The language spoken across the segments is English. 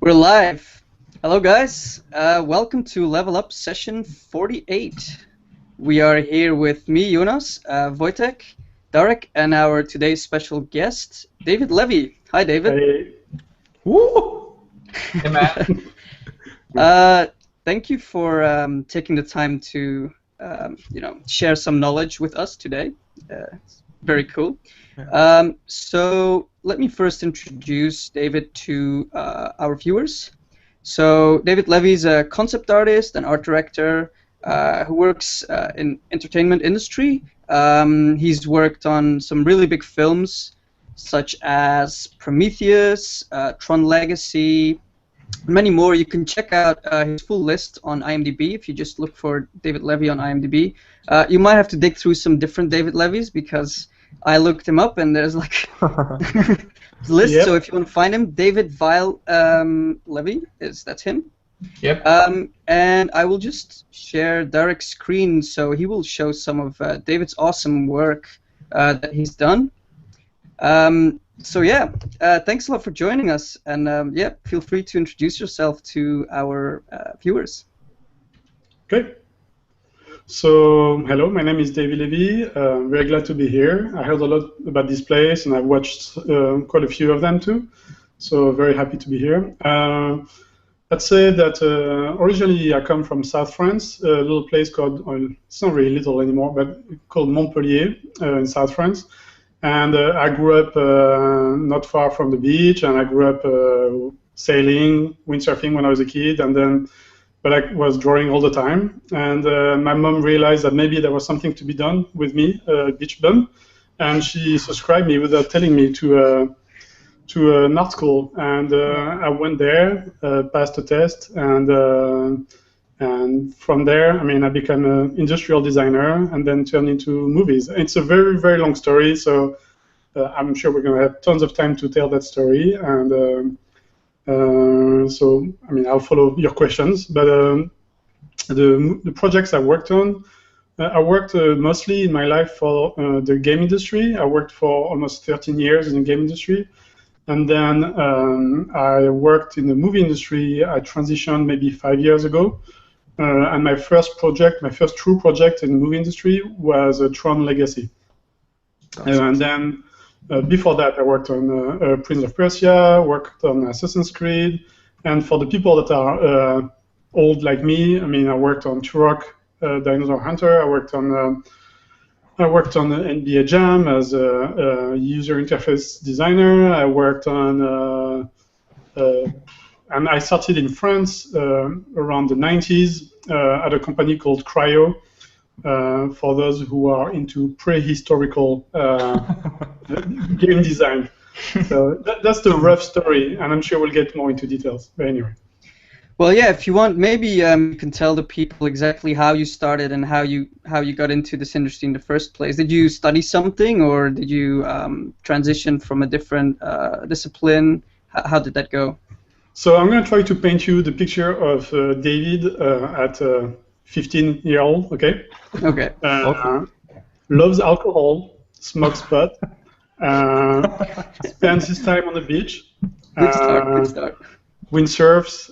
We're live. Hello, guys. Welcome to Level Up session 48. We are here with me, Jonas, Wojtek, Darek, and our today's special guest, David Levy. Hi, David. Hey. Woo! Hey, man. Thank you for taking the time to, share some knowledge with us today. It's very cool. So let me first introduce David to our viewers. So David Levy is a concept artist and art director who works in entertainment industry. He's worked on some really big films such as Prometheus, Tron Legacy, many more. You can check out his full list on IMDb if you just look for David Levy on IMDb. You might have to dig through some different David Levys because I looked him up and there's like a list. Yep. So if you want to find him, David Levy that's him. Yep. And I will just share Darek's screen so he will show some of David's awesome work that he's done. So yeah, thanks a lot for joining us, and yeah, feel free to introduce yourself to our viewers. Okay. So hello, my name is David Levy. Very glad to be here. I heard a lot about this place, and I've watched quite a few of them too. So very happy to be here. Let's say that originally I come from South France, a little place called, well, it's not really little anymore, but called Montpellier in South France. And I grew up not far from the beach, and I grew up sailing, windsurfing when I was a kid, but I was drawing all the time. And my mom realized that maybe there was something to be done with me, beach bum, and she subscribed me without telling me to an art school. And I went there, passed the test, and from there, I mean, I became an industrial designer and then turned into movies. It's a very, very long story, so I'm sure we're going to have tons of time to tell that story. And so, I mean, I'll follow your questions. But the projects I worked on, I worked mostly in my life for the game industry. I worked for almost 13 years in the game industry. And then I worked in the movie industry. I transitioned maybe 5 years ago. And my first true project in the movie industry was Tron Legacy. And then before that, I worked on Prince of Persia, worked on Assassin's Creed. And for the people that are old like me, I mean, I worked on Turok, Dinosaur Hunter. I worked on NBA Jam as a user interface designer. I worked on and I started in France around the 90s at a company called Cryo, for those who are into prehistorical game design. So that's the rough story, and I'm sure we'll get more into details. But anyway. Well, yeah, if you want, maybe you can tell the people exactly how you started and how you got into this industry in the first place. Did you study something, or did you transition from a different discipline? How did that go? So I'm going to try to paint you the picture of David at 15-year-old, okay? Okay. Loves alcohol, smokes pot, spends his time on the beach. Good start. Windsurfs,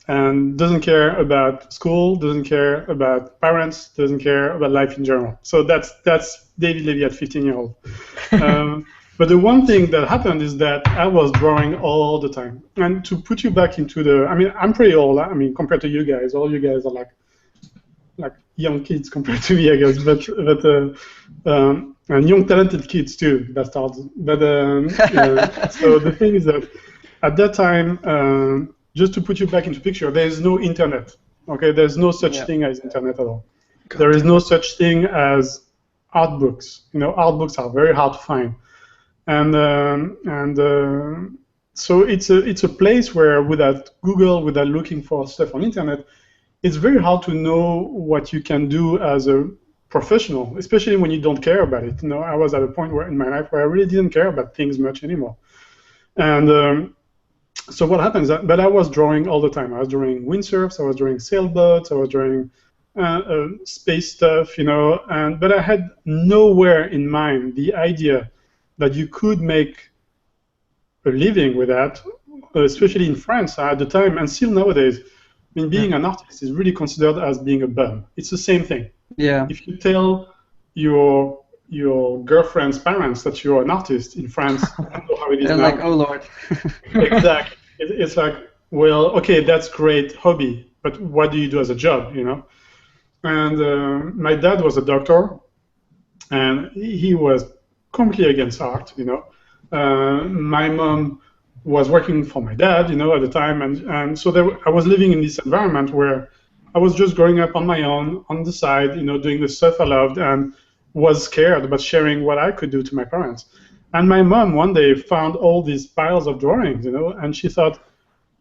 and doesn't care about school, doesn't care about parents, doesn't care about life in general. So that's David Levy at 15-year-old. But the one thing that happened is that I was drawing all the time. And to put you back into I mean, I'm pretty old. I mean, compared to you guys, all you guys are like young kids compared to me, I guess. But and young talented kids too, bastards. But so the thing is that at that time, just to put you back into picture, there is no internet. Okay, there's no such thing as internet at all. There is no such thing as art books. You know, art books are very hard to find. And so it's a place where without Google, without looking for stuff on internet, it's very hard to know what you can do as a professional, especially when you don't care about it. You know, I was at a point in my life where I really didn't care about things much anymore. And so what happens? But I was drawing all the time. I was drawing windsurfs, I was drawing sailboats, I was drawing space stuff, you know. But I had nowhere in mind the idea that you could make a living with that especially in France at the time, and still nowadays, I mean, being an artist is really considered as being a bum. It's the same thing. Yeah. If you tell your girlfriend's parents that you're an artist in France, I don't know how it is They're now. like, oh Lord. Exactly. It's like, well, okay, that's great hobby, but what do you do as a job, you know? And my dad was a doctor, and he was completely against art, you know. My mom was working for my dad, you know, at the time, and so I was living in this environment where I was just growing up on my own, on the side, you know, doing the stuff I loved, and was scared about sharing what I could do to my parents. And my mom one day found all these piles of drawings, you know, and she thought,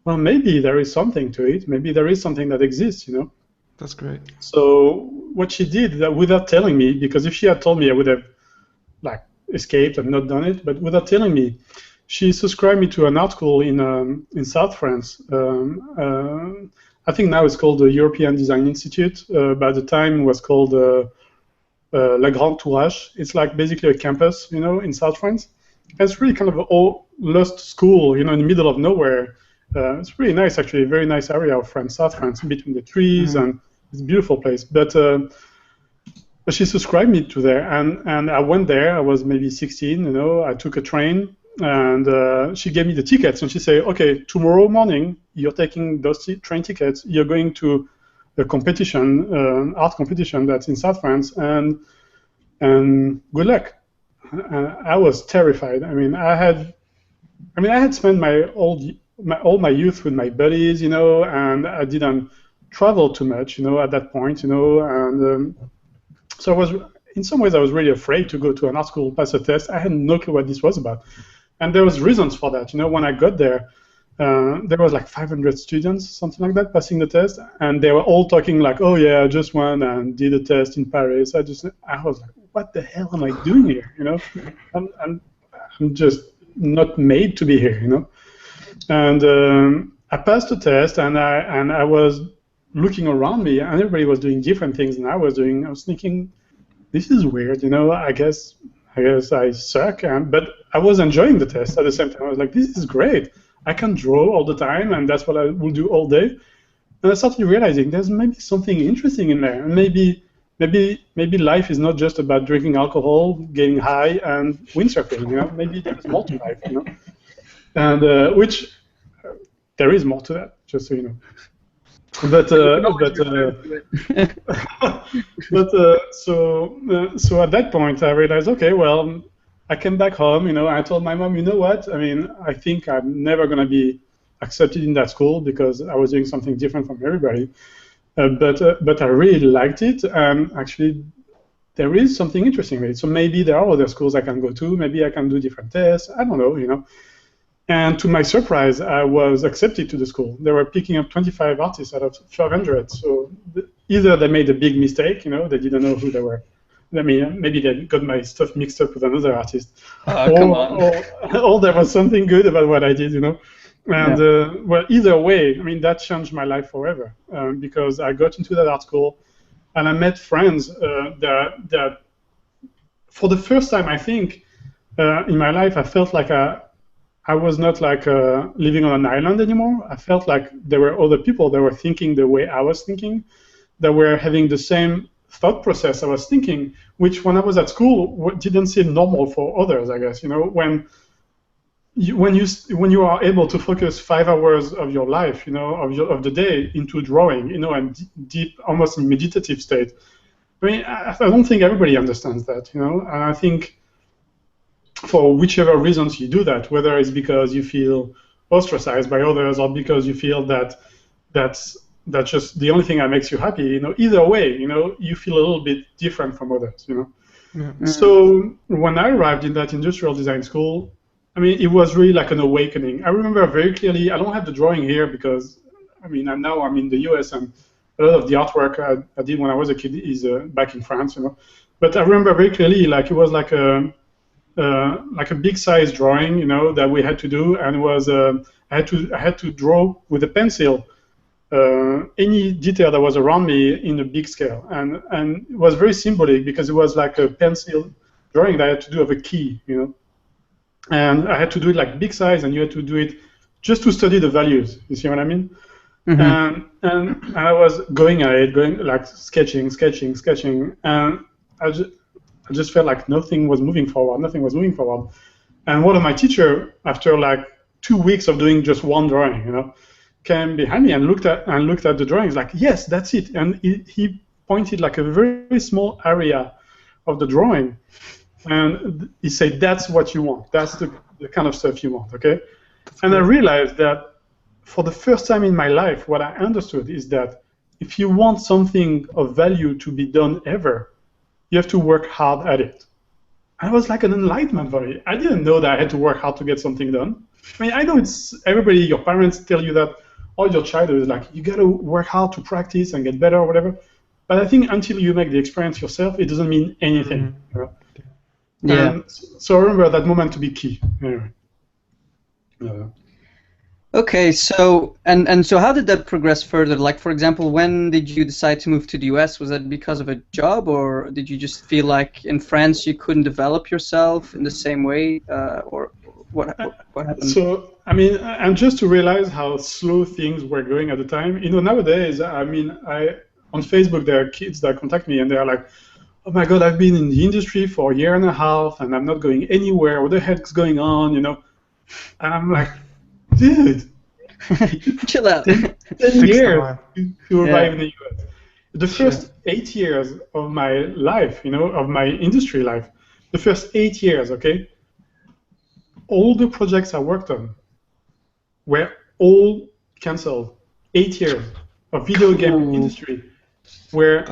well, maybe there is something to it. Maybe there is something that exists, you know. That's great. So what she did, without telling me, because if she had told me, I would have like escaped and not done it. But without telling me, she subscribed me to an art school in South France. I think now it's called the European Design Institute. By the time it was called La Grande Tourage. It's like basically a campus, you know, in South France. It's really kind of an old, lost school, you know, in the middle of nowhere. It's really nice, actually, a very nice area of France, South France, between the trees, and it's a beautiful place. But she subscribed me to there, and I went there. I was maybe 16, you know. I took a train, and she gave me the tickets, and she said, okay, tomorrow morning, you're taking those train tickets, you're going to a competition, art competition that's in South France, and good luck. And I was terrified. I mean, I had spent all my youth with my buddies, you know, and I didn't travel too much, you know, at that point, you know, and so in some ways I was really afraid to go to an art school, pass a test. I had no clue what this was about, and there was reasons for that, you know. When I got there, there was like 500 students, something like that, passing the test, and they were all talking like, "Oh yeah, I just went and did a test in Paris." I was like, "What the hell am I doing here?" You know, I'm just not made to be here, you know. And I passed the test, and I was looking around me, and everybody was doing different things than I was doing. I was thinking, this is weird, you know. I guess I suck, but I was enjoying the test at the same time. I was like, this is great. I can draw all the time, and that's what I will do all day. And I started realizing there's maybe something interesting in there. And maybe life is not just about drinking alcohol, getting high, and windsurfing. You know, maybe there's more to life. You know, and which there is more to that, just so you know. So at that point I realized, okay, well, I came back home, you know. I told my mom, you know what? I mean, I think I'm never going to be accepted in that school because I was doing something different from everybody. But I really liked it, and actually there is something interesting with it. So maybe there are other schools I can go to. Maybe I can do different tests. I don't know, you know. And to my surprise, I was accepted to the school. They were picking up 25 artists out of 500. So either they made a big mistake, you know, they didn't know who they were. I mean, maybe they got my stuff mixed up with another artist. Or there was something good about what I did, you know. And well, either way, I mean, that changed my life forever because I got into that art school, and I met friends that for the first time, I think, in my life, I felt like I was not like living on an island anymore. I felt like there were other people that were thinking the way I was thinking, that were having the same thought process I was thinking, which when I was at school didn't seem normal for others, I guess. You know, when you are able to focus 5 hours of your life, you know, of the day into drawing, you know, and deep, almost in meditative state. I mean, I don't think everybody understands that, you know, and I think for whichever reasons you do that, whether it's because you feel ostracized by others or because you feel that that's just the only thing that makes you happy, you know, either way, you know, you feel a little bit different from others, you know. Yeah. So when I arrived in that industrial design school, I mean, it was really like an awakening. I remember very clearly, I don't have the drawing here because, I mean, now I'm in the US and a lot of the artwork I did when I was a kid is back in France, you know. But I remember very clearly, like it was like a big size drawing, you know, that we had to do, and it was I had to draw with a pencil any detail that was around me in a big scale, and it was very symbolic because it was like a pencil drawing that I had to do of a key, you know, and I had to do it like big size, and you had to do it just to study the values. You see what I mean? Mm-hmm. And I was going at it, going like sketching, and I just felt like nothing was moving forward. And one of my teacher, after like 2 weeks of doing just one drawing, came behind me and looked at the drawings, like, yes, that's it. And he pointed like a very small area of the drawing, and he said, that's what you want. That's the kind of stuff you want, okay? And I realized that for the first time in my life, what I understood is that if you want something of value to be done ever, you have to work hard at it. And it was like an enlightenment for me. I didn't know that I had to work hard to get something done. I mean, I know it's everybody, your parents tell you that all your childhood is like, you got to work hard to practice and get better or whatever. But I think until you make the experience yourself, it doesn't mean anything. Yeah. And so I remember that moment to be key. Anyway. Okay, so so how did that progress further? Like, for example, when did you decide to move to the US? Was that because of a job, or did you just feel like in France you couldn't develop yourself in the same way, or what happened? So, I mean, and just to realize how slow things were going at the time, nowadays, I mean, on Facebook there are kids that contact me and they are like, oh my God, I've been in the industry for a year and a half and I'm not going anywhere. What the heck's going on, And I'm like, dude, chill out. 10 years to arrive in the US. The first 8 years of my life, of my industry life, the first 8 years, okay, all the projects I worked on were all canceled. 8 years of video game industry where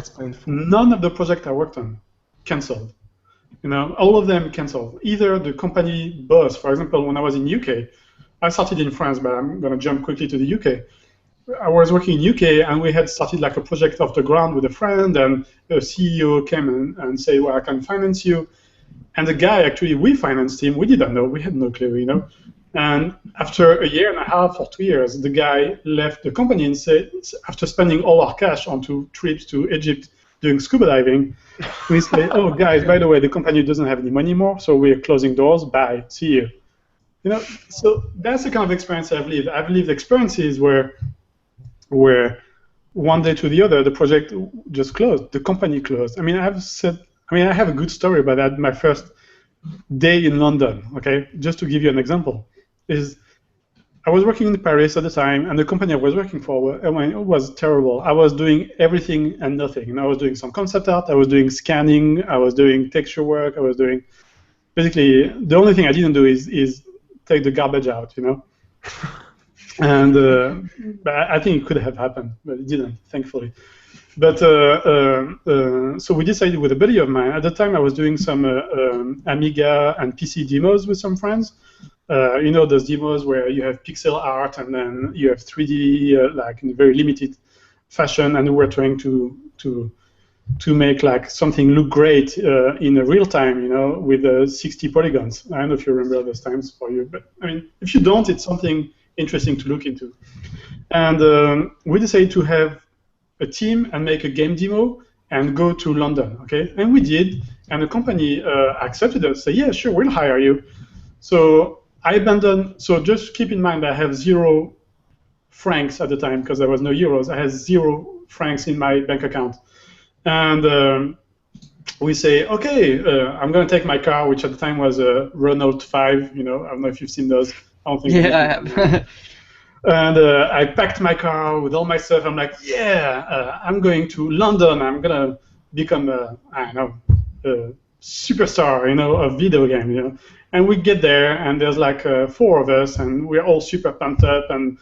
none of the projects I worked on canceled. All of them canceled. Either the company boss, for example, when I was in UK, I started in France, but I'm going to jump quickly to the UK. I was working in UK, and we had started like a project off the ground with a friend, and the CEO came and said, well, I can finance you. And the guy, actually, we financed him. We didn't know. We had no clue, And after a year and a half or 2 years, the guy left the company and said, after spending all our cash on 2 trips to Egypt doing scuba diving, we said, oh, guys, by the way, the company doesn't have any money more, so we're closing doors. Bye. See you. So that's the kind of experience I've lived. I've lived experiences where one day to the other, the project just closed, the company closed. I mean, I have a good story about that. My first day in London, okay, just to give you an example, is I was working in Paris at the time, and the company I was working for, it was terrible. I was doing everything and nothing. I was doing some concept art, I was doing scanning, I was doing texture work, I was doing, basically, the only thing I didn't do is take the garbage out, And but I think it could have happened, but it didn't, thankfully. But so we decided with a buddy of mine. At the time, I was doing some Amiga and PC demos with some friends. Those demos where you have pixel art and then you have 3D, like in a very limited fashion, and we're trying to make like something look great in a real time, with 60 polygons. I don't know if you remember those times for you, but I mean, if you don't, it's something interesting to look into. And we decided to have a team and make a game demo and go to London, okay? And we did, and the company accepted us, say, yeah, sure, we'll hire you. So I abandoned, so just keep in mind I have 0 francs at the time because there was no euros. I had 0 francs in my bank account. And we say, okay, I'm going to take my car, which at the time was a Renault 5, I don't know if you've seen those. I don't think yeah, I have. And I packed my car with all my stuff. I'm like, yeah, I'm going to London. I'm going to become a superstar, of video game, And we get there, and there's like 4 of us, and we're all super pumped up, and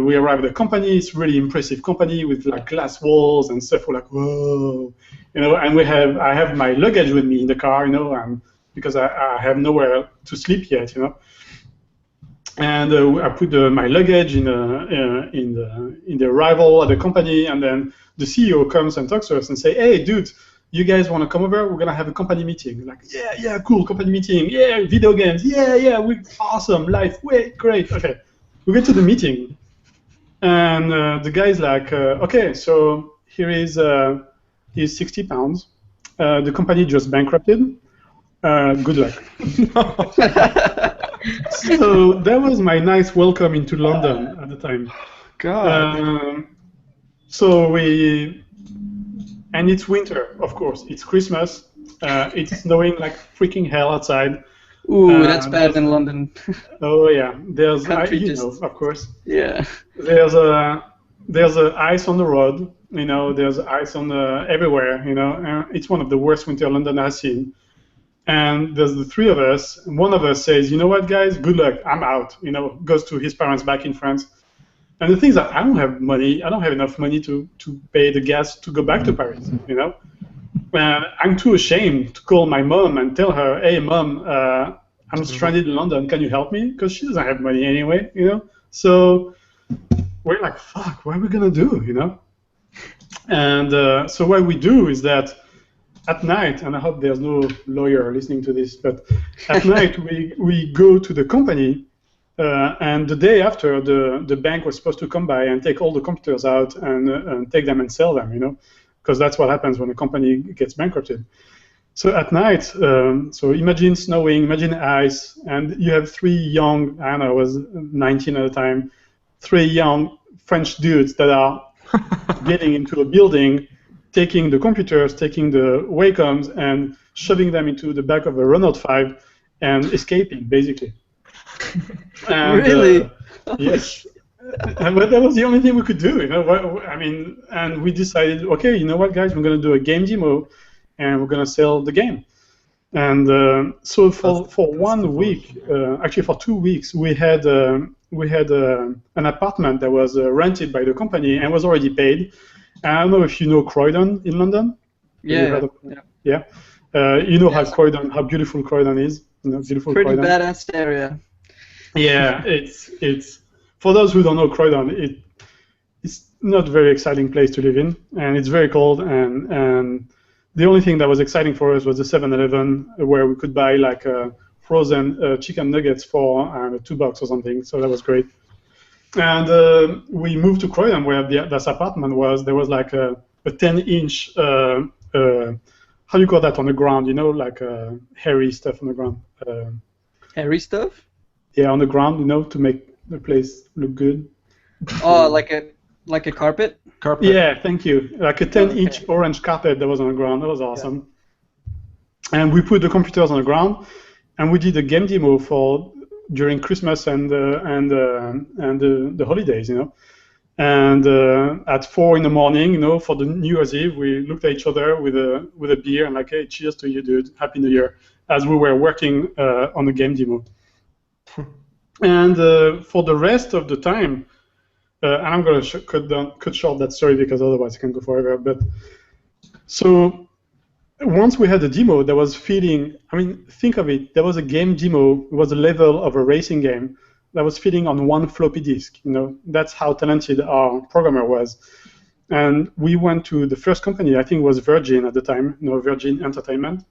we arrive at the company. It's a really impressive company with like glass walls and stuff. We're like, whoa, and I have my luggage with me in the car, because I have nowhere to sleep yet, And I put my luggage in the arrival at the company, and then the CEO comes and talks to us and say, "Hey, dude, you guys want to come over? We're gonna have a company meeting." Like, yeah, cool, company meeting. Yeah, video games. Yeah, we're awesome. Life, wait, great. Okay, we get to the meeting, and the guy's like, "Okay, so here's 60 pounds. The company just bankrupted. Good luck." So that was my nice welcome into London at the time. God. So and it's winter, of course. It's Christmas. It's snowing like freaking hell outside. Ooh, that's bad in London. Oh yeah, there's Country you just- know, of course. Yeah. There's a ice on the road. You know, there's ice on everywhere. You know, it's one of the worst winter London has seen. And there's the three of us. And one of us says, "You know what, guys? Good luck. I'm out." You know, goes to his parents back in France. And the thing is that I don't have money. I don't have enough money to pay the gas to go back to Paris. You know, I'm too ashamed to call my mom and tell her, "Hey, mom, I'm stranded in London. Can you help me?" Because she doesn't have money anyway. You know, so we're like, "Fuck, what are we gonna do?" You know, and so what we do is that at night, and I hope there's no lawyer listening to this, but at night we go to the company. And the day after, the bank was supposed to come by and take all the computers out and take them and sell them, you know, because that's what happens when a company gets bankrupted. So at night, so imagine snowing, imagine ice, and you have three young, I don't know, I was 19 at the time, three young French dudes that are getting into a building, taking the computers, taking the Wacoms, and shoving them into the back of a Renault 5 and escaping, basically. And, Really? Yes. But that was the only thing we could do, you know. I mean, and we decided, okay, you know what, guys, we're going to do a game demo, and we're going to sell the game. And so for 1 week, actually for 2 weeks, we had an apartment that was rented by the company and was already paid. I don't know if you know Croydon in London. Yeah. Yeah. You know how beautiful Croydon is. You know, beautiful Pretty Croydon. badass area. Yeah, it's for those who don't know Croydon, it's not a very exciting place to live in, and it's very cold. And the only thing that was exciting for us was the 7-Eleven, where we could buy like frozen chicken nuggets for $2 or something. So that was great. And we moved to Croydon, where this apartment was. There was like a 10-inch how do you call that on the ground? You know, like hairy stuff on the ground. Hairy stuff? Yeah, on the ground, you know, to make the place look good. Oh, like a carpet? Carpet. Yeah, thank you. Like a 10-inch orange carpet that was on the ground. That was awesome. Yeah. And we put the computers on the ground, and we did a game demo during Christmas and the holidays, you know. And at 4 in the morning, you know, for the New Year's Eve, we looked at each other with a beer and like, hey, cheers to you, dude. Happy New Year, as we were working on the game demo. And for the rest of the time, and I'm going to cut short that story because otherwise it can go forever. But so once we had the demo, there was feeding. I mean, think of it. There was a game demo. It was a level of a racing game that was feeding on one floppy disk. You know, that's how talented our programmer was. And we went to the first company. I think it was Virgin at the time. You know, Virgin Entertainment.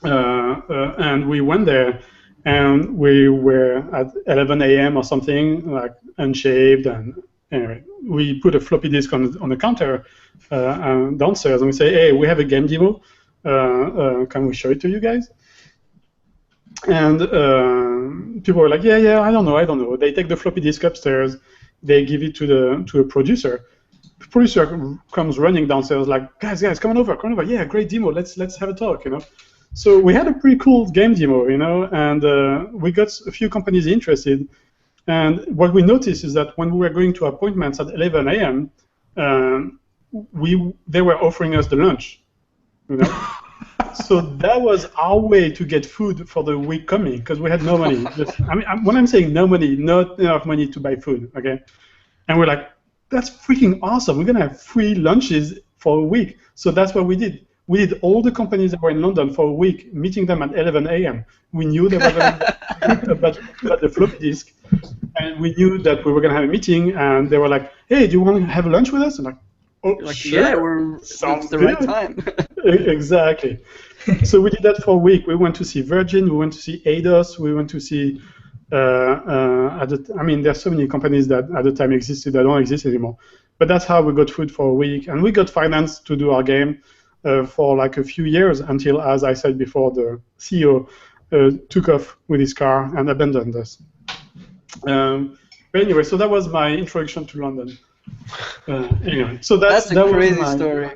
And we went there. And we were at 11 a.m. or something, like unshaved, and anyway, we put a floppy disk on the counter downstairs, and we say, "Hey, we have a game demo. Can we show it to you guys?" And people were like, "Yeah, I don't know." They take the floppy disk upstairs, they give it to a producer. The producer comes running downstairs, like, "Guys, come on over. Yeah, great demo. Let's have a talk, you know." So we had a pretty cool game demo, you know, and we got a few companies interested. And what we noticed is that when we were going to appointments at 11 a.m., they were offering us the lunch, you know. So that was our way to get food for the week coming, because we had no money. When I'm saying no money, not enough money to buy food, okay? And we're like, that's freaking awesome. We're going to have free lunches for a week. So that's what we did. We did all the companies that were in London for a week, meeting them at 11 a.m. We knew they were going to about the floppy disk, and we knew that we were going to have a meeting, and they were like, "Hey, do you want to have lunch with us?" And like, "Oh, like, sure. Yeah, it's the right time." Exactly. So we did that for a week. We went to see Virgin, we went to see Eidos, we went to see. There's so many companies that at the time existed that don't exist anymore. But that's how we got food for a week, and we got finance to do our game. For like a few years until, as I said before, the CEO took off with his car and abandoned us. But anyway, so that was my introduction to London. Anyway, so that's a crazy story.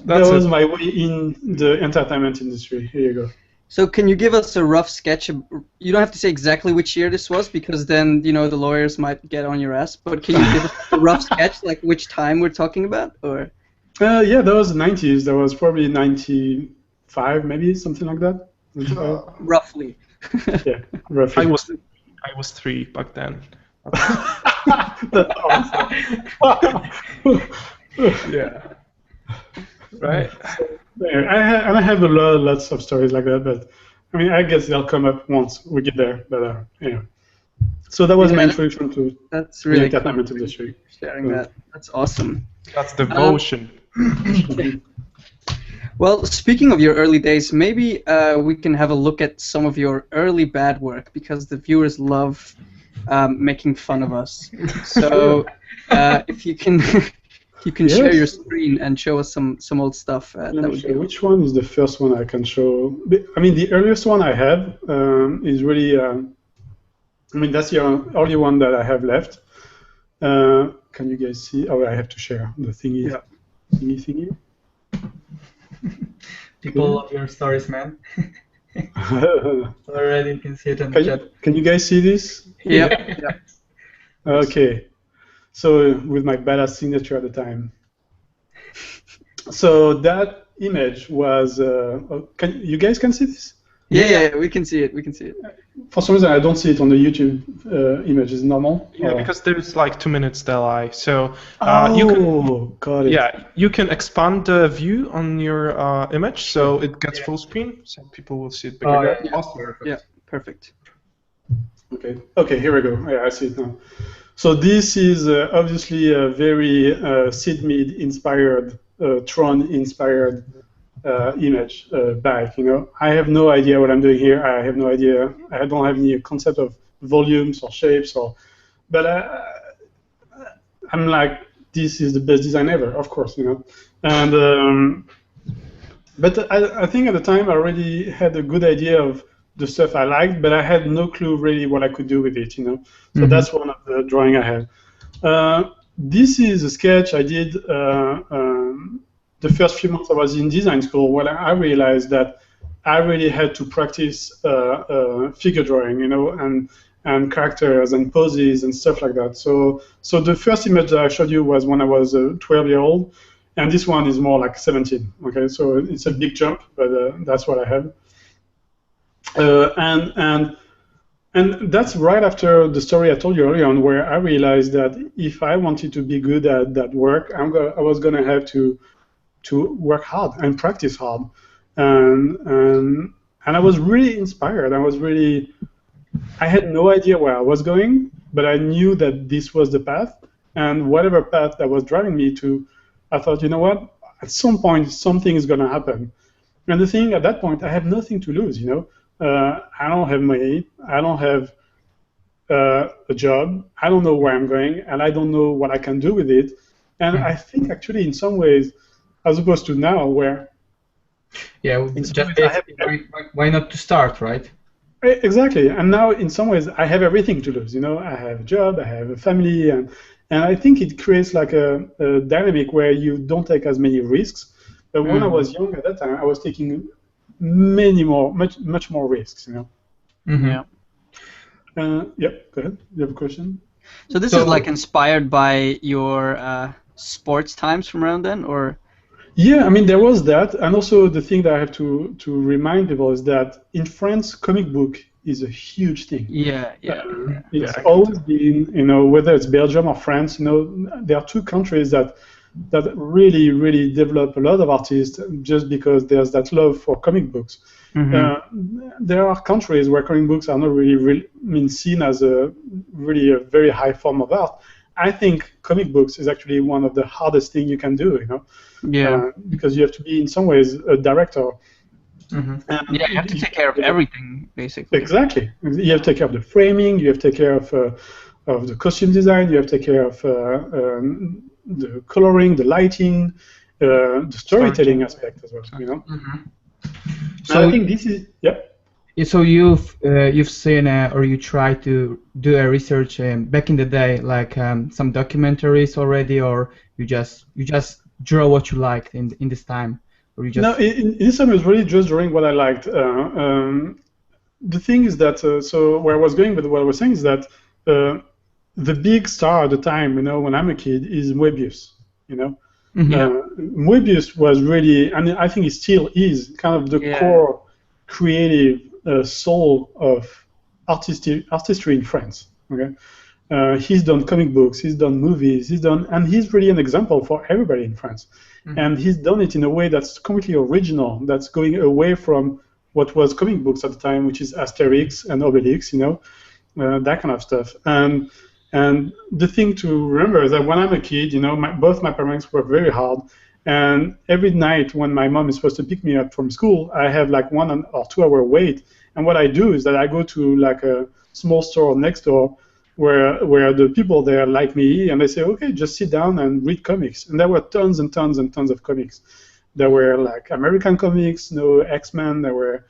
That was my way in the entertainment industry. Here you go. So can you give us a rough sketch? You don't have to say exactly which year this was, because then the lawyers might get on your ass. But can you give us a rough sketch, like which time we're talking about, or? Yeah, that was the 90s. That was probably 95, maybe something like that. Roughly. Yeah, roughly. I was 3 back then. That's awesome. Yeah. Right. I have lots of stories like that, but I mean, I guess they'll come up once we get there. But anyway, so that was my introduction to that's really the entertainment industry. Sharing that, that's awesome. That's devotion. Well, speaking of your early days, maybe we can have a look at some of your early bad work, because the viewers love making fun of us. So if you can. You can share your screen and show us some old stuff. Let me show. Which one is the first one I can show? I mean, the earliest one I have is really. I mean, that's the only one that I have left. Can you guys see? Oh, I have to share the thingy. Yeah. Thingy. People love your stories, man. Already, you can see it in the chat. Can you guys see this? Yeah. Okay. So with my badass signature at the time. So that image was. You guys can see this? Yeah, we can see it. We can see it. For some reason, I don't see it on the YouTube image. Is it normal? Yeah, because there's like 2 minutes delay. So you can. Got it. Yeah, you can expand the view on your image, so it gets full screen, so people will see it bigger. Yeah, perfect. Okay, here we go. Yeah, I see it now. So this is obviously a very Sid Mead-inspired, Tron-inspired image back. I have no idea what I'm doing here. I have no idea. I don't have any concept of volumes or shapes, but I'm like, this is the best design ever, of course, And but I think at the time I already had a good idea of the stuff I liked, but I had no clue really what I could do with it, So that's one of the drawing I have. This is a sketch I did the first few months I was in design school, when I realized that I really had to practice figure drawing, and characters and poses and stuff like that. So the first image that I showed you was when I was 12-year-old, and this one is more like 17. Okay, so it's a big jump, but that's what I have. And that's right after the story I told you earlier on, where I realized that if I wanted to be good at that work, I was going to have to work hard and practice hard. And I was really inspired. I had no idea where I was going, but I knew that this was the path. And whatever path that was driving me to, I thought, you know what? At some point, something is going to happen. And the thing at that point, I have nothing to lose, I don't have money. I don't have a job. I don't know where I'm going, and I don't know what I can do with it. And I think actually, in some ways, as opposed to now, where why not to start, right? Exactly. And now, in some ways, I have everything to lose. I have a job, I have a family, and I think it creates like a dynamic where you don't take as many risks. But when I was young at that time, I was taking much more risks, Yeah. Go ahead. You have a question? So this is like inspired by your sports times from around then, or? Yeah, I mean, there was that, and also the thing that I have to remind people is that in France, comic book is a huge thing. It's always been, whether it's Belgium or France, there are two countries that really develop a lot of artists just because there's that love for comic books. There are countries where comic books are not really seen as a very high form of art. I think comic books is actually one of the hardest things you can do, because you have to be in some ways a director. You have to take care of everything, basically. Exactly. You have to take care of the framing. You have to take care of the costume design. You have to take care of the coloring, the lighting, the storytelling aspect as well. So I think this is So you've seen or you tried to do a research back in the day, like some documentaries already, or you just draw what you liked in this time, or you just No, in this time I was really just drawing what I liked. The thing is that so where I was going with what I was saying is that the big star at the time, when I'm a kid, is Moebius. Moebius was really, and I think it still is, kind of the core creative soul of artistry in France. Okay, he's done comic books, he's done movies, and he's really an example for everybody in France. And he's done it in a way that's completely original, that's going away from what was comic books at the time, which is Asterix and Obelix, that kind of stuff. And the thing to remember is that when I'm a kid, both my parents work very hard, and every night when my mom is supposed to pick me up from school, I have like 1 or 2 hour wait. And what I do is that I go to like a small store next door where the people there like me, and they say, okay, just sit down and read comics. And there were tons and tons and tons of comics. There were like American comics, X-Men. There were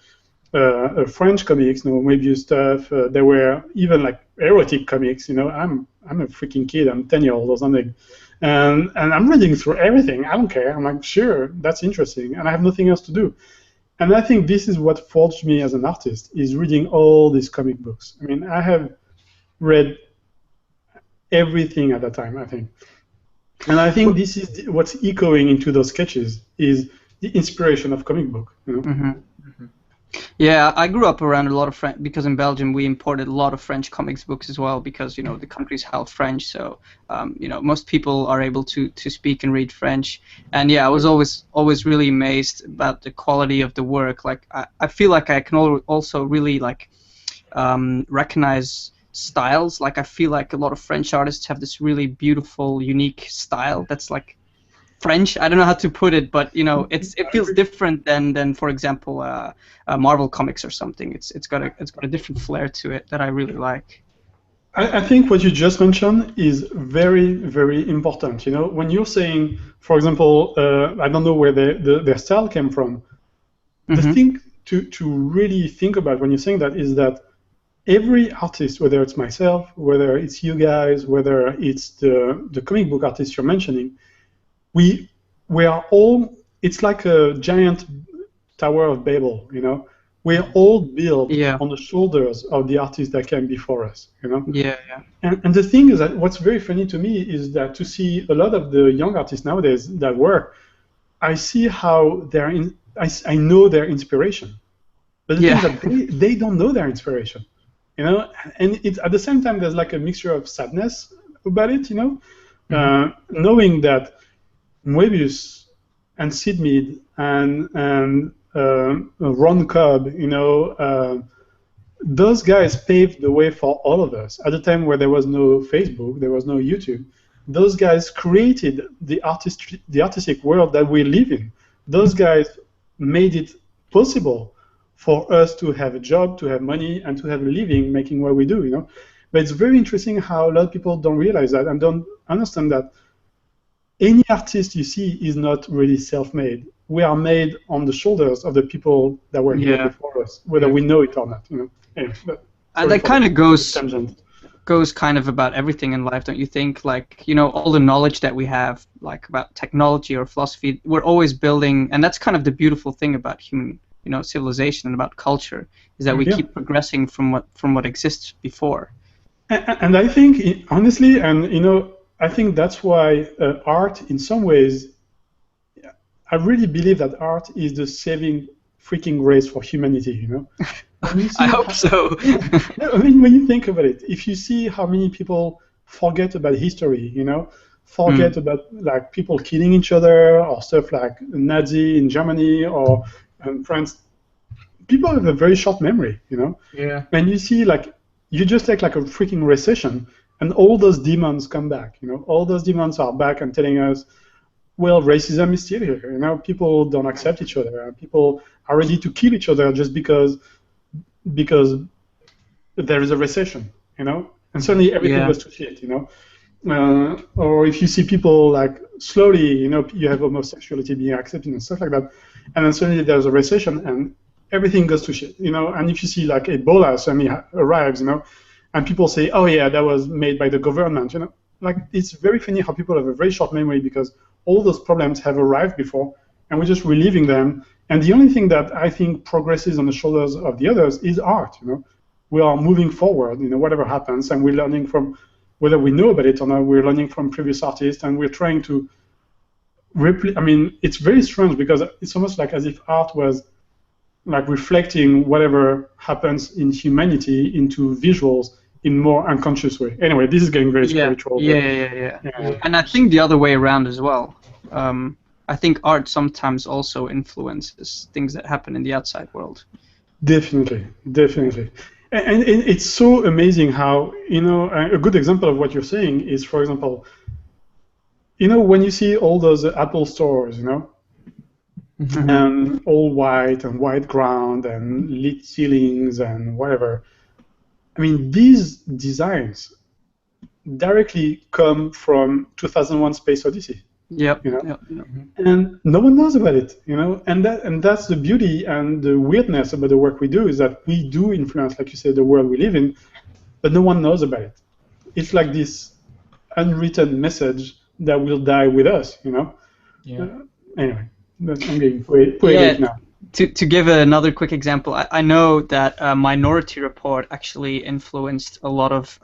French comics, Moebius stuff. There were even like erotic comics. I'm a freaking kid. I'm 10-year-old or something, and I'm reading through everything. I don't care. I'm like, sure, that's interesting, and I have nothing else to do. And I think this is what forged me as an artist, is reading all these comic books. I mean, I have read everything at that time, I think. And I think this is what's echoing into those sketches, is the inspiration of comic book. Yeah, I grew up around a lot of French, because in Belgium we imported a lot of French comics books as well, because the country's half French, so most people are able to speak and read French. And yeah, I was always really amazed about the quality of the work. Like I feel like I can also really like recognize styles. Like I feel like a lot of French artists have this really beautiful, unique style that's like French. I don't know how to put it, but it feels different than for example Marvel comics or something. It's got a different flair to it that I really like. I think what you just mentioned is very, very important. When you're saying, for example, I don't know where their style came from. The thing to really think about when you're saying that is that every artist, whether it's myself, whether it's you guys, whether it's the comic book artists you're mentioning, we are all, it's like a giant Tower of Babel, we're all built on the shoulders of the artists that came before us, Yeah. And the thing is that what's very funny to me is that to see a lot of the young artists nowadays that work, I see how I know their inspiration. But the thing is that they don't know their inspiration. And it's at the same time there's like a mixture of sadness about it, knowing that Moebius and Sid Mead and Ron Cobb, those guys paved the way for all of us. At a time where there was no Facebook, there was no YouTube, those guys created the artistic world that we live in. Those guys made it possible for us to have a job, to have money, and to have a living making what we do, But it's very interesting how a lot of people don't realize that and don't understand that any artist you see is not really self-made. We are made on the shoulders of the people that were here before us, whether we know it or not, Anyway, and that kind of goes kind of about everything in life, don't you think? Like, all the knowledge that we have, like about technology or philosophy, we're always building, and that's kind of the beautiful thing about human civilization and about culture, is that we keep progressing from what exists before. And I think, honestly, and I think that's why art, in some ways, I really believe that art is the saving freaking grace for humanity. I hope so. I mean, when you think about it, if you see how many people forget about history, forget about like people killing each other or stuff like Nazi in Germany or France, people have a very short memory, Yeah. And you see, like, you just take like a freaking recession, and all those demons come back. All those demons are back and telling us, well, racism is still here. People don't accept each other. People are ready to kill each other just because there is a recession. And suddenly everything goes to shit. Or if you see people like slowly, you have homosexuality being accepted and stuff like that, and then suddenly there's a recession and everything goes to shit, And if you see like Ebola suddenly arrives, and people say, oh yeah, that was made by the government, like it's very funny how people have a very short memory because all those problems have arrived before, and we're just reliving them. And the only thing that I think progresses on the shoulders of the others is art. We are moving forward. Whatever happens, and we're learning from, whether we know about it or not, we're learning from previous artists, and we're trying to it's very strange because it's almost like as if art was like reflecting whatever happens in humanity into visuals in more unconscious way. Anyway, this is getting very spiritual. Yeah. And I think the other way around as well. I think art sometimes also influences things that happen in the outside world. Definitely. And it's so amazing how, a good example of what you're saying is, for example, when you see all those Apple stores, and all white and white ground and lit ceilings and whatever, these designs directly come from 2001: Space Odyssey. Yep. And no one knows about it, and that's the beauty and the weirdness about the work we do, is that we do influence, like you said, the world we live in, but no one knows about it. It's like this unwritten message that will die with us, Anyway, I'm getting poetic now. To give another quick example, I know that Minority Report actually influenced a lot of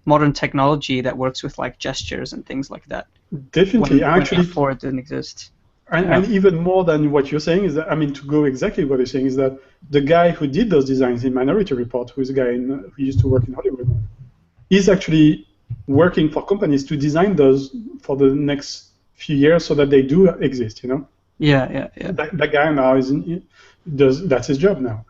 modern technology that works with like gestures and things like that. Definitely, actually, before it didn't exist. And even more than what you're saying is that, to go exactly what you're saying is that the guy who did those designs in Minority Report, who is a guy who used to work in Hollywood, is actually working for companies to design those for the next few years so that they do exist, Yeah. That guy now that's his job now.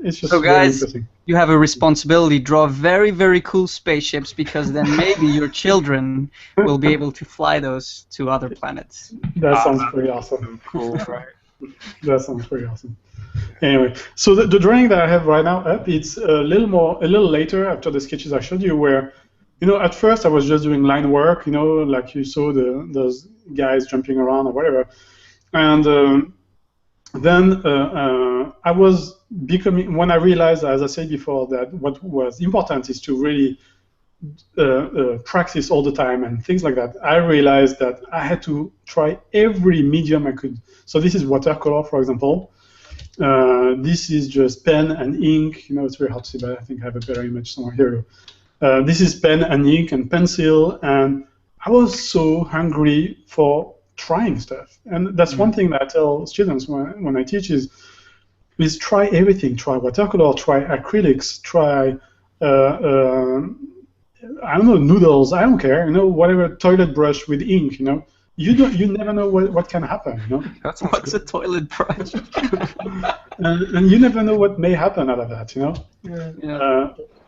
It's just so very guys, interesting. You have a responsibility. Draw very, very cool spaceships, because then maybe your children will be able to fly those to other planets. That sounds pretty awesome. Cool, right? That sounds pretty awesome. Anyway, so the drawing that I have right now up, it's a little later after the sketches I showed you, where, at first I was just doing line work, like you saw those guys jumping around or whatever, and then I was becoming, when I realized, as I said before, that what was important is to really practice all the time and things like that, I realized that I had to try every medium I could. So this is watercolor, for example. This is just pen and ink. It's very hard to see, but I think I have a better image somewhere here. This is pen and ink and pencil, and I was so hungry for trying stuff. And that's one thing that I tell students when I teach is try everything. Try watercolor, try acrylics, try I don't know, noodles, I don't care, whatever, toilet brush with ink, You never know what can happen, What's a toilet brush? and you never know what may happen out of that, Yeah.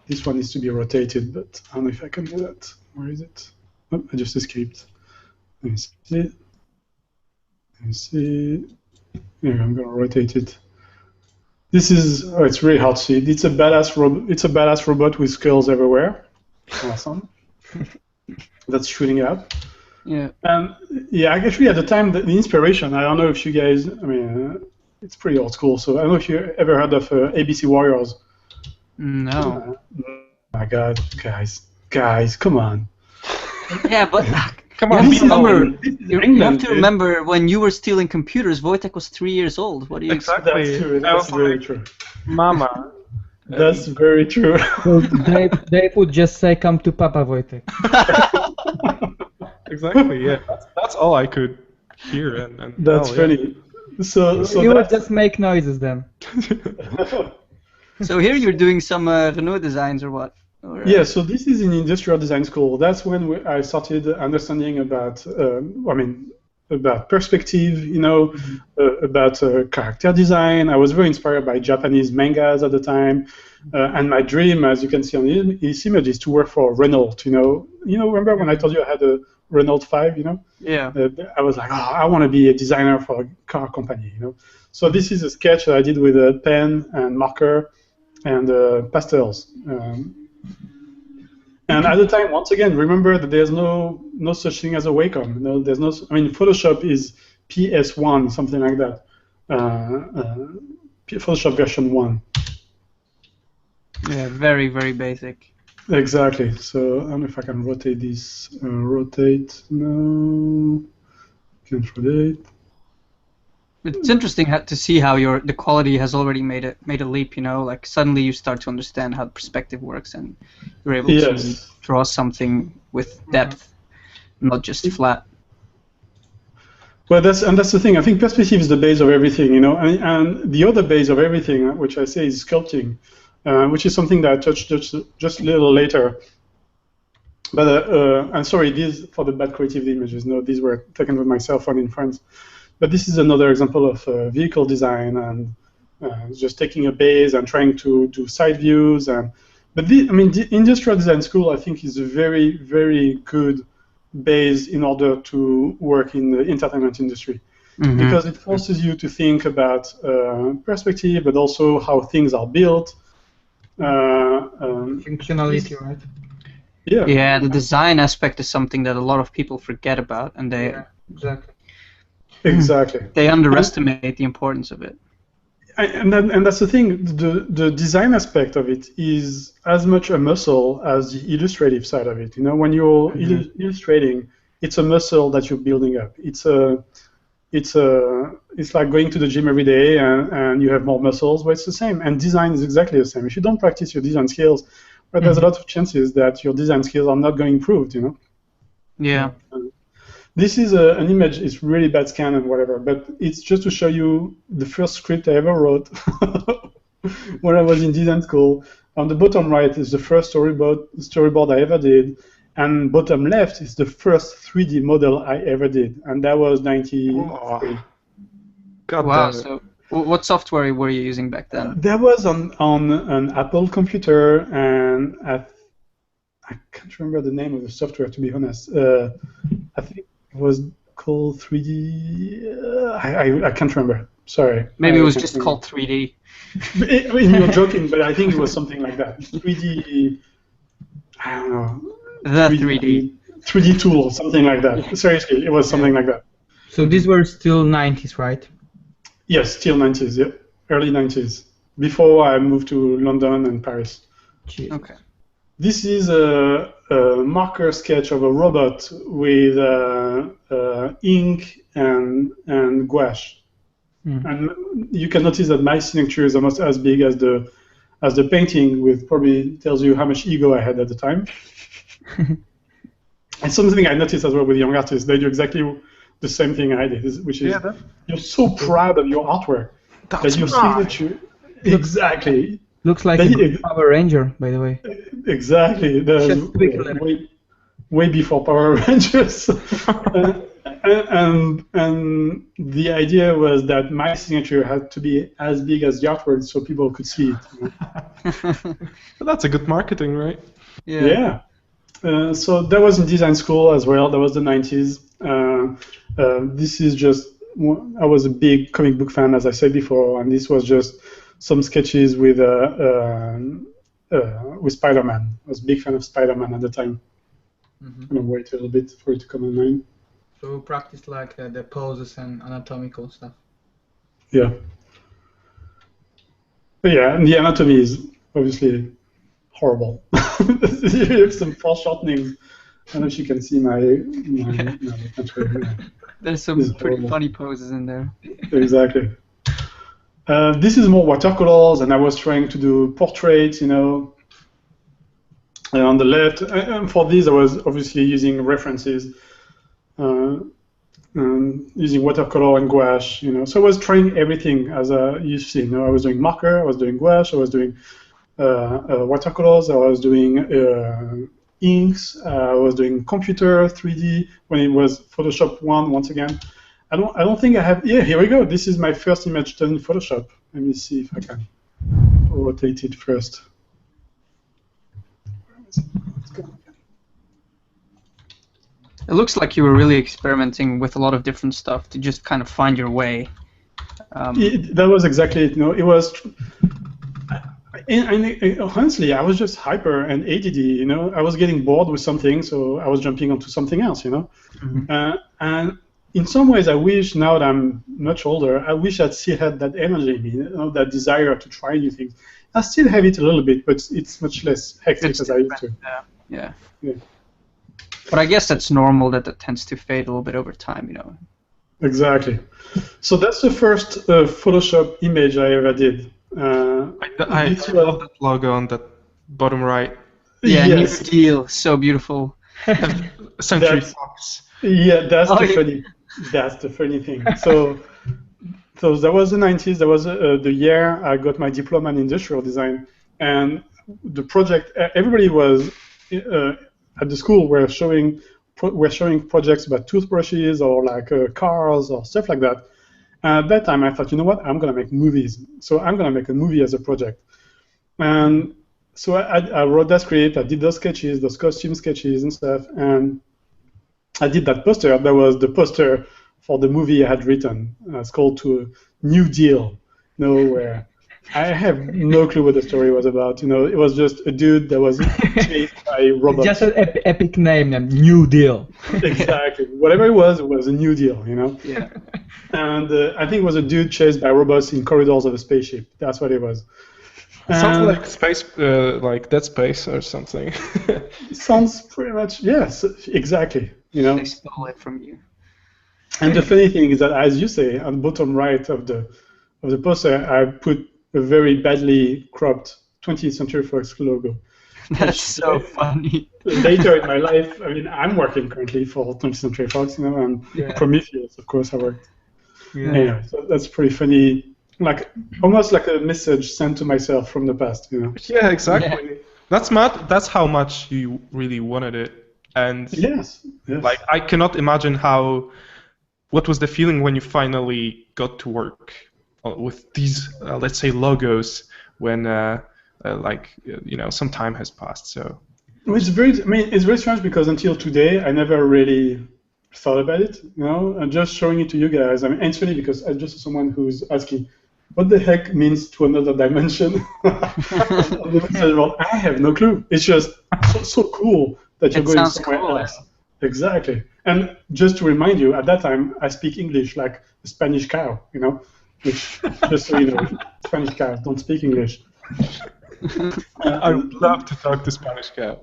This one needs to be rotated, but I don't know if I can do that. Where is it? Oh, I just escaped. Let me see. Here, I'm going to rotate it. This is, it's really hard to see. It's a badass robot with skulls everywhere. Awesome. That's shooting it up. Yeah. And yeah, actually at the time, the inspiration, I don't know if you guys, it's pretty old school, so I don't know if you ever heard of ABC Warriors. No. Oh my God, guys, come on. Yeah, but Come on, you have to remember when you were stealing computers, Wojtek was 3 years old. What do you expect? That's true. That's very true. Mama. That's very true. So they would just say, "Come to Papa, Wojtek." Exactly. Yeah. That's all I could hear. And that's funny. So you would just make noises then. Yeah. So here you're doing some Renault designs or what? Yeah, so this is in industrial design school. That's when I started understanding about, about perspective, about character design. I was very inspired by Japanese mangas at the time, and my dream, as you can see on this image, is to work for Renault. Remember when I told you I had a Renault 5? Yeah. I was like, I want to be a designer for a car company. So this is a sketch that I did with a pen and marker and pastels. And at the time, once again, remember that there's no such thing as a Wacom. There's no. Photoshop is PS1, something like that. Photoshop version 1. Yeah, very, very basic. Exactly. So I don't know if I can rotate this. Rotate. No. Can't rotate. It's interesting to see how the quality has already made a leap. You know, like suddenly you start to understand how perspective works, and you're able to draw something with depth, not just flat. Well, that's the thing. I think perspective is the base of everything, you know, and the other base of everything, which I say is sculpting, which is something that I touched just a little later. But I'm sorry, these for the bad creative images. No, these were taken with my cell phone in France. But this is another example of vehicle design and just taking a base and trying to do side views. But the industrial design school, I think, is a very, very good base in order to work in the entertainment industry, because it forces you to think about perspective, but also how things are built. Functionality, right? Yeah. Yeah, the design aspect is something that a lot of people forget about, and Exactly. They underestimate the importance of it. And that's the thing. The design aspect of it is as much a muscle as the illustrative side of it. You know, when you're illustrating, it's a muscle that you're building up. It's like going to the gym every day and you have more muscles. Well, it's the same. And design is exactly the same. If you don't practice your design skills, well, there's a lot of chances that your design skills are not going improved. You know. Yeah. This is an image. It's really bad scan and whatever, but it's just to show you the first script I ever wrote when I was in design school. On the bottom right is the first storyboard I ever did, and bottom left is the first 3D model I ever did, and that was 93. Wow. So, what software were you using back then? That was on an Apple computer, and I can't remember the name of the software, to be honest. I think it was called 3D. I can't remember. Sorry. Maybe it was just called 3D. You're joking, but I think it was something like that. 3D. I don't know. The 3D tool or something like that. Seriously, it was something like that. So these were still 90s, right? Yes, still 90s. Yeah, early 90s. Before I moved to London and Paris. Jeez. Okay. This is a marker sketch of a robot with ink and gouache. And you can notice that my signature is almost as big as the painting, with probably tells you how much ego I had at the time. And something I noticed as well with young artists, they do exactly the same thing I did, which is you're so proud of your artwork that your signature exactly. Looks like a Power Ranger, by the way. Exactly. Way before Power Rangers. and the idea was that my signature had to be as big as the artwork so people could see it. You know? Well, that's a good marketing, right? Yeah. So that was in design school as well. That was the 90s. This is just, I was a big comic book fan, as I said before, and this was just some sketches with Spider-Man. I was a big fan of Spider-Man at the time. I'm gonna wait a little bit for it to come online. So practice like the poses and anatomical stuff. Yeah. But yeah, and the anatomy is obviously horrible. You have some foreshortenings. I don't know if you can see my There's some pretty funny poses in there. Exactly. This is more watercolors, and I was trying to do portraits, you know. And on the left, and for these I was obviously using references, using watercolor and gouache, you know. So I was trying everything, as you see. You know, I was doing marker, I was doing gouache, I was doing watercolors, I was doing inks, I was doing computer 3D when it was Photoshop 1 once again. I don't think I have. Yeah, here we go. This is my first image done in Photoshop. Let me see if I can rotate it first. It looks like you were really experimenting with a lot of different stuff to just kind of find your way. That was exactly it. No, it was. Honestly, I was just hyper and ADD. You know, I was getting bored with something, so I was jumping onto something else. You know, and in some ways, I wish now that I'm much older, I wish I'd still had that energy in me, that desire to try new things. I still have it a little bit, but it's much less hectic as I used to. Yeah. Yeah. But I guess that's normal that tends to fade a little bit over time, Exactly. So that's the first Photoshop image I ever did. I love that logo on that bottom right. Yeah, yes. New Deal, so beautiful. Century Fox. Yeah, that's Oh, the yeah. funny. That's the funny thing. So that was the 90s. That was the year I got my diploma in industrial design, and the project. Everybody was at the school were showing projects about toothbrushes or like cars or stuff like that. And at that time, I thought, you know what? I'm gonna make movies. So I'm gonna make a movie as a project. And so I wrote that script. I did those sketches, those costume sketches and stuff, and I did that poster. That was the poster for the movie I had written. It's called To New Deal. Where I have no clue what the story was about. It was just a dude that was chased by robots. Just an epic name, New Deal. Exactly. Whatever it was a new deal. Yeah. And I think it was a dude chased by robots in corridors of a spaceship. That's what it was. Something like space, like Dead Space or something. Sounds pretty much, yes, exactly. They stole it from you. And the funny thing is that, as you say, on the bottom right of the poster, I put a very badly cropped 20th Century Fox logo. That's so funny. Later in my life, I mean, I'm working currently for 20th Century Fox, and Prometheus, of course, I worked. Yeah. Anyway, so that's pretty funny. Like almost like a message sent to myself from the past, Yeah, exactly. Yeah. That's how much you really wanted it, and yes. Like I cannot imagine what was the feeling when you finally got to work with these, let's say, logos when some time has passed. So it's very strange because until today I never really thought about it. And just showing it to you guys. I mean, it's funny because I'm just someone who's asking, what the heck means to another dimension? Well, I have no clue. It's just so cool that you're going somewhere else. Exactly. And just to remind you, at that time, I speak English like a Spanish cow, which, just so you know, Spanish cows don't speak English. I would love to talk to Spanish cow.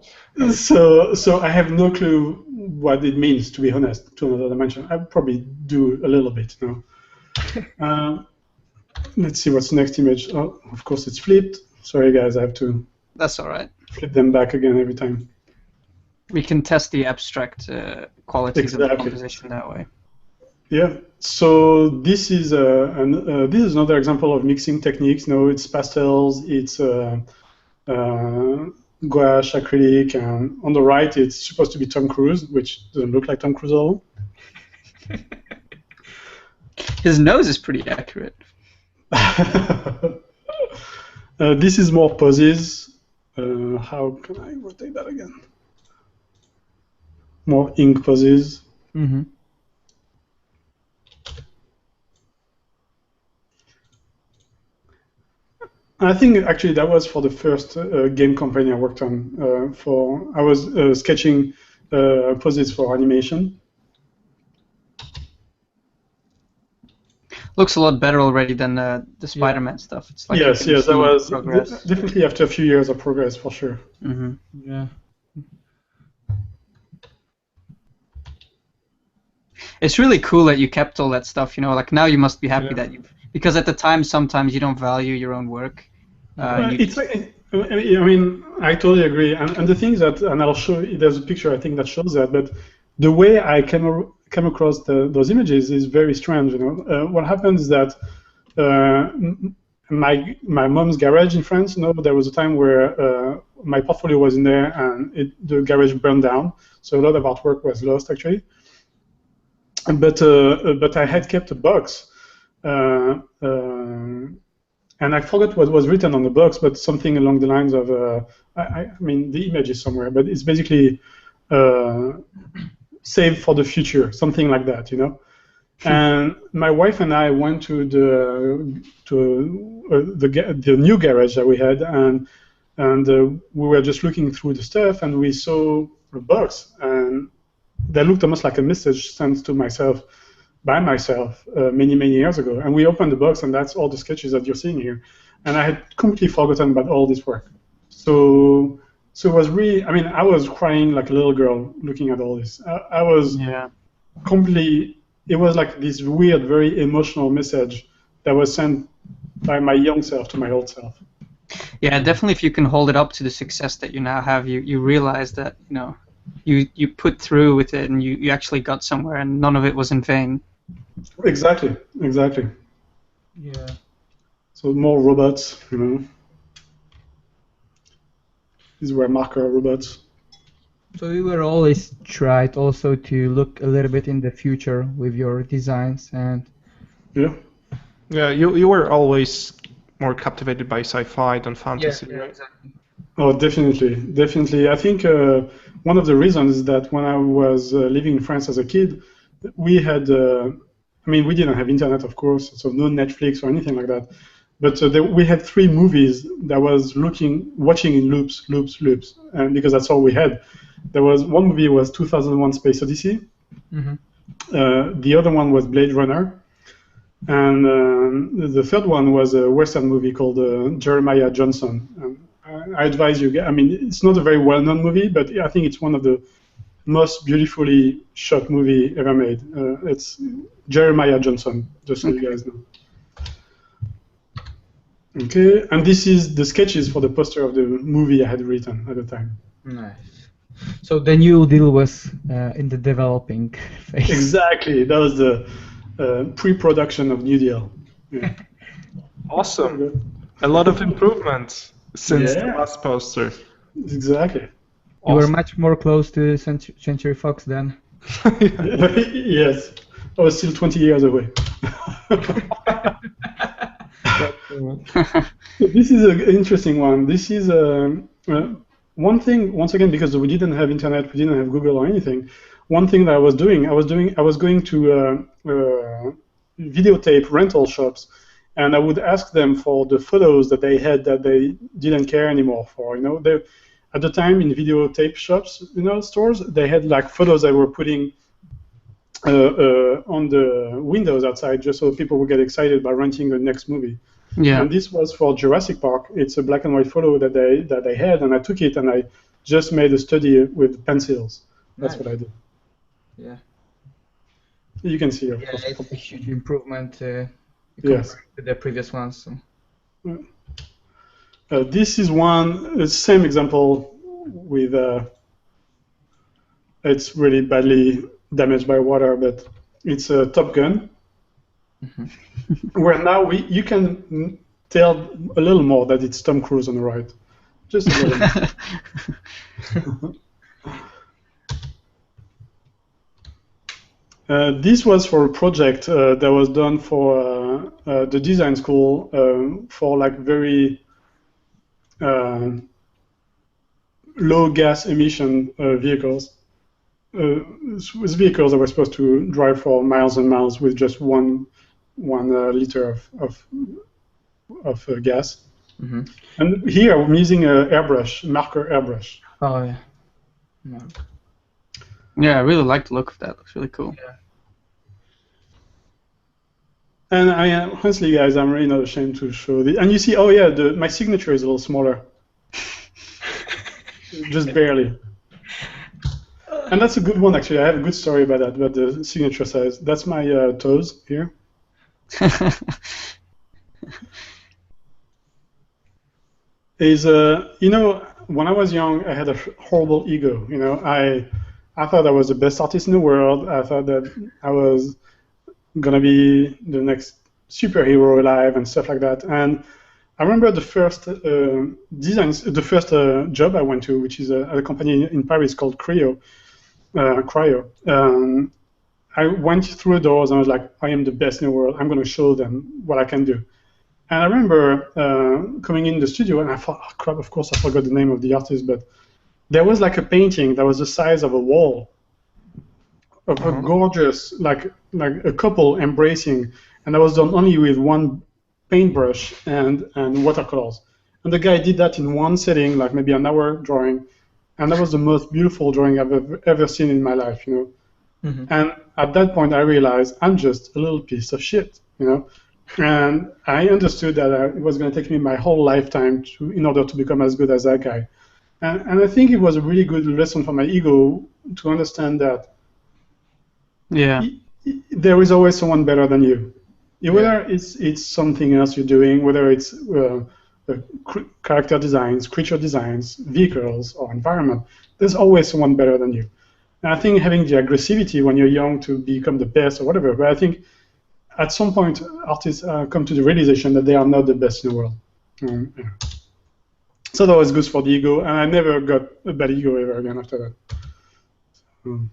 So I have no clue what it means, to be honest, to another dimension. I probably do a little bit, Let's see what's the next image. Oh, of course it's flipped. Sorry guys, I have to That's all right. Flip them back again every time. We can test the abstract qualities of the composition that way. Yeah. So this is another example of mixing techniques. It's pastels, it's gouache, acrylic, and on the right it's supposed to be Tom Cruise, which doesn't look like Tom Cruise at all. His nose is pretty accurate. This is more poses. How can I rotate that again? More ink poses. Mm-hmm. I think actually that was for the first game company I worked on. I was sketching poses for animation. Looks a lot better already than the Spider-Man stuff. It's like yes, that was progress. definitely after a few years of progress for sure. Mm-hmm. Yeah. It's really cool that you kept all that stuff. Like now you must be happy that because at the time sometimes you don't value your own work. I totally agree. And the things that, and I'll show. There's a picture I think that shows that, but the way I came across those images is very strange. What happened is that my mom's garage in France. There was a time where my portfolio was in there, and the garage burned down, so a lot of artwork was lost actually. But I had kept a box, and I forgot what was written on the box, but something along the lines of the image is somewhere, but it's basically save for the future, something like that, And my wife and I went to the new garage that we had, and we were just looking through the stuff, and we saw a box, and that looked almost like a message sent to myself by myself many years ago. And we opened the box, and that's all the sketches that you're seeing here. And I had completely forgotten about all this work. So it was really, I mean, I was crying like a little girl looking at all this. I was completely, it was like this weird, very emotional message that was sent by my young self to my old self. Yeah, definitely. If you can hold it up to the success that you now have, you realize that you put through with it, and you actually got somewhere, and none of it was in vain. Exactly. Yeah. So more robots, These were marker robots. So you were always tried also to look a little bit in the future with your designs, and Yeah, you were always more captivated by sci-fi than fantasy, right? Exactly. Oh, definitely. I think one of the reasons is that when I was living in France as a kid, we had, we didn't have internet, of course, so no Netflix or anything like that. But we had 3 movies that was watching in loops, and because that's all we had. There was one movie was 2001: Space Odyssey. Mm-hmm. The other one was Blade Runner. And the third one was a Western movie called Jeremiah Johnson. I advise you, it's not a very well-known movie, but I think it's one of the most beautifully shot movie ever made. It's Jeremiah Johnson, just so you guys know. Okay, and this is the sketches for the poster of the movie I had written at the time. Nice. So the new deal was in the developing phase. Exactly, that was the pre-production of New Deal. Yeah. Awesome. A lot of improvements since the last poster. Exactly. You were much more close to Century Fox then. Yes, I was still 20 years away. This is an interesting one. This is one thing, once again, because we didn't have internet, we didn't have Google or anything. One thing that I was going to videotape rental shops, and I would ask them for the photos that they had that they didn't care anymore for. At the time in videotape shops, stores, they had like photos they were putting on the windows outside just so people would get excited by renting the next movie. Yeah. And this was for Jurassic Park. It's a black and white photo that they had, and I took it and I just made a study with pencils. That's what I did. Yeah. You can see, of course. It's a huge improvement compared to the previous ones. So. This is the same example with. It's really badly damaged by water, but it's a Top Gun. Mm-hmm. Where now you can tell a little more that it's Tom Cruise on the right. Just a little more. This was for a project that was done for the design school for like very low gas emission vehicles. With vehicles that were supposed to drive for miles and miles with just one liter of gas. Mm-hmm. And here I'm using a marker airbrush. Oh yeah. No. Yeah, I really like the look of that. It looks really cool. Yeah. And honestly, guys, I'm really not ashamed to show the. And you see, oh yeah, my signature is a little smaller, just barely. And that's a good one, actually. I have a good story about that, about the signature size. That's my toes here. When I was young, I had a horrible ego. I thought I was the best artist in the world. I thought that I was gonna be the next superhero alive and stuff like that. And I remember the first job I went to, which is at a company in Paris called Cryo. I went through the doors and I was like, I am the best in the world. I'm going to show them what I can do. And I remember coming in the studio and I thought, oh, crap, of course I forgot the name of the artist, but there was like a painting that was the size of a wall of a gorgeous, like a couple embracing, and that was done only with one paintbrush and watercolors. And the guy did that in one setting, like maybe an hour drawing. And that was the most beautiful drawing I've ever seen in my life, And at that point, I realized I'm just a little piece of shit, you know. And I understood that it was going to take me my whole lifetime in order to become as good as that guy. And I think it was a really good lesson for my ego to understand that there is always someone better than you. Whether it's something else you're doing, whether it's character designs, creature designs, vehicles, or environment, there's always someone better than you. And I think having the aggressivity when you're young to become the best or whatever, but I think at some point artists come to the realization that they are not the best in the world. Yeah. So that was good for the ego, and I never got a bad ego ever again after that.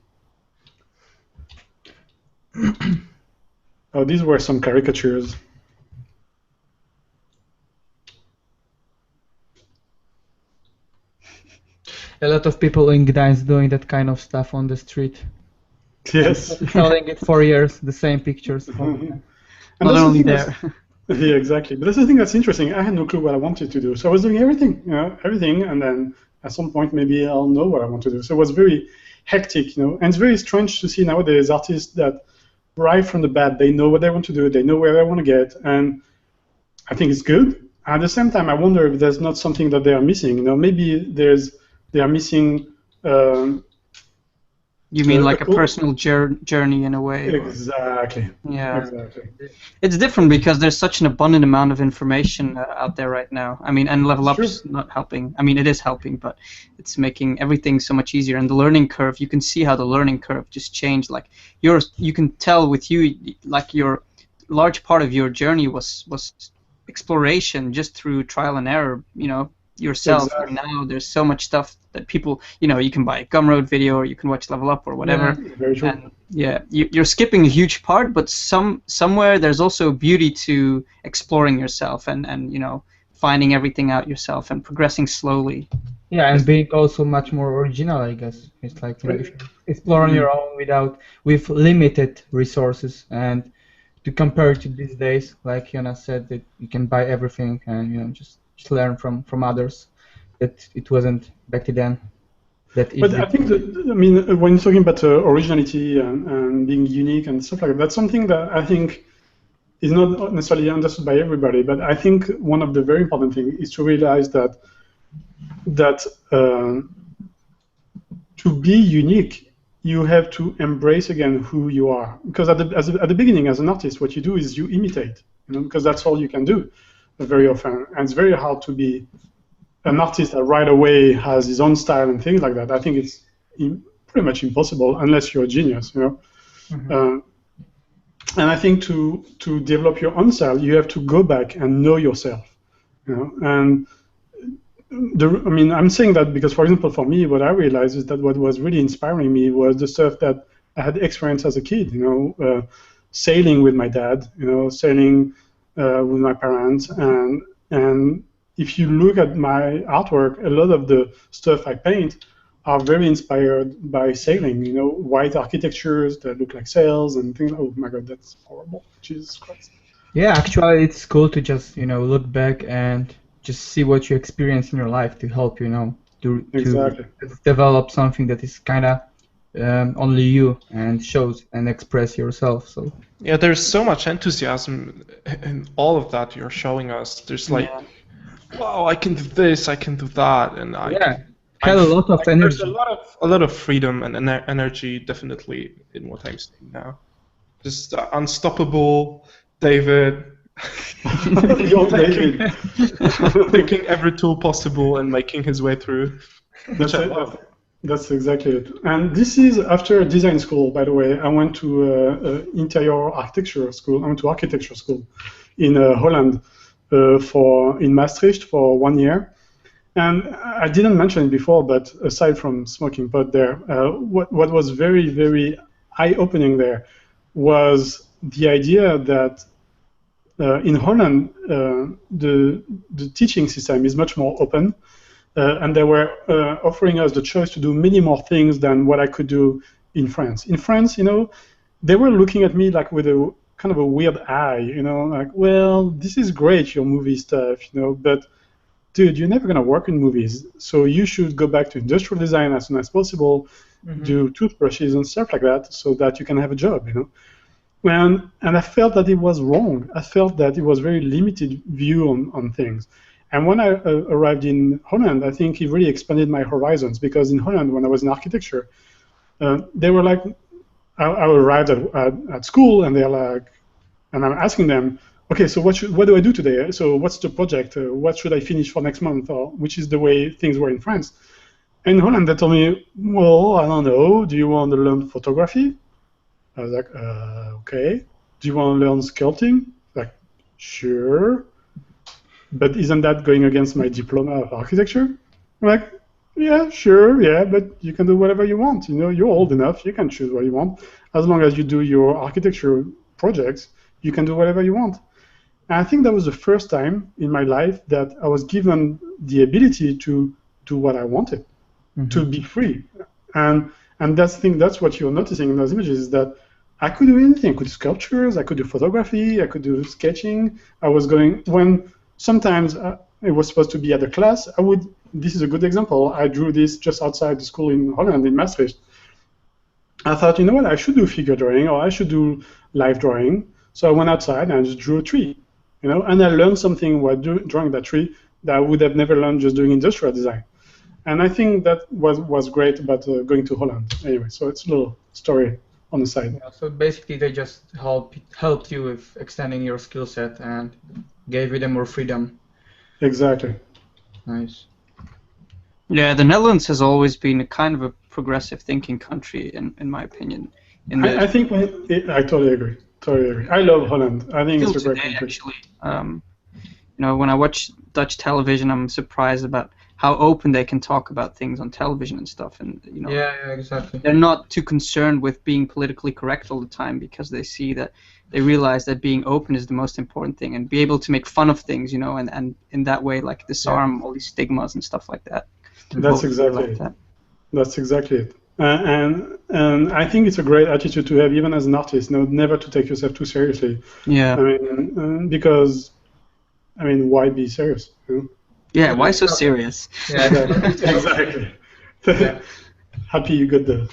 Oh, these were some caricatures. A lot of people in Gdańsk doing that kind of stuff on the street. Yes. Selling it for years, the same pictures. And not only there. Yeah, exactly. But that's the thing that's interesting. I had no clue what I wanted to do, so I was doing everything, everything, and then at some point maybe I'll know what I want to do. So it was very hectic, and it's very strange to see nowadays artists that right from the bat they know what they want to do, they know where they want to get, and I think it's good. At the same time, I wonder if there's not something that they are missing. Maybe they are missing. You mean like a personal journey in a way? Exactly. Yeah. Exactly. It's different because there's such an abundant amount of information out there right now. I mean, and Level Up's not helping. I mean, it is helping, but it's making everything so much easier. And the learning curve, you can see how the learning curve just changed. Like you can tell with you, like your large part of your journey was exploration just through trial and error. Yourself. Exactly. And now there's so much stuff that people, you can buy a Gumroad video or you can watch Level Up or whatever. Yeah, very true. And you're skipping a huge part, but somewhere there's also beauty to exploring yourself and finding everything out yourself and progressing slowly. Yeah, and being also much more original, I guess. It's like if you explore on your own with limited resources, and to compare to these days, like Jonas said, that you can buy everything and just learn from others. That it wasn't back then that easy. But I think when you're talking about originality and being unique and stuff like that, that's something that I think is not necessarily understood by everybody. But I think one of the very important things is to realize that to be unique, you have to embrace again who you are. Because at the beginning, as an artist, what you do is you imitate, because that's all you can do very often, and it's very hard to be an artist that right away has his own style and things like that. I think it's pretty much impossible unless you're a genius, And I think to develop your own style, you have to go back and know yourself, And I'm saying that because, for example, for me, what I realized is that what was really inspiring me was the stuff that I had experienced as a kid, sailing with my dad, sailing with my parents, and if you look at my artwork, a lot of the stuff I paint are very inspired by sailing. White architectures that look like sails and things. Oh my God, that's horrible! Jesus Christ. Yeah, actually, it's cool to just look back and just see what you experience in your life to help to develop something that is kind of only you and shows and express yourself. So yeah, there's so much enthusiasm in all of that you're showing us. There's like, wow, I can do this, I can do that, and had a lot of energy. There's a lot of freedom and energy, definitely, in what I'm seeing now. Just unstoppable, David. David. Taking every tool possible and making his way through. That's exactly it. And this is after design school, by the way. I went to interior architecture school. I went to architecture school in Holland in Maastricht for 1 year. And I didn't mention it before, but aside from smoking pot there, what was very, very eye-opening there was the idea that in Holland, the teaching system is much more open. And they were offering us the choice to do many more things than what I could do in France. In France, they were looking at me like with a kind of a weird eye, like, well, this is great, your movie stuff, but dude, you're never going to work in movies, so you should go back to industrial design as soon as possible, do toothbrushes and stuff like that, so that you can have a job, you know. And I felt that it was wrong. I felt that it was very limited view on things. And when I arrived in Holland, I think it really expanded my horizons, because in Holland, when I was in architecture, they were like, I arrived at school, and they're like, and I'm asking them, okay, so what do I do today? So what's the project? What should I finish for next month? Or which is the way things were in France. And in Holland, they told me, well, I don't know. Do you want to learn photography? I was like, okay. Do you want to learn sculpting? Like, sure. But isn't that going against my diploma of architecture? I'm like, yeah, sure, yeah, but you can do whatever you want. You know, you're old enough, you can choose what you want. As long as you do your architecture projects, you can do whatever you want. And I think that was the first time in my life that I was given the ability to do what I wanted, to be free. And that's what you're noticing in those images, is that I could do anything. I could do sculptures, I could do photography, I could do sketching. I was going, when sometimes it was supposed to be at a class, this is a good example. I drew this just outside the school in Holland, in Maastricht. I thought, you know what, I should do figure drawing, or I should do live drawing. So I went outside and I just drew a tree, you know, and I learned something while drawing that tree that I would have never learned just doing industrial design. And I think that was great about going to Holland. Anyway, so it's a little story on the side. Yeah, so basically they just helped you with extending your skill set and gave you more freedom. Exactly. Nice. Yeah, the Netherlands has always been a kind of a progressive thinking country, in my opinion. I think I totally agree. Totally agree. I love Holland. I think it's a great country. Actually, you know, when I watch Dutch television, I'm surprised about how open they can talk about things on television and stuff, and you know, yeah, exactly. They're not too concerned with being politically correct all the time, because they realize that being open is the most important thing, and be able to make fun of things, you know, and in that way, like, disarm all these stigmas and stuff like that. That's exactly it. That's exactly it. And I think it's a great attitude to have, even as an artist, never to take yourself too seriously. Yeah. I mean, because, I mean, why be serious? You know? Yeah, why so serious? Yeah, exactly. Yeah. Happy you got the.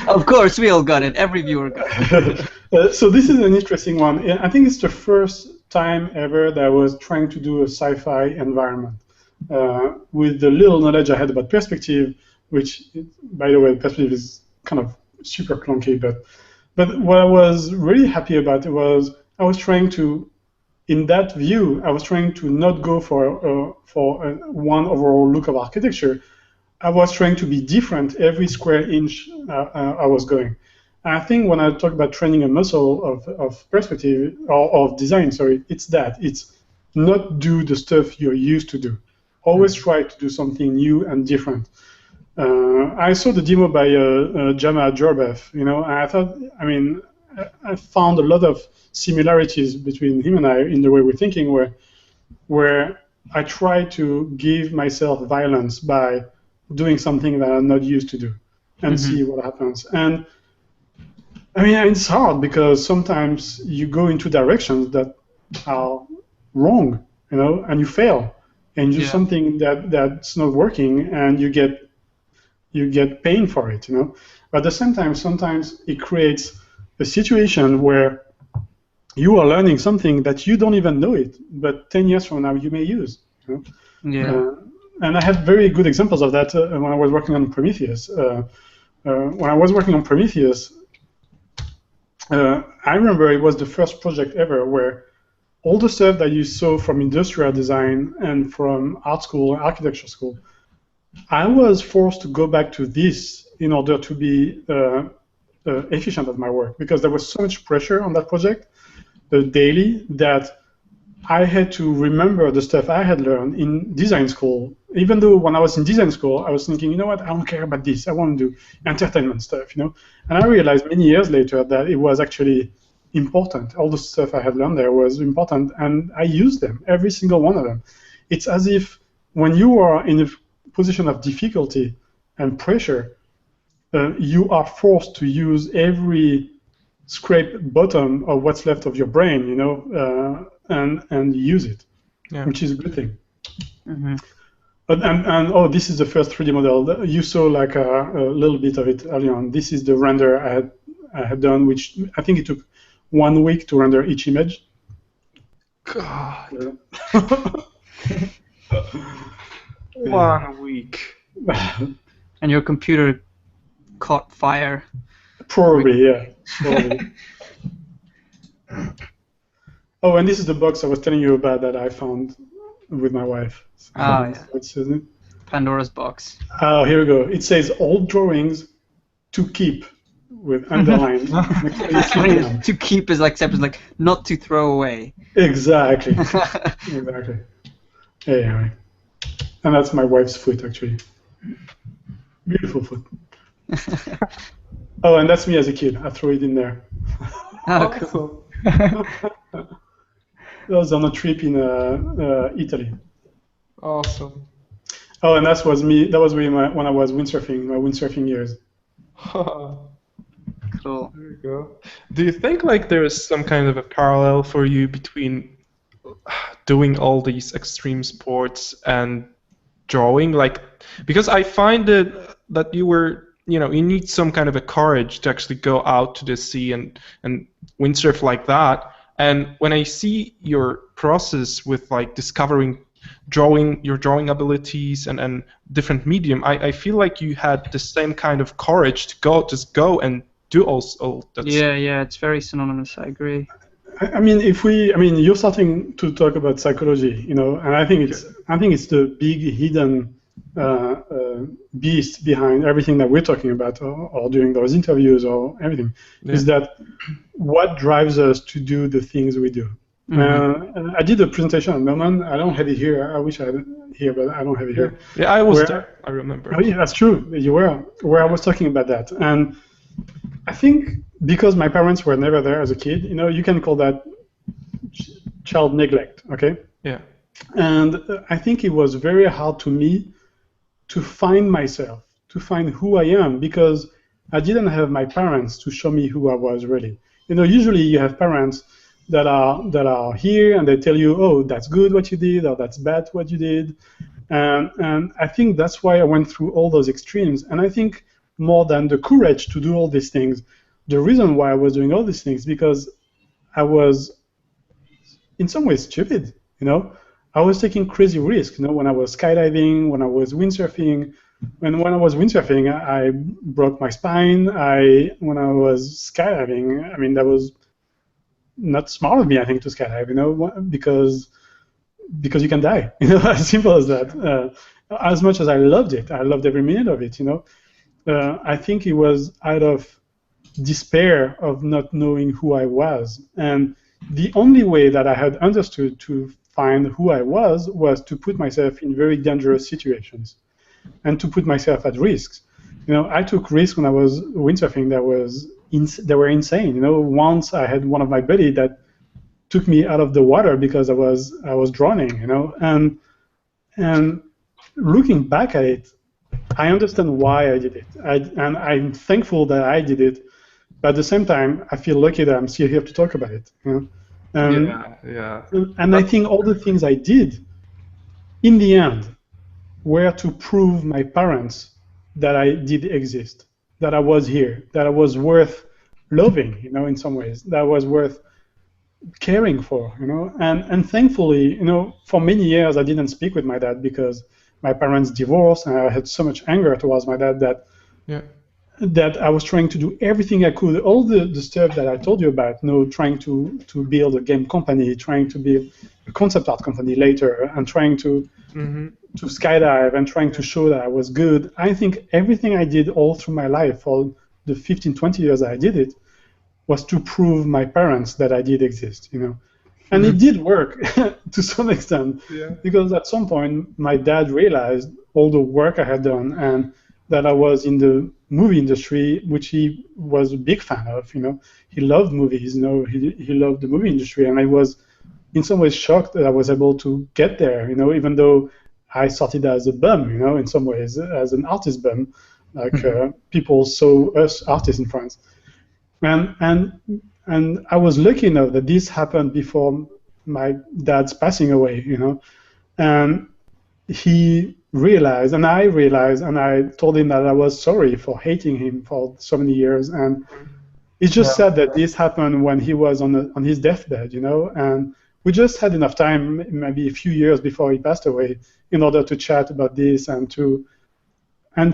Of course, we all got it. Every viewer got it. So this is an interesting one. I think it's the first time ever that I was trying to do a sci-fi environment. With the little knowledge I had about perspective, which, by the way, perspective is kind of super clunky, but what I was really happy about was I was trying to, in that view, I was trying to not go for one overall look of architecture. I was trying to be different every square inch I was going. And I think when I talk about training a muscle of perspective, or of design, sorry, it's that. It's not do the stuff you're used to do. Always try to do something new and different. I saw the demo by Jama Jorbev, you know, and I thought, I mean, I found a lot of similarities between him and I in the way we're thinking, where I try to give myself violence by doing something that I'm not used to do and see what happens. And I mean, it's hard because sometimes you go into directions that are wrong, you know, and you fail. And do something that's not working, and you get pain for it, you know. But at the same time, sometimes it creates a situation where you are learning something that you don't even know it, but 10 years from now you may use. You know? Yeah. And I had very good examples of that when I was working on Prometheus. When I was working on Prometheus, I remember it was the first project ever where all the stuff that you saw from industrial design and from art school and architecture school, I was forced to go back to this in order to be efficient at my work, because there was so much pressure on that project daily that I had to remember the stuff I had learned in design school. Even though when I was in design school, I was thinking, you know what, I don't care about this. I want to do entertainment stuff, you know. And I realized many years later that it was actually important. All the stuff I had learned there was important, and I used them, every single one of them. It's as if when you are in a position of difficulty and pressure, you are forced to use every scrape bottom of what's left of your brain, you know, and use it, which is a good thing. Mm-hmm. And oh, this is the first 3D model. You saw like a little bit of it early on. This is the render I had done, which I think it took 1 week to render each image. God. Yeah. 1 week. And your computer caught fire. Probably, yeah. Probably. Oh, and this is the box I was telling you about that I found with my wife. Ah, yeah. What's it? Pandora's box. Oh, here we go. It says old drawings to keep with underlined. To keep is like separate, like not to throw away. Exactly. Exactly. Anyway. And that's my wife's foot, actually. Beautiful foot. Oh, and that's me as a kid. I threw it in there. Oh, cool. That was on a trip in Italy. Awesome. Oh, and that was me. That was when I was windsurfing, my windsurfing years. Cool. There you go. Do you think like there is some kind of a parallel for you between doing all these extreme sports and drawing? Like, because I find that you need some kind of a courage to actually go out to the sea and windsurf like that. And when I see your process with like discovering your drawing abilities and different medium, I feel like you had the same kind of courage to just go and do all that. Yeah, it's very synonymous. I agree. I mean, you're starting to talk about psychology, and I think it's the big hidden beast behind everything that we're talking about, or during those interviews, or everything, is that what drives us to do the things we do. Mm-hmm. I did a presentation at Melman. I don't have it here. I wish I had it here, but I don't have it here. Yeah, I was there. I remember. Oh, yeah, that's true. You were where I was talking about that, and I think because my parents were never there as a kid, you can call that child neglect. Okay. Yeah. And I think it was very hard to me to find myself, to find who I am, because I didn't have my parents to show me who I was really. Usually you have parents that are here and they tell you, oh, that's good what you did, or that's bad what you did. And I think that's why I went through all those extremes. And I think more than the courage to do all these things, the reason why I was doing all these things, because I was in some ways stupid, I was taking crazy risks, when I was skydiving, when I was windsurfing. When I was windsurfing, I broke my spine. When I was skydiving, that was not smart of me, I think, to skydive, because you can die, as simple as that. As much as I loved it, I loved every minute of it, I think it was out of despair of not knowing who I was. And the only way that I had understood to find who I was to put myself in very dangerous situations and to put myself at risks. I took risks when I was windsurfing that were insane. Once I had one of my buddy that took me out of the water because I was drowning. And looking back at it, I understand why I did it. And I'm thankful that I did it. But at the same time, I feel lucky that I'm still here to talk about it. And I think all the things I did, in the end, were to prove my parents that I did exist, that I was here, that I was worth loving, in some ways, that I was worth caring for, And thankfully, for many years I didn't speak with my dad because my parents divorced, and I had so much anger towards my dad that I was trying to do everything I could, all the stuff that I told you about, trying to build a game company, trying to build a concept art company later, and trying to skydive and trying to show that I was good. I think everything I did all through my life, for the 15, 20 years I did it, was to prove my parents that I did exist, And it did work to some extent, because at some point my dad realized all the work I had done and that I was in the movie industry, which he was a big fan of. He loved movies. He loved the movie industry, and I was in some ways shocked that I was able to get there. Even though I started as a bum, in some ways as an artist bum, like people saw us artists in France, and I was lucky enough that this happened before my dad's passing away. And he realized, and I realized, and I told him that I was sorry for hating him for so many years, and it's just sad that this happened when he was on his deathbed, you know, and we just had enough time, maybe a few years before he passed away, in order to chat about this and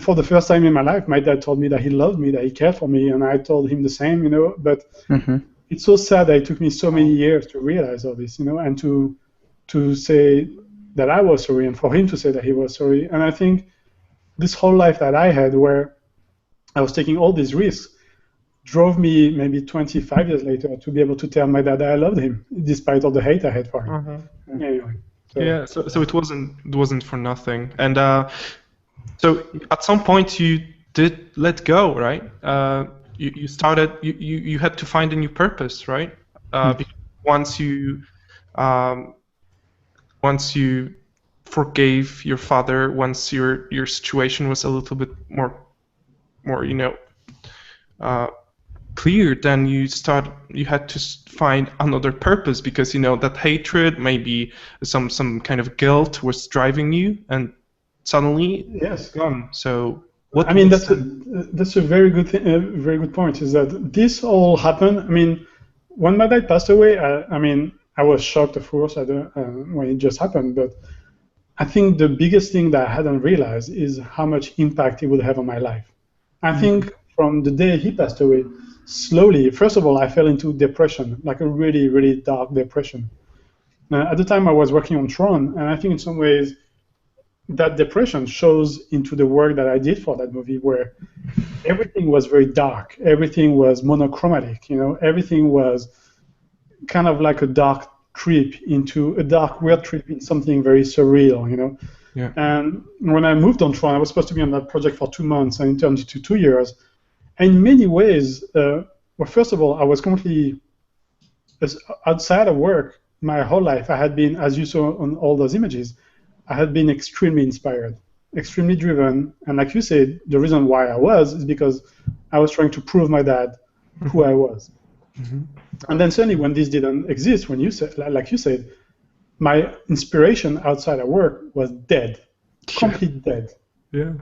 for the first time in my life, my dad told me that he loved me, that he cared for me, and I told him the same, you know, but it's so sad that it took me so many years to realize all this, you know, and to say that I was sorry and for him to say that he was sorry. And I think this whole life that I had where I was taking all these risks drove me maybe 25 years later to be able to tell my dad that I loved him despite all the hate I had for him. Anyway, yeah, so it wasn't for nothing. And so at some point you did let go, right? You started, you had to find a new purpose, right? Because once you forgave your father, once your situation was a little bit more you know, clear, then you had to find another purpose, because you know that hatred, maybe some kind of guilt was driving you, and suddenly it's gone. So what? I mean, that's a very good very good point. Is that this all happened? I mean, when my dad passed away, I mean, I was shocked, of course, when it just happened. But I think the biggest thing that I hadn't realized is how much impact it would have on my life. I think from the day he passed away, slowly, first of all, I fell into depression, like a really, really dark depression. At the time, I was working on Tron, and I think in some ways that depression shows into the work that I did for that movie, where everything was very dark, everything was monochromatic, you know, everything was kind of like a dark weird trip in something very surreal, you know. Yeah. And when I moved on Tron, I was supposed to be on that project for 2 months, and it turned into 2 years. And in many ways, well, first of all, I was completely outside of work. My whole life, I had been, as you saw on all those images, I had been extremely inspired, extremely driven. And like you said, the reason why I was is because I was trying to prove my dad who I was. And then suddenly, when this didn't exist, when you said, like you said, my inspiration outside of work was dead, completely dead. Yeah.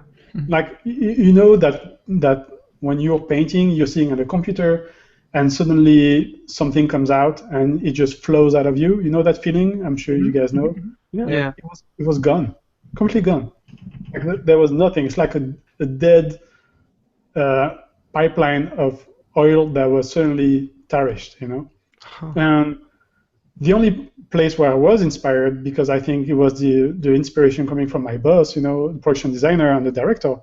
Like you know that when you're painting, you're sitting at a computer, and suddenly something comes out and it just flows out of you. You know that feeling? I'm sure you guys know. Yeah. It was gone, completely gone. Like, there was nothing. It's like a dead pipeline of oil that was suddenly tarnished, you know. And the only place where I was inspired, because I think it was the inspiration coming from my boss, you know, the production designer and the director,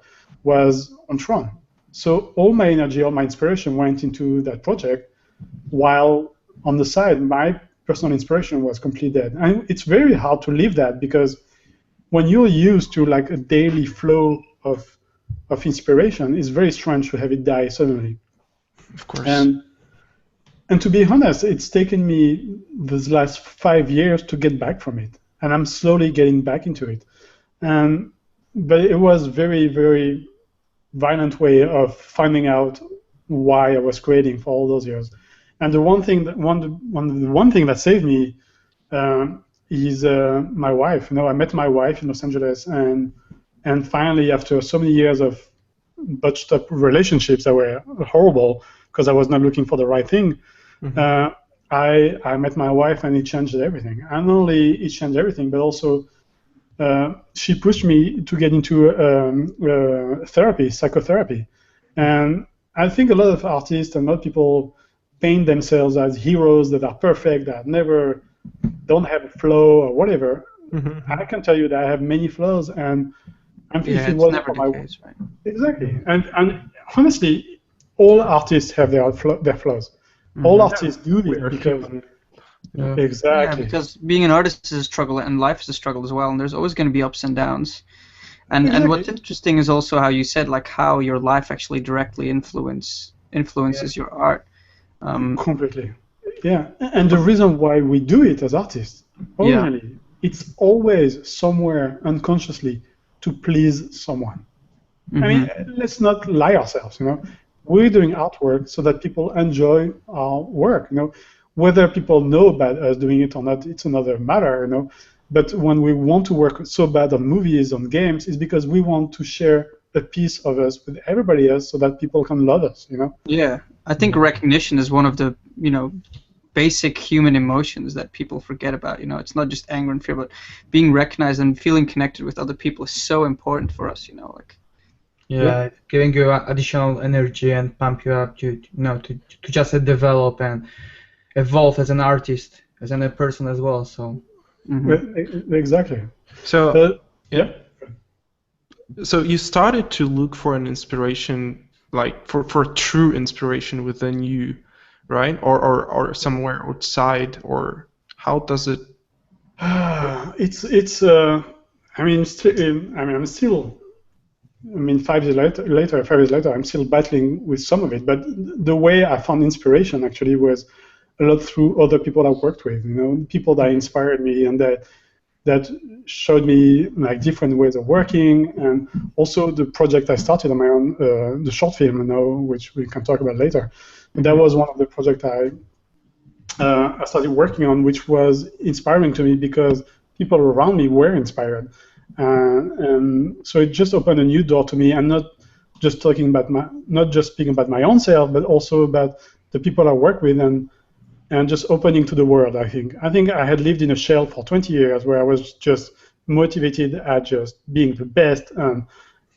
was on Tron. So all my energy, all my inspiration went into that project, while on the side, my personal inspiration was completely dead. And it's very hard to live that, because when you're used to like a daily flow of inspiration, it's very strange to have it die suddenly. Of course. And to be honest, it's taken me these last 5 years to get back from it, and I'm slowly getting back into it. But it was very, very violent way of finding out why I was creating for all those years. And the one thing that saved me is my wife. You know, I met my wife in Los Angeles, and finally, after so many years of botched up relationships that were horrible because I was not looking for the right thing, I met my wife, and it changed everything. And not only it changed everything, but also she pushed me to get into psychotherapy. And I think a lot of artists and a lot of people paint themselves as heroes that are perfect, that never don't have a flaw or whatever. I can tell you that I have many flaws, and if it wasn't for my case, right? Exactly. And honestly, all artists have their flaws. All artists do this because exactly. Yeah, because being an artist is a struggle, and life is a struggle as well, and there's always going to be ups and downs. And what's interesting is also how you said, like, how your life actually directly influences your art. Completely. Yeah, and the reason why we do it as artists, originally, it's always somewhere unconsciously to please someone. I mean, let's not lie ourselves, you know. We're doing artwork so that people enjoy our work, you know. Whether people know about us doing it or not, it's another matter, you know. But when we want to work so bad on movies, on games, it's because we want to share a piece of us with everybody else so that people can love us, you know? Yeah, I think recognition is one of the, basic human emotions that people forget about. It's not just anger and fear, but being recognized and feeling connected with other people is so important for us. Yeah, giving you additional energy and pump you up to just develop and evolve as an artist, as a person as well. So. Exactly. So yeah. So you started to look for an inspiration, like for true inspiration within you, right? Or somewhere outside, or how does it? It's. I'm still. 5 years later, I'm still battling with some of it. But the way I found inspiration actually was a lot through other people I've worked with. People that inspired me and that showed me like different ways of working, and also the project I started on my own, the short film, which we can talk about later. But that was one of the projects I started working on, which was inspiring to me because people around me were inspired. And so it just opened a new door to me, and not just speaking about my own self, but also about the people I work with, and just opening to the world. I think I had lived in a shell for 20 years where I was just motivated at just being the best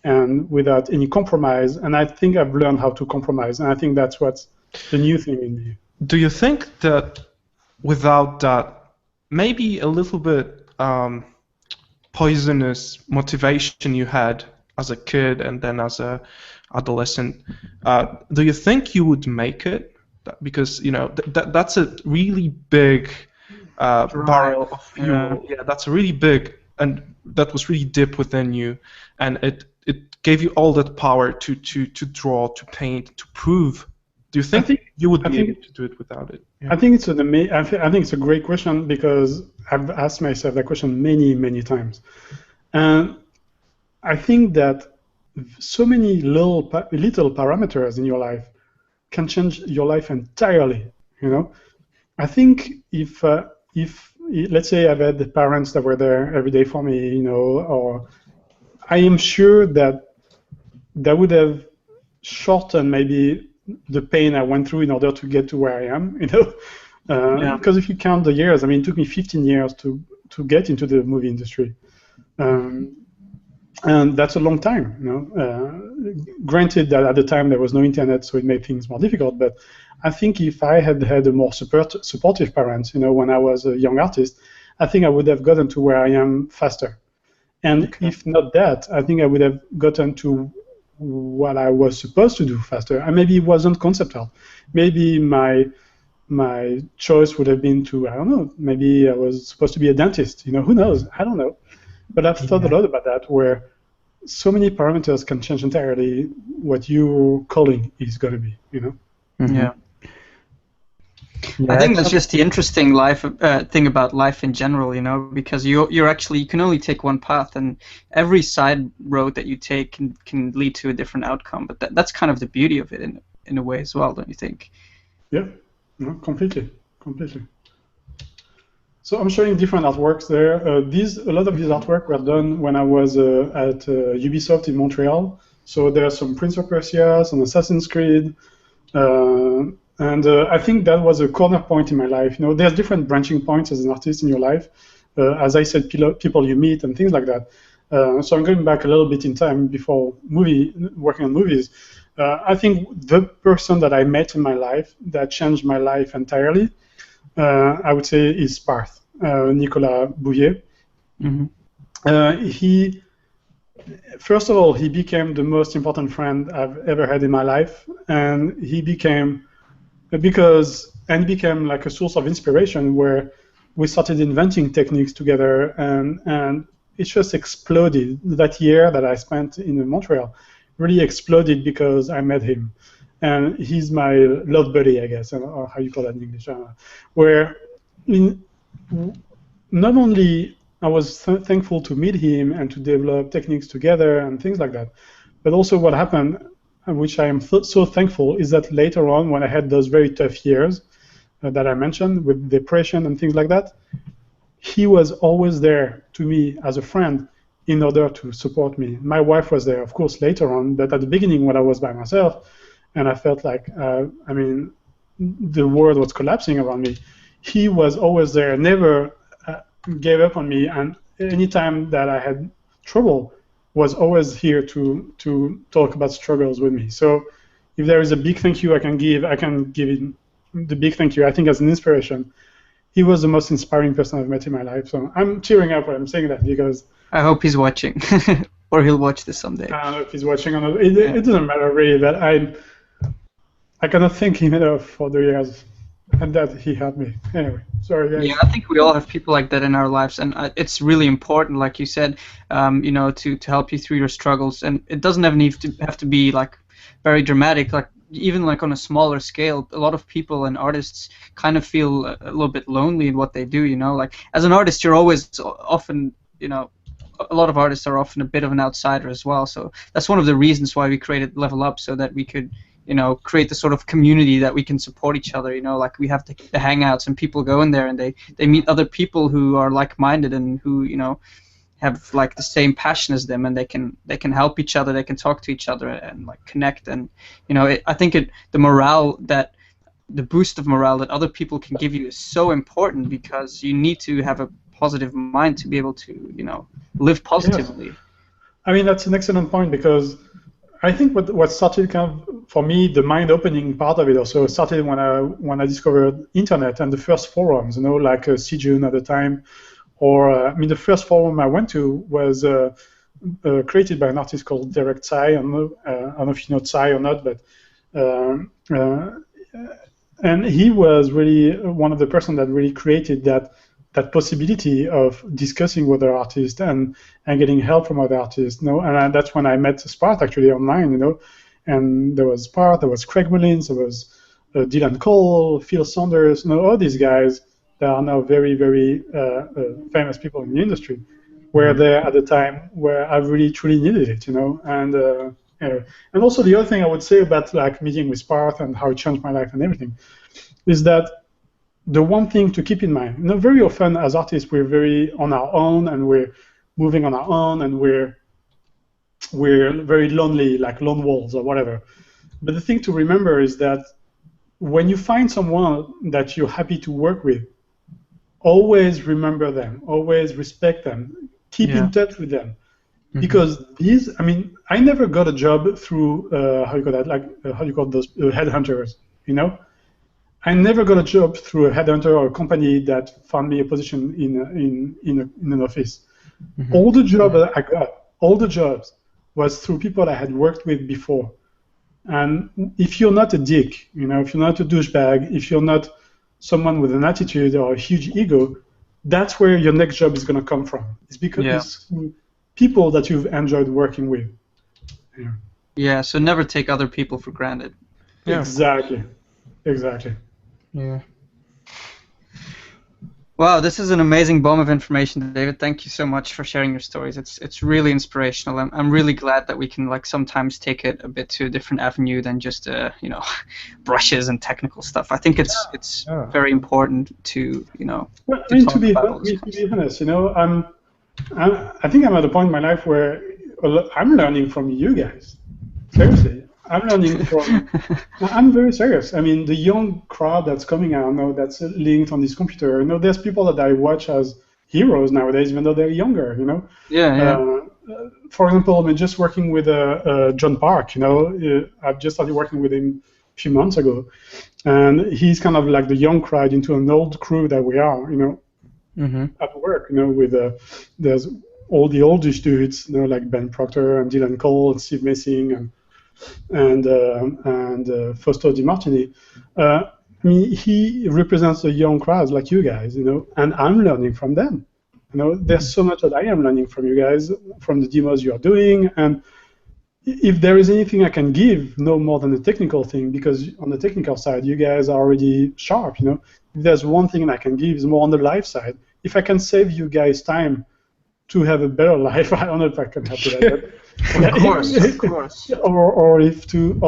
and without any compromise. And I think I've learned how to compromise, and I think that's what's the new thing in me. Do you think that without that, maybe a little bit poisonous motivation you had as a kid and then as a adolescent, do you think you would make it? Because that's a really big barrel of fuel. Yeah, that's a really big, and that was really deep within you, and it gave you all that power to draw, to paint, to prove. Do you think you would be able to do it without it? Yeah. I think it's a great question, because I've asked myself that question many times, and I think that so many little parameters in your life can change your life entirely. I think if let's say I've had the parents that were there every day for me, or I am sure that would have shortened maybe the pain I went through in order to get to where I am, because if you count the years, it took me 15 years to get into the movie industry. And that's a long time, Granted that at the time there was no internet, so it made things more difficult. But I think if I had had a more supportive parents, when I was a young artist, I think I would have gotten to where I am faster. And if not that, I think I would have gotten to what I was supposed to do faster. And maybe it wasn't conceptual. Maybe my choice would have been to, I don't know, maybe I was supposed to be a dentist. Who knows? I don't know. But I've thought a lot about that, where so many parameters can change entirely what your calling is going to be, Mm-hmm. Yeah. I think that's just the interesting thing about life in general, because you can only take one path, and every side road that you take can lead to a different outcome. But that's kind of the beauty of it in a way as well, don't you think? Yeah, no, completely. So I'm showing different artworks there. A lot of these artwork were done when I was at Ubisoft in Montreal. So there are some Prince of Persia, some Assassin's Creed, and I think that was a corner point in my life. There's different branching points as an artist in your life. As I said, people you meet and things like that. So I'm going back a little bit in time before working on movies. I think the person that I met in my life that changed my life entirely, I would say, is Parth, Nicolas Bouvier. Mm-hmm. First of all, he became the most important friend I've ever had in my life, and he became like a source of inspiration, where we started inventing techniques together, and it just exploded. That year that I spent in Montreal really exploded because I met him. And he's my love buddy, I guess, or how you call that in English, where not only I was thankful to meet him and to develop techniques together and things like that, but also what happened, which I am so thankful, is that later on, when I had those very tough years that I mentioned with depression and things like that, he was always there to me as a friend in order to support me. My wife was there, of course, later on, but at the beginning when I was by myself and I felt like, I mean, the world was collapsing around me, he was always there, never gave up on me, and anytime that I had trouble, was always here to talk about struggles with me. So if there is a big thank you I can give him the big thank you, I think, as an inspiration. He was the most inspiring person I've met in my life. So I'm tearing up when I'm saying that, because I hope he's watching, or he'll watch this someday. I don't know if he's watching or not. It doesn't matter really, but I cannot thank him enough for the years and that he helped me. Anyway, sorry guys. Yeah, I think we all have people like that in our lives, and it's really important, like you said, you know, to help you through your struggles. And it doesn't have to be like very dramatic. Like even like on a smaller scale, a lot of people and artists kind of feel a little bit lonely in what they do. You know, like as an artist, you're always often, you know, a lot of artists are often a bit of an outsider as well. So that's one of the reasons why we created Level Up, so that we could, you know, create the sort of community that we can support each other. You know, like we have the hangouts, and people go in there and they meet other people who are like-minded and who, you know, have like the same passion as them, and they can help each other, they can talk to each other and like connect. And you know, I think the boost of morale that other people can give you is so important, because you need to have a positive mind to be able to, you know, live positively. Yes. I mean, that's an excellent point, because I think what started kind of, for me, the mind-opening part of it also started when I discovered internet and the first forums, you know, like Sijun at the time, or I mean, the first forum I went to was created by an artist called Darek. I don't know if you know Tsai or not, but and he was really one of the person that really created that possibility of discussing with other artists and getting help from other artists, you know. And that's when I met Spart actually online, you know. And there was Spart, there was Craig Mullins, there was Dylan Cole, Phil Saunders, you know, all these guys that are now very, very famous people in the industry, were there at the time where I really truly needed it, you know. And anyway. And also the other thing I would say about like meeting with Spart and how it changed my life and everything is that the one thing to keep in mind, you know, very often as artists we're very on our own and we're moving on our own and we're very lonely, like lone wolves or whatever. But the thing to remember is that when you find someone that you're happy to work with, always remember them, always respect them, keep in touch with them. Mm-hmm. Because these, I mean, I never got a job through, how do you call those, headhunters, you know? I never got a job through a headhunter or a company that found me a position in an office. Mm-hmm. All the jobs that I got, all the jobs, was through people I had worked with before. And if you're not a dick, you know, if you're not a douchebag, if you're not someone with an attitude or a huge ego, that's where your next job is going to come from. It's because it's people that you've enjoyed working with. Yeah. Yeah, so never take other people for granted. Yeah. Exactly. Yeah. Wow, this is an amazing bomb of information, David. Thank you so much for sharing your stories. It's really inspirational. I'm really glad that we can like sometimes take it a bit to a different avenue than just you know, brushes and technical stuff. I think it's very important to, you know. Well, I mean, to be honest, you know, I think I'm at a point in my life where I'm learning from you guys. Seriously. I'm learning from. I'm very serious. I mean, the young crowd that's coming out now, that's linked on this computer. You know, there's people that I watch as heroes nowadays, even though they're younger. You know. Yeah. For example, I'm just working with John Park. You know, I've just started working with him a few months ago, and he's kind of like the young crowd into an old crew that we are. You know, at work. You know, with there's all the oldish dudes. You know, like Ben Proctor and Dylan Cole and Steve Messing and Fausto Di Martini. I mean, he represents a young crowd like you guys, you know, and I'm learning from them. You know, there's so much that I am learning from you guys, from the demos you are doing, and if there is anything I can give, no more than the technical thing, because on the technical side, you guys are already sharp, you know. If there's one thing I can give, is more on the life side. If I can save you guys time to have a better life, I don't know if I can help with that. Of course. Or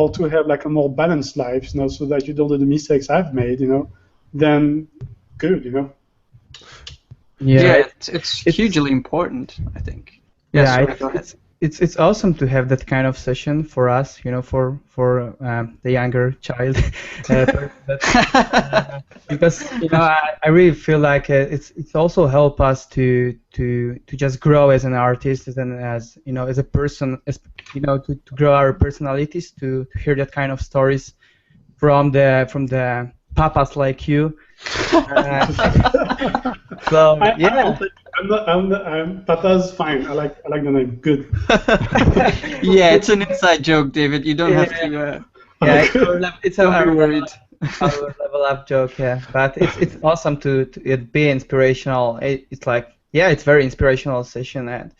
to have like a more balanced life, you know, so that you don't do the mistakes I've made, you know, then good, you know. Yeah, it's hugely important, I think. Yeah, Sorry, go ahead. it's awesome to have that kind of session for us, for the younger child, because I really feel like it's also help us to just grow as an artist and as as a person, to grow our personalities, to hear that kind of stories from the papas like you. So yeah. Papa's fine. I like the name. Good. Yeah, it's an inside joke, David. You don't have to. Yeah, It's how we worried. Our level up joke, yeah. But it's awesome to it be inspirational. It's like it's very inspirational session, and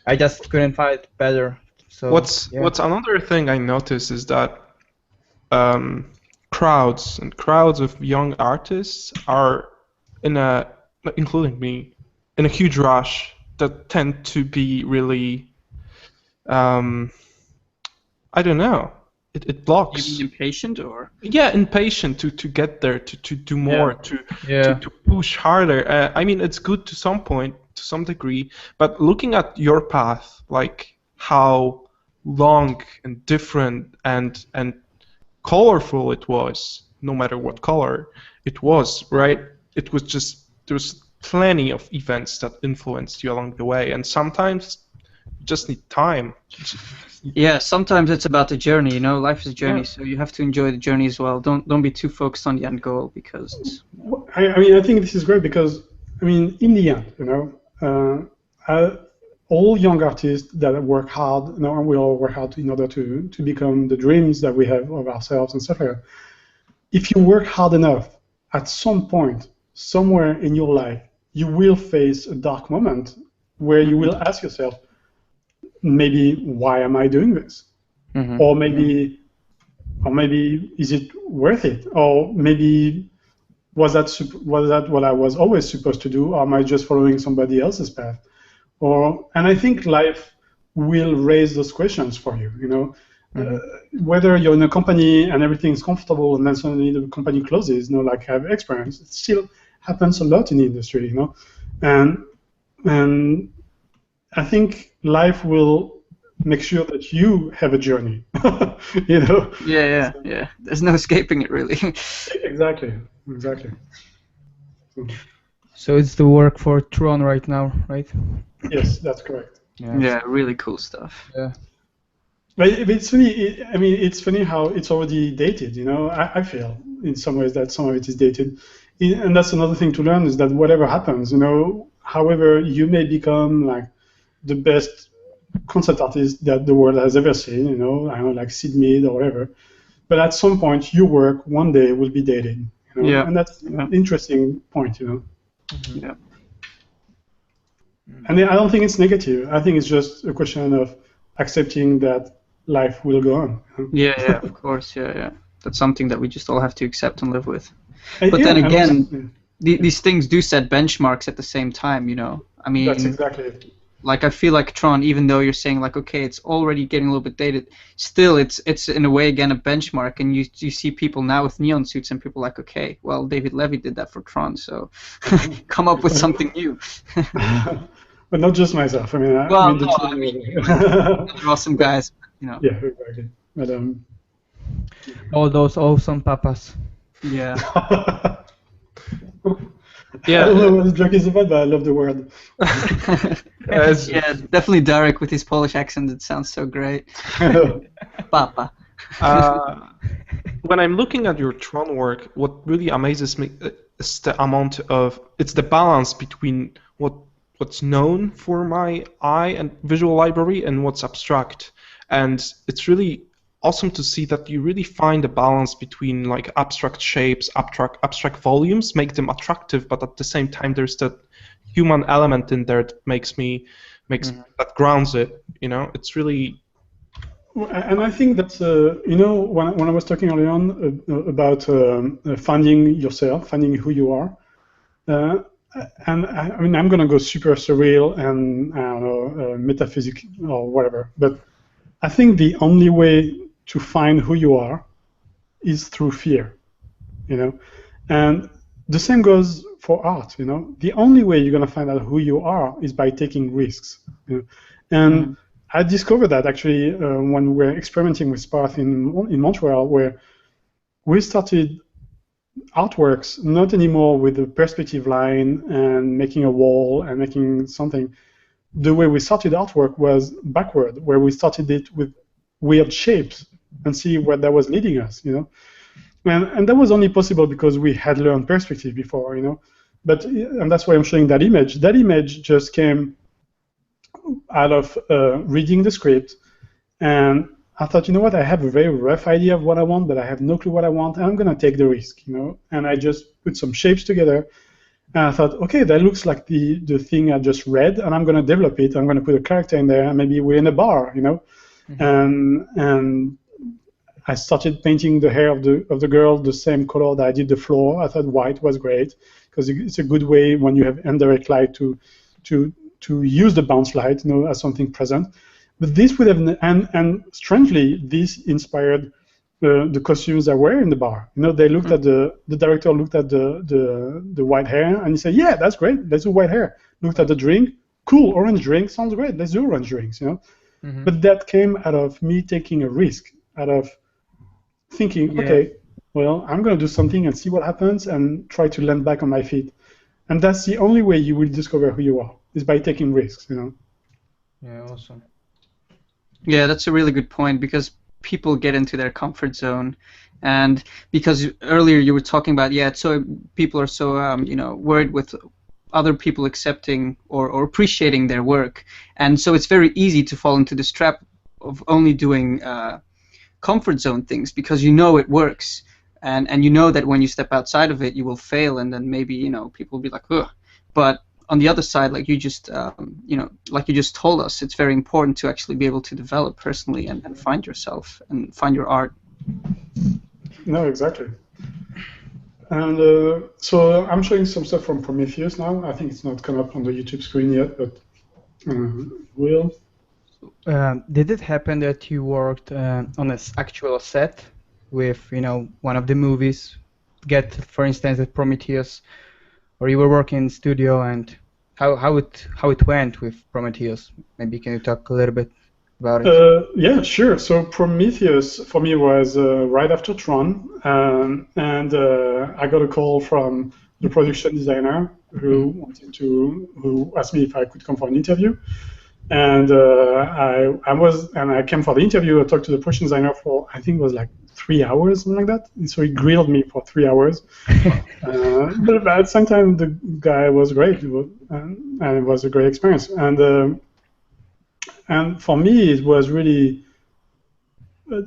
I just couldn't find it better. So what's another thing I noticed is that crowds of young artists are including me, in a huge rush that tend to be really, I don't know, it blocks. You mean impatient or? Yeah, impatient to get there, to do more, to push harder. I mean, it's good to some point, to some degree, but looking at your path, like how long and different and colorful it was, no matter what color it was, right? It was just, there was plenty of events that influenced you along the way, and sometimes you just need time. Yeah, sometimes it's about the journey. Life is a journey, so you have to enjoy the journey as well. Don't be too focused on the end goal, because I think this is great because in the end, all young artists that work hard, and we all work hard in order to become the dreams that we have of ourselves and stuff like that. If you work hard enough, at some point, somewhere in your life, you will face a dark moment where you will ask yourself, maybe why am I doing this? Or maybe is it worth it? Or maybe was that what I was always supposed to do? Or am I just following somebody else's path? And I think life will raise those questions for you. Whether you're in a company and everything is comfortable and then suddenly the company closes, like I have experience, it still happens a lot in the industry, and I think life will make sure that you have a journey, Yeah. There's no escaping it, really. Exactly. So it's the work for Tron right now, right? Yes, that's correct. Yeah, really cool stuff. Yeah. But it's funny. It's funny how it's already dated. I feel in some ways that some of it is dated, and that's another thing to learn is that whatever happens, however you may become like the best concept artist that the world has ever seen, I don't know, like Sid Mead or whatever, but at some point your work one day will be dated. And that's an interesting point. Yeah. And I don't think it's negative. I think it's just a question of accepting that life will go on. Yeah, of course, yeah. That's something that we just all have to accept and live with. But then again, these things do set benchmarks at the same time, I mean, that's exactly it. Like, I feel like Tron, even though you're saying like, okay, it's already getting a little bit dated, still it's in a way again a benchmark, and you see people now with neon suits, and people are like, okay, well, David Levy did that for Tron, so come up with something new. But not just myself. I mean, they're awesome guys. Yeah, exactly. But all those awesome papas. Yeah. Yeah. I don't know what the joke is about, but I love the word. Yeah, definitely Darek with his Polish accent. It sounds so great. Papa. When I'm looking at your Tron work, what really amazes me is the balance between what's known for my eye and visual library and what's abstract. And it's really awesome to see that you really find a balance between like abstract shapes, abstract volumes, make them attractive, but at the same time there's that human element in there that that grounds it. It's really. And I think that's when I was talking earlier on about finding yourself, finding who you are, and I mean I'm gonna go super surreal and I don't know metaphysical or whatever, but I think the only way to find who you are is through fear, and the same goes for art. The only way you're going to find out who you are is by taking risks. And I discovered that actually when we were experimenting with Sparth in Montreal, where we started artworks not anymore with a perspective line and making a wall and making something. The way we started artwork was backward, where we started it with weird shapes and see where that was leading us, And that was only possible because we had learned perspective before, and that's why I'm showing that image. That image just came out of reading the script, and I thought, you know what, I have a very rough idea of what I want, but I have no clue what I want, and I'm going to take the risk, And I just put some shapes together, and I thought, okay, that looks like the thing I just read, and I'm going to develop it. I'm going to put a character in there, and maybe we're in a bar, And I started painting the hair of the girl the same color that I did the floor. I thought white was great because it's a good way when you have indirect light to use the bounce light, as something present. But this would have, and strangely, this inspired the costumes that were in the bar. They looked at the director looked at the white hair and he said, yeah, that's great. Let's do white hair. Looked at the drink, cool, orange drink sounds great. Let's do orange drinks. But that came out of me taking a risk, out of thinking, okay, well, I'm going to do something and see what happens and try to land back on my feet. And that's the only way you will discover who you are, is by taking risks, Yeah, awesome. Yeah, that's a really good point, because people get into their comfort zone, and because earlier you were talking about, so people are so worried with other people accepting or appreciating their work, and so it's very easy to fall into this trap of only doing comfort zone things because it works, and that when you step outside of it you will fail, and then maybe people will be like, ugh. But on the other side, like you just like you just told us, it's very important to actually be able to develop personally and find yourself and find your art. No, exactly. And so I'm showing some stuff from Prometheus now. I think it's not come up on the YouTube screen yet, but will. Did it happen that you worked on an actual set with one of the movies? For instance, at Prometheus, or you were working in studio, and how it went with Prometheus? Maybe can you talk a little bit about it? Yeah, sure. So Prometheus for me was right after Tron, and I got a call from the production designer who asked me if I could come for an interview. And I came for the interview. I talked to the production designer for, I think it was like 3 hours, something like that. And so he grilled me for 3 hours. But at the same time, the guy was great, and it was a great experience. And for me, it was really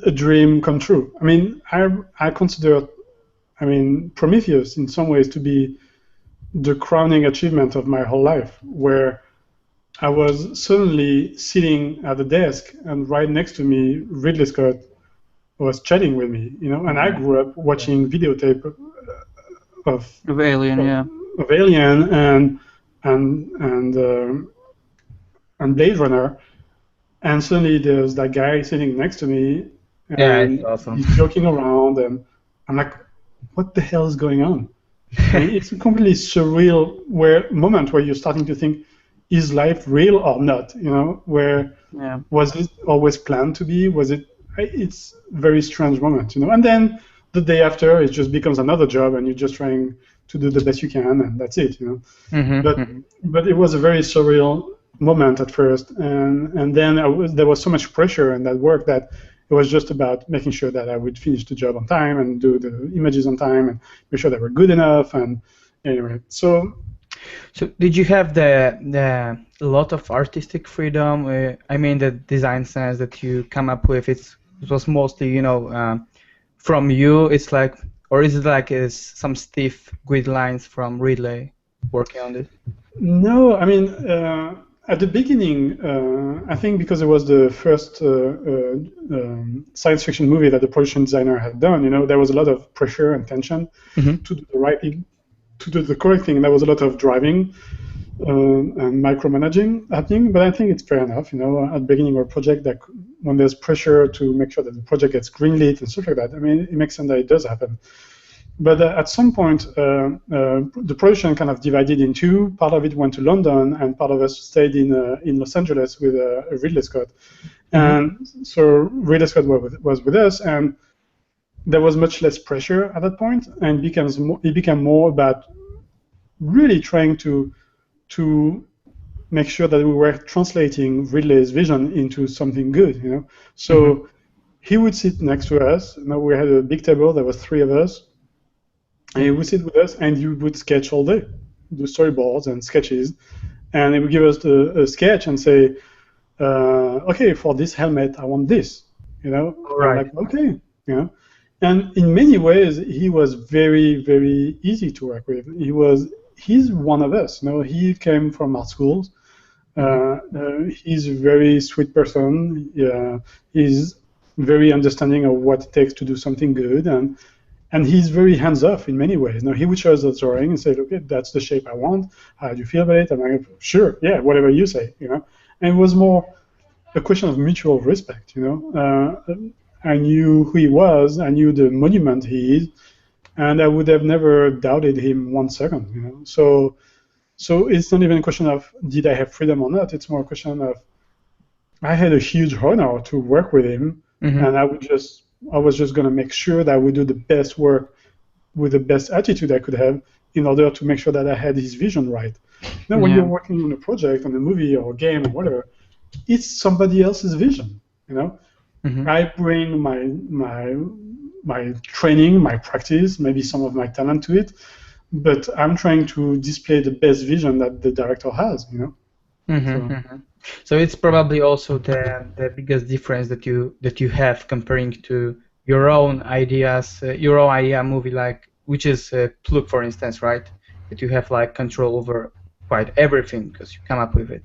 a dream come true. I mean, I consider, Prometheus in some ways to be the crowning achievement of my whole life, where I was suddenly sitting at the desk, and right next to me, Ridley Scott was chatting with me, and I grew up watching videotape of Alien, of Alien and Blade Runner, and suddenly there's that guy sitting next to me, and it's awesome. He's joking around, and I'm like, what the hell is going on? And it's a completely surreal moment where you're starting to think, is life real or not? Was it always planned to be? It's a very strange moment, And then the day after, it just becomes another job, and you're just trying to do the best you can, and that's it, But it was a very surreal moment at first, and then there was so much pressure in that work that it was just about making sure that I would finish the job on time and do the images on time and make sure they were good enough. And anyway, so did you have the lot of artistic freedom? The design sense that you come up with, it was mostly from you. It's like, or is it like some stiff guidelines from Ridley working on it? No, at the beginning, I think because it was the first science fiction movie that the production designer had done, there was a lot of pressure and tension to do the right thing, to do the correct thing. There was a lot of driving and micromanaging happening, but I think it's fair enough, at the beginning of a project, that when there's pressure to make sure that the project gets greenlit and stuff like that, it makes sense that it does happen. But at some point, the production kind of divided in two. Part of it went to London, and part of us stayed in Los Angeles with Ridley Scott. And so Ridley Scott was with us, and there was much less pressure at that point, and it became more about really trying to make sure that we were translating Ridley's vision into something good, you know. So he would sit next to us. Now we had a big table. There was 3 of us, and he would sit with us, and he would sketch all day, do storyboards and sketches, and he would give us a sketch and say, "Okay, for this helmet, I want this," you know. Right. Like, okay, you know. And in many ways, he was very, very easy to work with. He's one of us. You know, he came from art schools. He's a very sweet person. He's very understanding of what it takes to do something good, and he's very hands-off in many ways. Now, he would show us the drawing and say, "Okay, that's the shape I want. How do you feel about it?" And I go, "Sure, yeah, whatever you say," you know. And it was more a question of mutual respect, you know. I knew who he was. I knew the monument he is, and I would have never doubted him 1 second, you know. So it's not even a question of did I have freedom or not. It's more a question of I had a huge honor to work with him, and I was just going to make sure that I would do the best work with the best attitude I could have in order to make sure that I had his vision right. Now, when you're working on a project, on a movie or a game or whatever, it's somebody else's vision, you know. I bring my training, my practice, maybe some of my talent to it, but I'm trying to display the best vision that the director has, you know. So it's probably also the biggest difference that you have comparing to your own ideas, your own idea movie, like which is Plug, for instance, right? That you have like control over quite everything because you come up with it,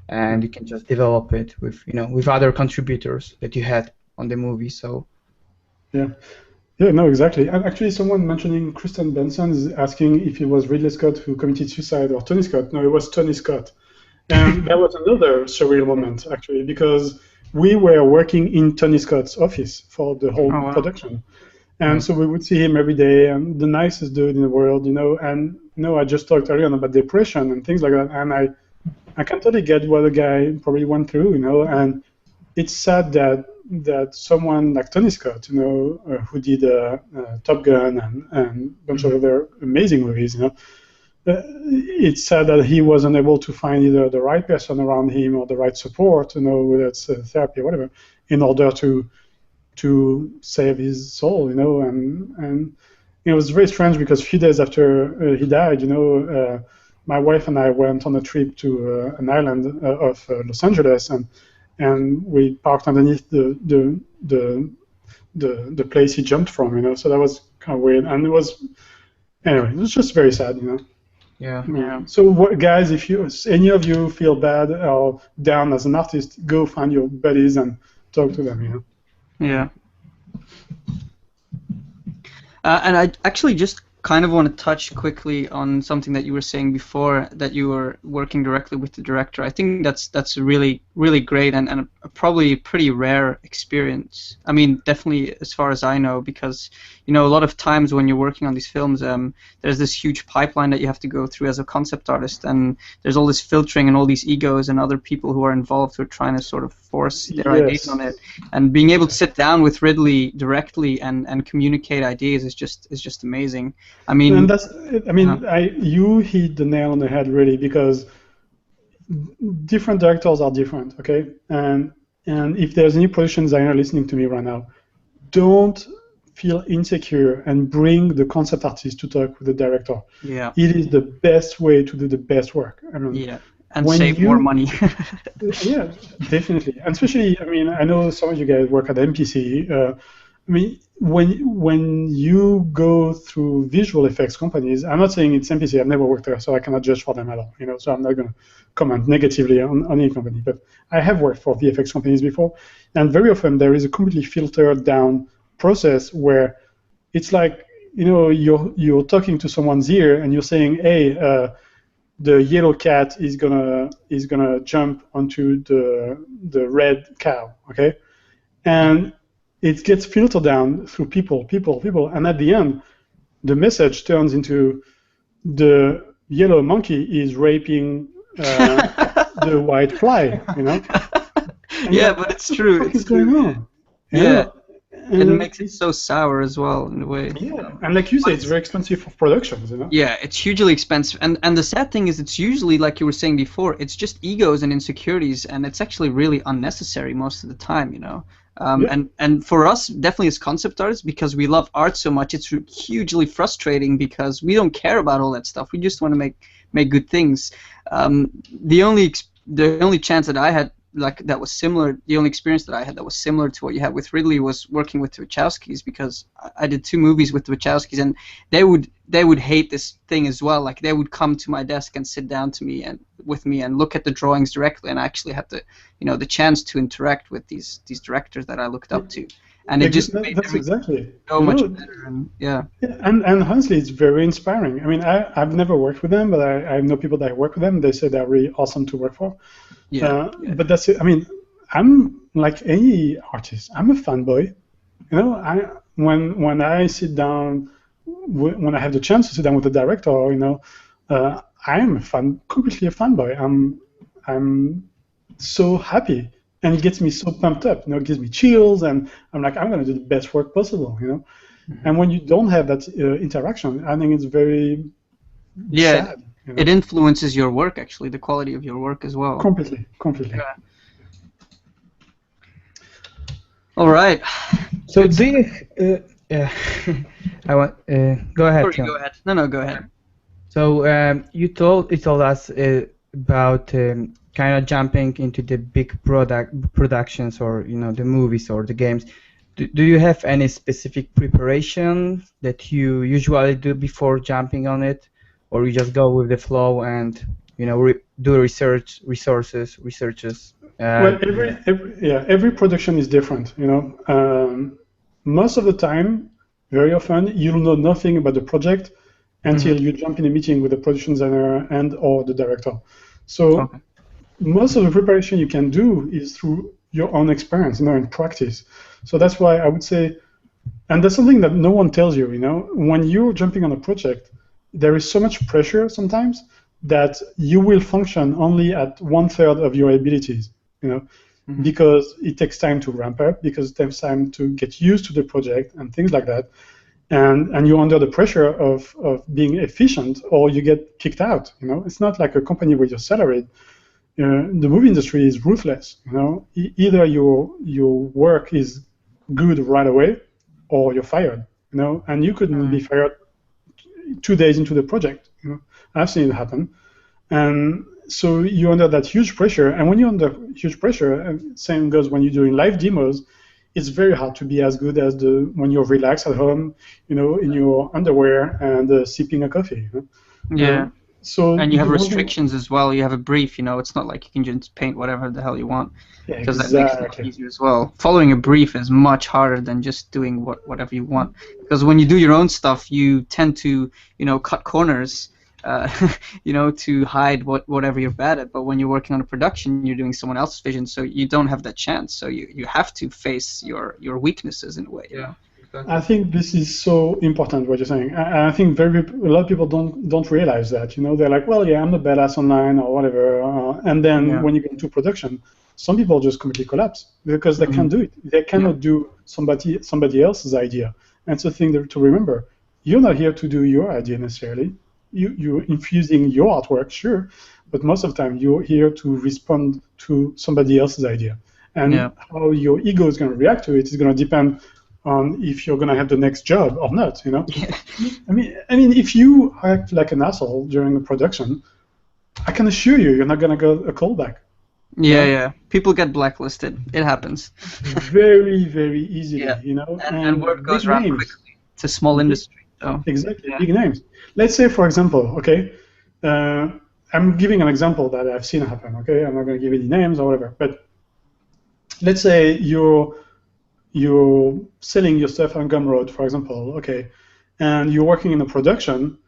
and you can just develop it with with other contributors that you had on the movie. So yeah, no, exactly. And actually, someone mentioning Kristen Benson is asking if it was Ridley Scott who committed suicide or Tony Scott. No, it was Tony Scott. And that was another surreal moment, actually, because we were working in Tony Scott's office for the whole production. And so we would see him every day, and the nicest dude in the world, you know. And I just talked earlier about depression and things like that, and I can totally get what the guy probably went through, you know. And it's sad that someone like Tony Scott, you know, who did Top Gun and a bunch of other amazing movies, you know, it's sad that he wasn't able to find either the right person around him or the right support, you know, whether it's therapy or whatever, in order to save his soul, you know. And it was very strange because a few days after he died, you know, my wife and I went on a trip to an island of Los Angeles, and we parked underneath the place he jumped from, you know. So that was kind of weird, and it was just very sad, you know. Yeah. So, guys, if any of you feel bad or down as an artist, go find your buddies and talk to them, you know. Yeah. And I actually just kind of want to touch quickly on something that you were saying before, that you were working directly with the director. I think that's really, really great and probably a pretty rare experience. I mean, definitely as far as I know, because, you know, a lot of times when you're working on these films, there's this huge pipeline that you have to go through as a concept artist, and there's all this filtering and all these egos and other people who are involved who are trying to sort of force their ideas on it. And being able to sit down with Ridley directly and communicate ideas is just amazing. I mean, you hit the nail on the head, really, because different directors are different, okay? And if there's any production designer listening to me right now, don't feel insecure and bring the concept artist to talk with the director. Yeah. It is the best way to do the best work. I mean, and save more money. Yeah, definitely. And especially, I mean, I know some of you guys work at MPC. I mean, when you go through visual effects companies, I'm not saying it's MPC, I've never worked there, so I cannot judge for them at all, you know, so I'm not going to comment negatively on any company, but I have worked for VFX companies before, and very often there is a completely filtered down process where it's like, you know, you're talking to someone's ear and you're saying, hey, the yellow cat is gonna jump onto the red cow, okay? And it gets filtered down through people, and at the end, the message turns into the yellow monkey is raping the white fly, you know? And yeah, but it's true. What is going on? Yeah. And it makes it so sour as well, in a way. Yeah, and like you say, it's very expensive for productions, you know? Yeah, it's hugely expensive. And the sad thing is, it's usually, like you were saying before, it's just egos and insecurities, and it's actually really unnecessary most of the time, you know? And for us, definitely as concept artists, because we love art so much, it's hugely frustrating because we don't care about all that stuff. We just want to make good things. The only chance that I had, like, that was similar, the only experience that I had that was similar to what you had with Ridley was working with the Wachowskis, because I did 2 movies with the Wachowskis, and they would hate this thing as well. Like, they would come to my desk and sit down with me and look at the drawings directly, and I actually had the chance to interact with these directors that I looked up to, and it just made that's exactly so much better. And and honestly, it's very inspiring. I mean, I've never worked with them, but I know people that work with them. They say they're really awesome to work for. But that's it. I mean, I'm like any artist. I'm a fanboy. You know, when I sit down, when I have the chance to sit down with the director, you know, I am completely a fanboy. I'm so happy, and it gets me so pumped up. You know, it gives me chills, and I'm like, I'm gonna do the best work possible. You know, and when you don't have that interaction, I think it's very sad. You know? It influences your work, actually, the quality of your work as well. Completely. Yeah. All right. So do you? I want. Go ahead. Sorry, John. go ahead. No, go ahead. So you told us about kind of jumping into the big productions, or the movies or the games. Do you have any specific preparation that you usually do before jumping on it? Or you just go with the flow and do researches. Well, every production is different. You know, most of the time, very often, you'll know nothing about the project until you jump in a meeting with the production designer and/or the director. So most of the preparation you can do is through your own experience, and practice. So that's why I would say, and that's something that no one tells you. You know, when you're jumping on a project, there is so much pressure sometimes that you will function only at 1/3 of your abilities, because it takes time to ramp up, because it takes time to get used to the project and things like that, and you're under the pressure of being efficient, or you get kicked out. It's not like a company where you're salaried. The movie industry is ruthless. Either your work is good right away, or you're fired. And you couldn't be fired 2 days into the project. I've seen it happen, and so you're under that huge pressure. And when you're under huge pressure, and same goes when you're doing live demos, it's very hard to be as good as when you're relaxed at home, in your underwear and sipping a coffee. Yeah. And you have restrictions as well. You have a brief. It's not like you can just paint whatever the hell you want. Yeah, because that makes it a lot easier as well. Following a brief is much harder than just doing whatever you want. Because when you do your own stuff, you tend to, cut corners, to hide whatever you're bad at. But when you're working on a production, you're doing someone else's vision, so you don't have that chance. So you have to face your weaknesses in a way. Yeah. Exactly. I think this is so important what you're saying. I think a lot of people don't realize that. They're like, well, yeah, I'm the badass online or whatever, and then when you get into production, some people just completely collapse because they can't do it. They cannot do somebody else's idea. And it's a thing to remember. You're not here to do your idea necessarily. You're infusing your artwork, sure, but most of the time you're here to respond to somebody else's idea. And how your ego is going to react to it is going to depend on if you're going to have the next job or not. I mean, if you act like an asshole during a production, I can assure you're not going to get a callback. Yeah. People get blacklisted. It happens. Very, very easily, And word goes around quickly. It's a small industry. So. Exactly, big names. Let's say, for example, I'm giving an example that I've seen happen, okay? I'm not going to give any names or whatever, but let's say you're selling your stuff on Gumroad, for example, okay, and you're working in a production,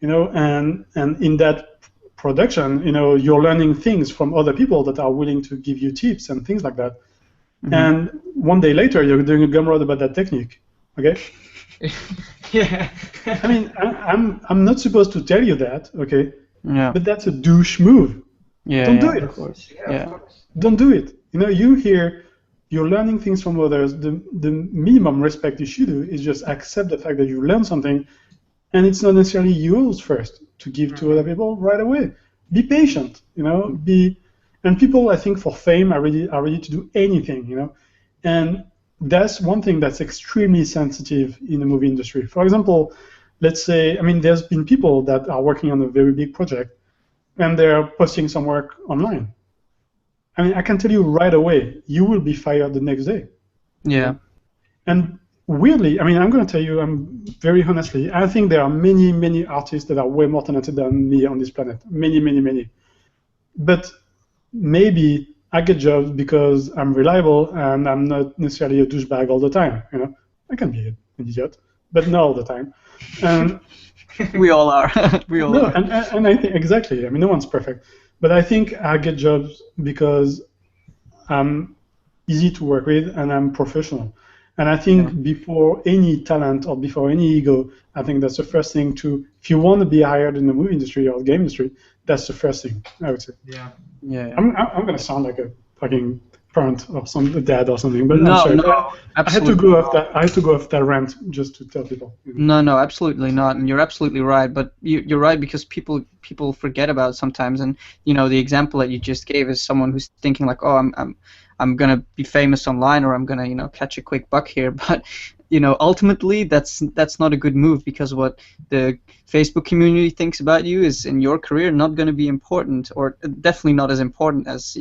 and in that production, you're learning things from other people that are willing to give you tips and things like that. And one day later, you're doing a Gumroad about that technique, okay? Yeah. I mean, I'm not supposed to tell you that, okay? Yeah. But that's a douche move. Yeah. Don't do yeah, it. Of course. Yeah. Don't do it. You know, you're learning things from others. The minimum respect you should do is just accept the fact that you learned something, and it's not necessarily yours first to give to other people right away. Be patient, you know. And people, I think, for fame are ready to do anything, you know. And that's one thing that's extremely sensitive in the movie industry. For example, let's say, I mean, there's been people that are working on a very big project, and they're posting some work online. I mean, I can tell you right away, you will be fired the next day. Yeah. And weirdly, I mean, I'm going to tell you, I'm very honestly, I think there are many, many artists that are way more talented than me on this planet. Many, many, many. But maybe I get jobs because I'm reliable and I'm not necessarily a douchebag all the time. You know, I can be an idiot, but not all the time. And We all are. We all no, are. and I think exactly. I mean, no one's perfect, but I think I get jobs because I'm easy to work with and I'm professional. And I think before any talent or before any ego, I think that's the first thing to, if you want to be hired in the movie industry or the game industry, that's the first thing, I would say. Yeah. Yeah. I'm going to sound like a fucking parent or a dad or something, but No, I'm sorry. no, I had to go off that. I had to go off that rant just to tell people. You know. No, absolutely not, and you're absolutely right. But you're right because people forget about it sometimes, and you know the example that you just gave is someone who's thinking like, oh, I'm gonna be famous online, or I'm gonna catch a quick buck here. But ultimately that's not a good move because what the Facebook community thinks about you is in your career not going to be important, or definitely not as important as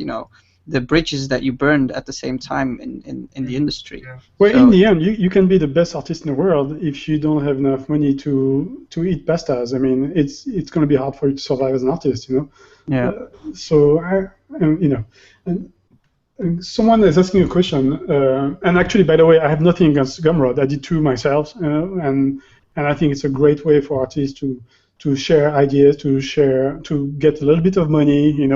the bridges that you burned at the same time in the industry. Yeah. Well, So- in the end, you can be the best artist in the world if you don't have enough money to eat pastas. I mean, it's going to be hard for you to survive as an artist, you know. Yeah. So and someone is asking a question, and actually, by the way, I have nothing against Gumroad. I did two myself, and I think it's a great way for artists to share ideas, to get a little bit of money,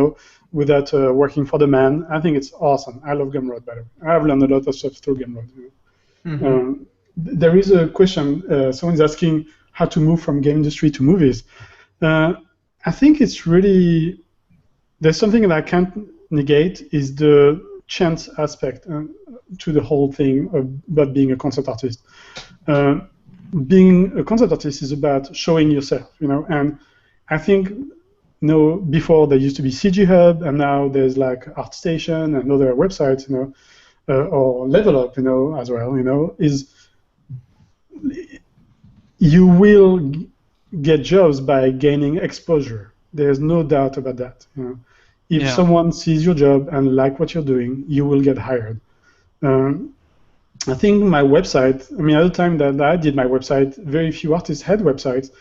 without working for the man. I think it's awesome. I love Gumroad, by the way. I've learned a lot of stuff through Gumroad. There is a question. Someone's asking how to move from game industry to movies. I think it's really, there's something that I can't negate is the chance aspect to the whole thing about being a concept artist. Being a concept artist is about showing yourself, and I think, before there used to be CG Hub, and now there's like ArtStation and other websites, or Level Up, as well, is you will get jobs by gaining exposure. There's no doubt about that. If someone sees your job and like what you're doing, you will get hired. I think my website, at the time that I did my website, very few artists had websites.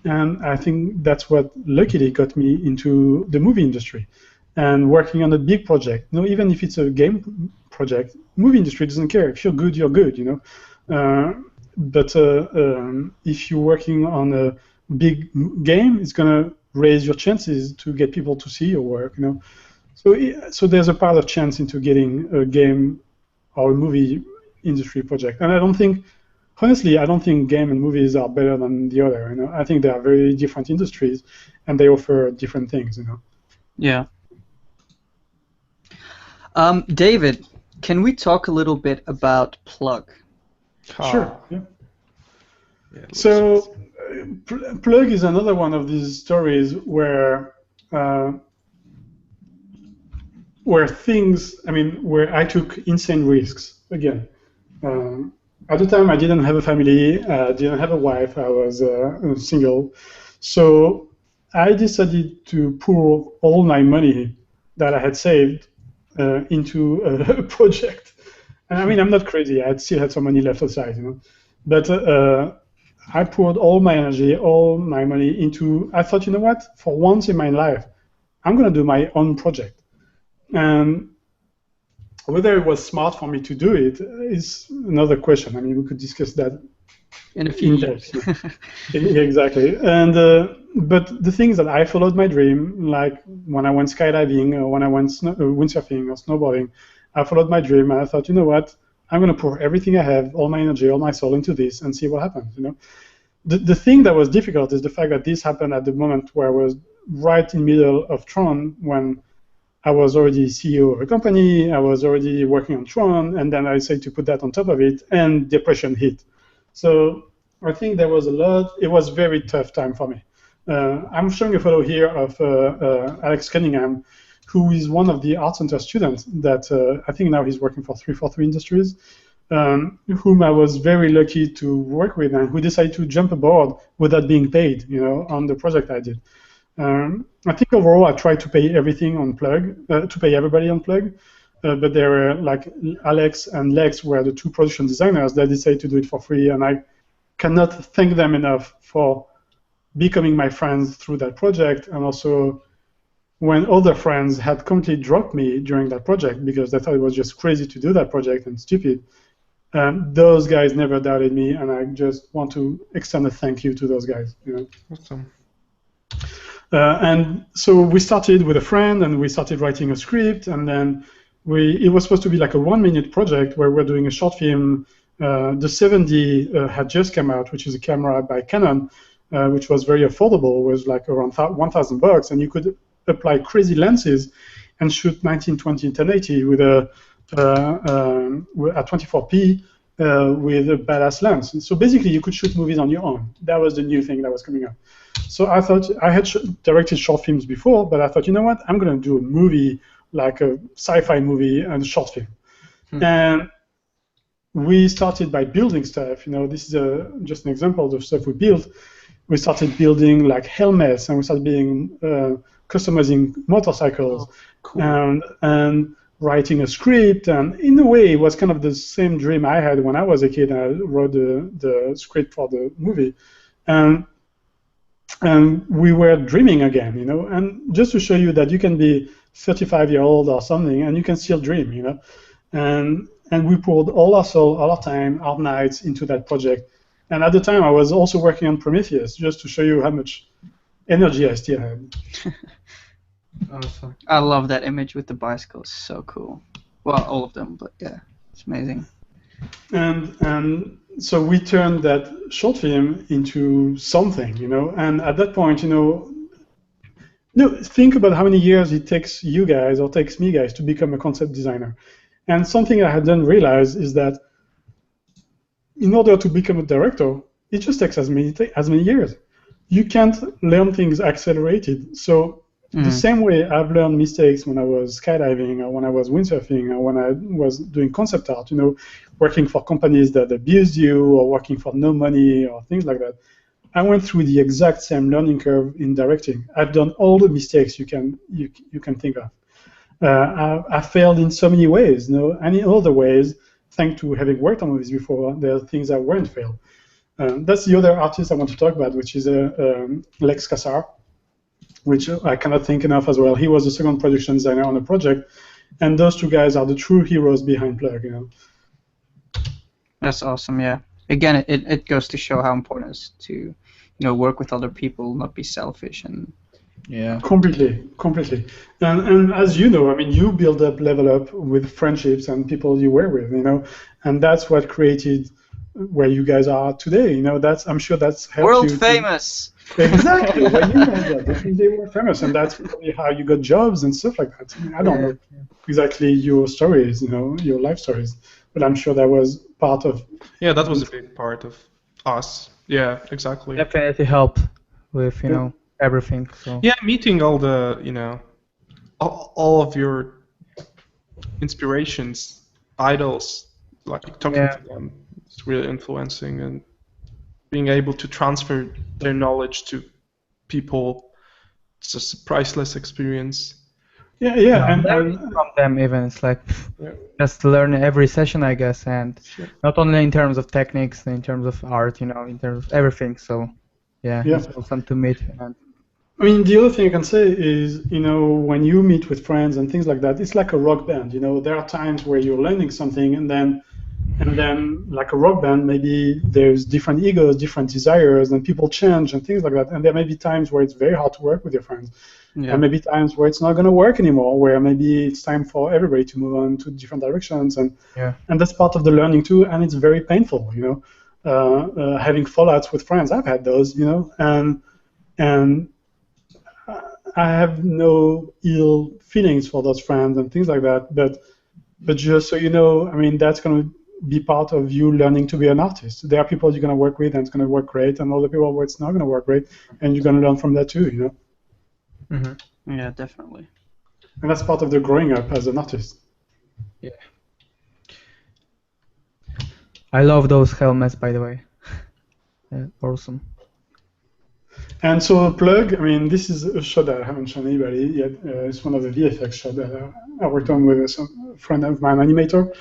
And I think that's what luckily got me into the movie industry and working on a big project. Even if it's a game project, movie industry doesn't care. If you're good, you're good, But if you're working on a big game, it's going to raise your chances to get people to see your work, So there's a part of chance into getting a game or a movie industry project. And honestly, I don't think game and movies are better than the other. I think they are very different industries, and they offer different things. Yeah. David, can we talk a little bit about Plug? Sure. Yeah. So, Plug is another one of these stories where where I took insane risks again. At the time, I didn't have a family, didn't have a wife, I was single. So I decided to pour all my money that I had saved into a project. And I'm not crazy, I still had some money left aside, But I poured all my energy, all my money into, I thought, for once in my life, I'm going to do my own project. And whether it was smart for me to do it is another question. We could discuss that in a few years. Exactly. And but the things that I followed my dream, like when I went skydiving or when I went windsurfing or snowboarding, I followed my dream and I thought, I'm going to pour everything I have, all my energy, all my soul into this and see what happens. the thing that was difficult is the fact that this happened at the moment where I was right in the middle of Tron, when I was already CEO of a company, I was already working on Tron, and then I decided to put that on top of it, and depression hit. So I think there was a lot. It was a very tough time for me. I'm showing a photo here of Alex Cunningham, who is one of the Art Center students that I think now he's working for 343 Industries, whom I was very lucky to work with, and who decided to jump aboard without being paid, on the project I did. I think overall I tried to pay everything on Plug, to pay everybody on Plug, but there were like Alex and Lex were the two production designers that decided to do it for free, and I cannot thank them enough for becoming my friends through that project, and also when other friends had completely dropped me during that project because they thought it was just crazy to do that project and stupid, those guys never doubted me, and I just want to extend a thank you to those guys. Awesome. And so we started with a friend, and we started writing a script, and then it was supposed to be like a 1-minute project where we're doing a short film. The 7D had just come out, which is a camera by Canon, which was very affordable. It was like around $1,000, and you could apply crazy lenses and shoot 1920 1080 with at 24p with a badass lens. And so basically, you could shoot movies on your own. That was the new thing that was coming up. So I thought I had directed short films before, but I thought, you know what? I'm going to do a movie, like a sci-fi movie and a short film. And we started by building stuff. This is just an example of the stuff we built. We started building like helmets, and we started customizing motorcycles, cool. and writing a script. And in a way, it was kind of the same dream I had when I was a kid. I wrote the script for the movie, and we were dreaming again, And just to show you that you can be 35-year-old or something, and you can still dream, And we poured all our soul, all our time, our nights into that project. And at the time, I was also working on Prometheus, just to show you how much energy I still had. Awesome. I love that image with the bicycle. It's so cool. Well, all of them, but yeah, it's amazing. And so we turned that short film into something, And at that point, think about how many years it takes you guys or takes me guys to become a concept designer. And something I hadn't realized is that in order to become a director, it just takes as many years. You can't learn things accelerated. So the same way I've learned mistakes when I was skydiving, or when I was windsurfing, or when I was doing concept art, working for companies that abused you, or working for no money, or things like that. I went through the exact same learning curve in directing. I've done all the mistakes you can think of. I failed in so many ways, and in other ways, thanks to having worked on movies before, there are things that weren't failed. That's the other artist I want to talk about, which is Lex Cassar, which I cannot thank enough as well. He was the second production designer on the project, and those two guys are the true heroes behind Plug. That's awesome. Yeah. Again, it goes to show how important it is to work with other people, not be selfish, and yeah. Completely. And as you know, you build up, level up with friendships and people you were with, and that's what created where you guys are today. I'm sure that's helped world you. Famous. Exactly. Well, they were famous, and that's probably how you got jobs and stuff like that. I don't know exactly your stories, your life stories, but I'm sure that was part of. Yeah, that was a big part of us. Yeah, exactly. Definitely helped with everything. So. Yeah, meeting all the all of your inspirations, idols, like talking to them, it's really influencing, and being able to transfer their knowledge to people. It's just a priceless experience. Yeah, and from them even it's like just learn every session, I guess, and not only in terms of techniques, in terms of art, in terms of everything. So it's awesome to meet. And the other thing I can say is, when you meet with friends and things like that, it's like a rock band. There are times where you're learning something, and then like a rock band, maybe there's different egos, different desires, and people change and things like that. And there may be times where it's very hard to work with your friends. Yeah. And maybe times where it's not going to work anymore, where maybe it's time for everybody to move on to different directions. And that's part of the learning too, and it's very painful, having fallouts with friends. I've had those, and I have no ill feelings for those friends and things like that. But just so you know, I mean, that's going to be part of you learning to be an artist. There are people you're going to work with and it's going to work great, and other people where it's not going to work great, and you're going to learn from that too, Mm-hmm. Yeah, definitely. And that's part of the growing up as an artist. Yeah. I love those helmets, by the way. Awesome. And so plug, I mean, this is a shot that I haven't shown anybody yet. It's one of the VFX shots that I worked on with a friend of mine, animator.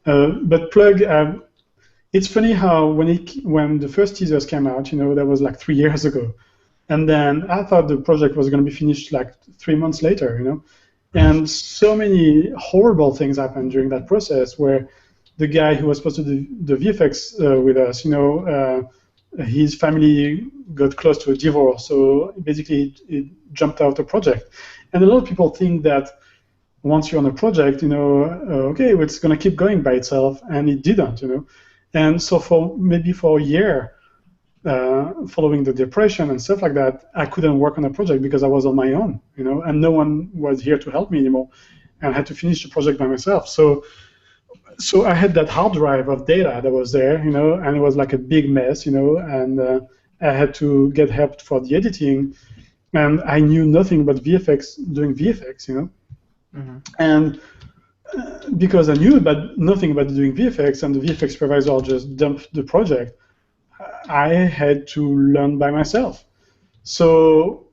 But plug, it's funny how when the first teasers came out, that was like 3 years ago. And then I thought the project was going to be finished like 3 months later, And so many horrible things happened during that process where the guy who was supposed to do the VFX with us, his family got close to a divorce, so basically it jumped out the project. And a lot of people think that once you're on a project, okay, well, it's going to keep going by itself, and it didn't, And so for a year, following the depression and stuff like that, I couldn't work on a project because I was on my own, and no one was here to help me anymore, and I had to finish the project by myself. So I had that hard drive of data that was there, and it was like a big mess, and I had to get help for the editing, and I knew nothing about VFX, doing VFX, Mm-hmm. And because I knew nothing about doing VFX, and the VFX supervisor just dumped the project, I had to learn by myself. So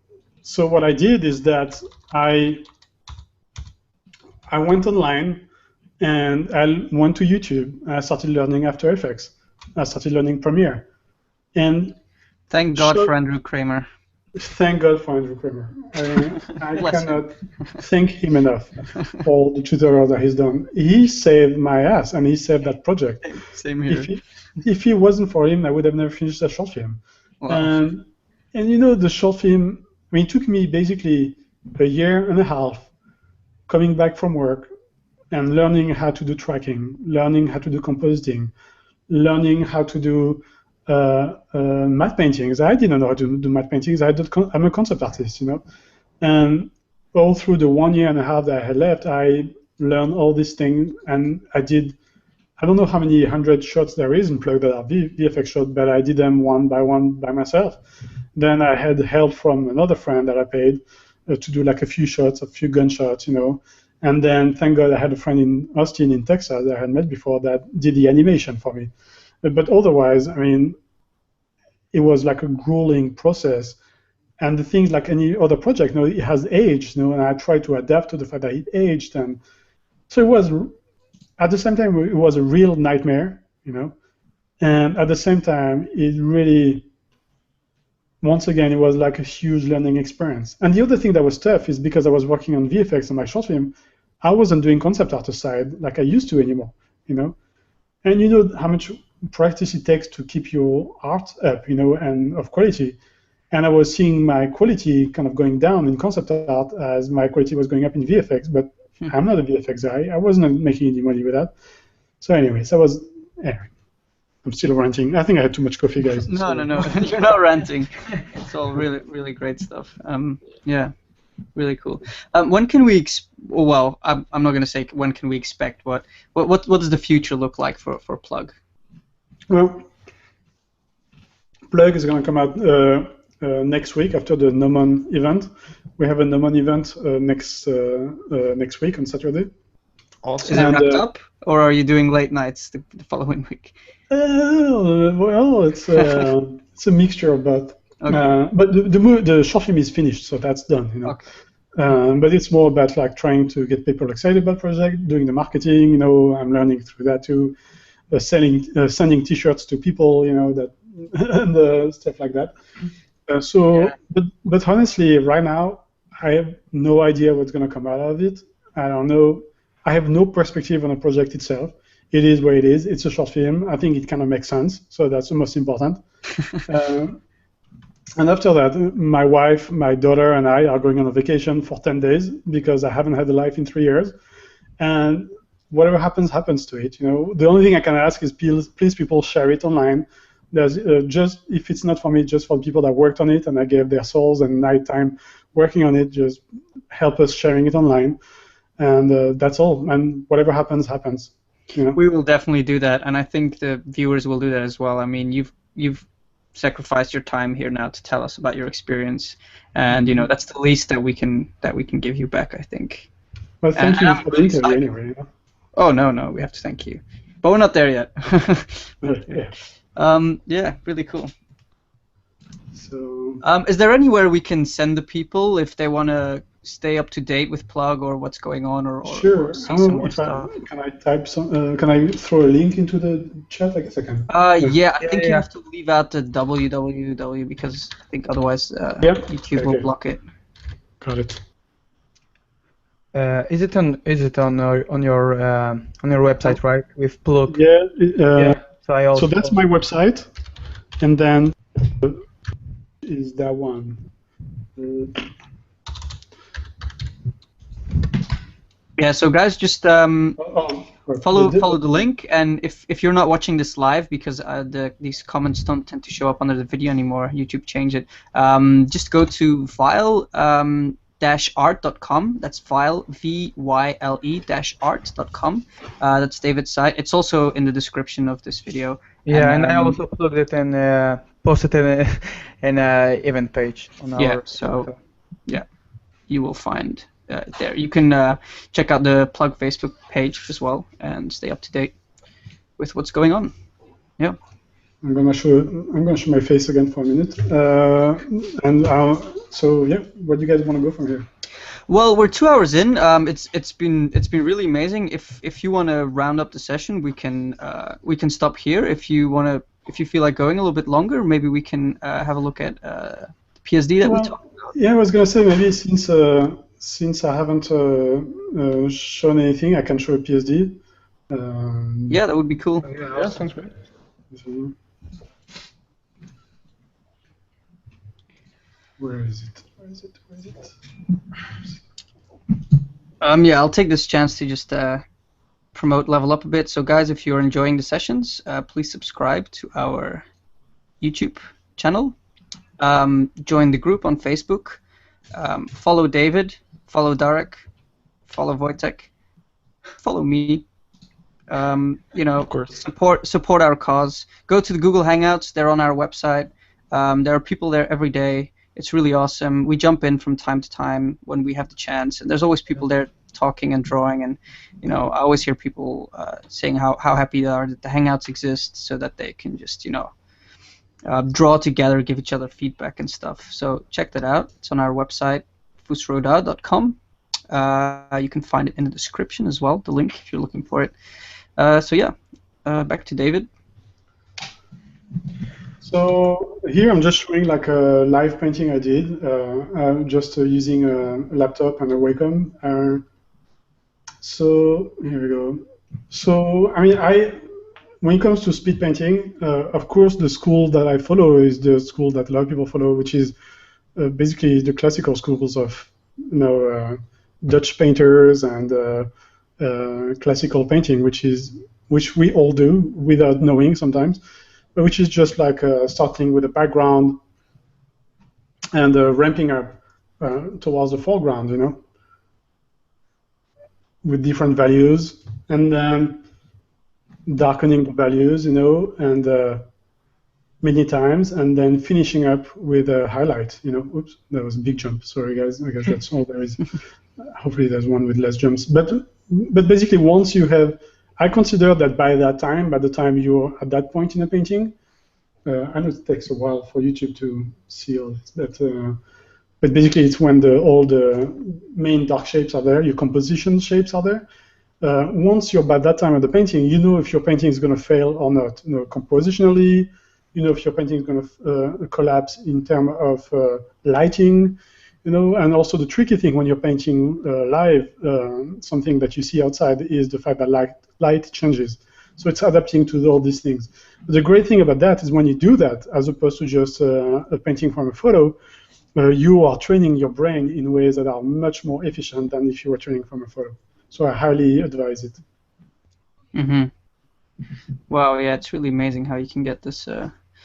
what I did is that I went online and I went to YouTube. I started learning After Effects. I started learning Premiere. And thank God for Andrew Kramer. Thank God for Andrew Kramer. I cannot thank him enough for the tutorial that he's done. He saved my ass, and he saved that project. Same here. If it wasn't for him, I would have never finished that short film. Wow. And the short film, I mean, it took me basically a year and a half coming back from work and learning how to do tracking, learning how to do compositing, learning how to do matte paintings. I didn't know how to do matte paintings. I'm a concept artist, And all through the 1 year and a half that I had left, I learned all these things, and I don't know how many 100 shots there is in Plug that are VFX shots, but I did them one by myself. Then I had help from another friend that I paid to do like a few gunshots, And then, thank God, I had a friend in Austin, in Texas, that I had met before that did the animation for me. But otherwise, I mean, it was like a grueling process. And the things like any other project, it has aged, and I tried to adapt to the fact that it aged. And so it was, at the same time, it was a real nightmare, And at the same time, it really, once again, it was like a huge learning experience. And the other thing that was tough is because I was working on VFX on my short film, I wasn't doing concept art aside like I used to anymore, And you know how much practice it takes to keep your art up, and of quality. And I was seeing my quality kind of going down in concept art as my quality was going up in VFX, but I'm not a VFX guy. I wasn't making any money with that. So anyways, I'm still ranting. I think I had too much coffee, guys. No, you're not ranting. It's all really, really great stuff. Yeah, really cool. When can we? I'm not going to say when can we expect. What does the future look like for Plug? Well, Plug is going to come out next week after the Nomon event. We have a Nomon event next week on Saturday. Awesome. Is it wrapped up, or are you doing late nights the following week? Well, it's a mixture of both. Okay. But the short film is finished, so that's done. Okay. But it's more about like trying to get people excited about the project, doing the marketing. I'm learning through that too, sending T-shirts to people, that and stuff like that. But honestly, right now, I have no idea what's going to come out of it. I don't know. I have no perspective on the project itself. It is what it is. It's a short film. I think it kind of makes sense, so that's the most important. And after that, my wife, my daughter, and I are going on a vacation for 10 days because I haven't had a life in 3 years. And whatever happens, happens to it. The only thing I can ask is please people share it online. There's just, if it's not for me, just for the people that worked on it and I gave their souls and nighttime working on it, just help us sharing it online, and that's all. And whatever happens, happens. You know? We will definitely do that, and I think the viewers will do that as well. I mean, you've sacrificed your time here now to tell us about your experience, and that's the least that we can give you back, I think. Well, thank you for the interview anyway. You know? Oh no, we have to thank you, but we're not there yet. Yeah, really cool. So, is there anywhere we can send the people if they want to stay up to date with Plug or what's going on, or sure. see some more stuff? Can I type some? Can I throw a link into the chat? I guess I can. Yeah, I think you have to leave out the www because I think otherwise YouTube will block it. Got it. Is it on your website, right? With Plug. Yeah. So so that's my website, and then is that one. Yeah, so guys, just follow the link, and if you're not watching this live because these comments don't tend to show up under the video anymore, YouTube changed it. Just go to vyle-art.com. That's Vyle, VYLE-art.com. That's David's site. It's also in the description of this video. Yeah, and I also plugged it and posted it in an event page on our. Yeah, so yeah, you will find. There. You can check out the Plug Facebook page as well and stay up to date with what's going on. Yeah. I'm gonna show my face again for a minute. So yeah, where do you guys want to go from here? Well, we're 2 hours in. It's been really amazing. If you want to round up the session, we can stop here. If you feel like going a little bit longer, maybe we can have a look at the PSD that we talked about. Yeah, I was gonna say maybe since I haven't shown anything, I can show a PSD. Yeah, that would be cool. Yeah, sounds great. Where is it? Yeah, I'll take this chance to just promote Level Up a bit. So guys, if you're enjoying the sessions, please subscribe to our YouTube channel. Join the group on Facebook. Follow David. Follow Darek. Follow Wojtek. Follow me. Of course. Support our cause. Go to the Google Hangouts. They're on our website. There are people there every day. It's really awesome. We jump in from time to time when we have the chance, and there's always people there talking and drawing. And I always hear people saying how happy they are that the Hangouts exist, so that they can just draw together, give each other feedback and stuff. So check that out. It's on our website, fusroda.com. You can find it in the description as well, the link if you're looking for it. So yeah, back to David. So here I'm just showing like a live painting I did, just using a laptop and a Wacom. So here we go. So I mean, when it comes to speed painting, of course the school that I follow is the school that a lot of people follow, which is basically the classical schools of Dutch painters and classical painting, which we all do without knowing sometimes, but which is just like starting with a background and ramping up towards the foreground, with different values, and then darkening the values, and many times, and then finishing up with a highlight. Oops, that was a big jump. Sorry, guys. I guess that's all there is. Hopefully, there's one with less jumps. But basically, once you have, I consider that by the time you're at that point in a painting, I know it takes a while for YouTube to see all this, but basically, it's when all the main dark shapes are there, your composition shapes are there. Once you're by that time of the painting, you know if your painting is going to fail or not. Compositionally, if your painting is going to collapse in terms of lighting, and also the tricky thing when you're painting live, something that you see outside is the fact that light changes. So it's adapting to all these things. But the great thing about that is when you do that, as opposed to just a painting from a photo, you are training your brain in ways that are much more efficient than if you were training from a photo. So I highly advise it. Mm-hmm. Wow, yeah, it's really amazing how you can get this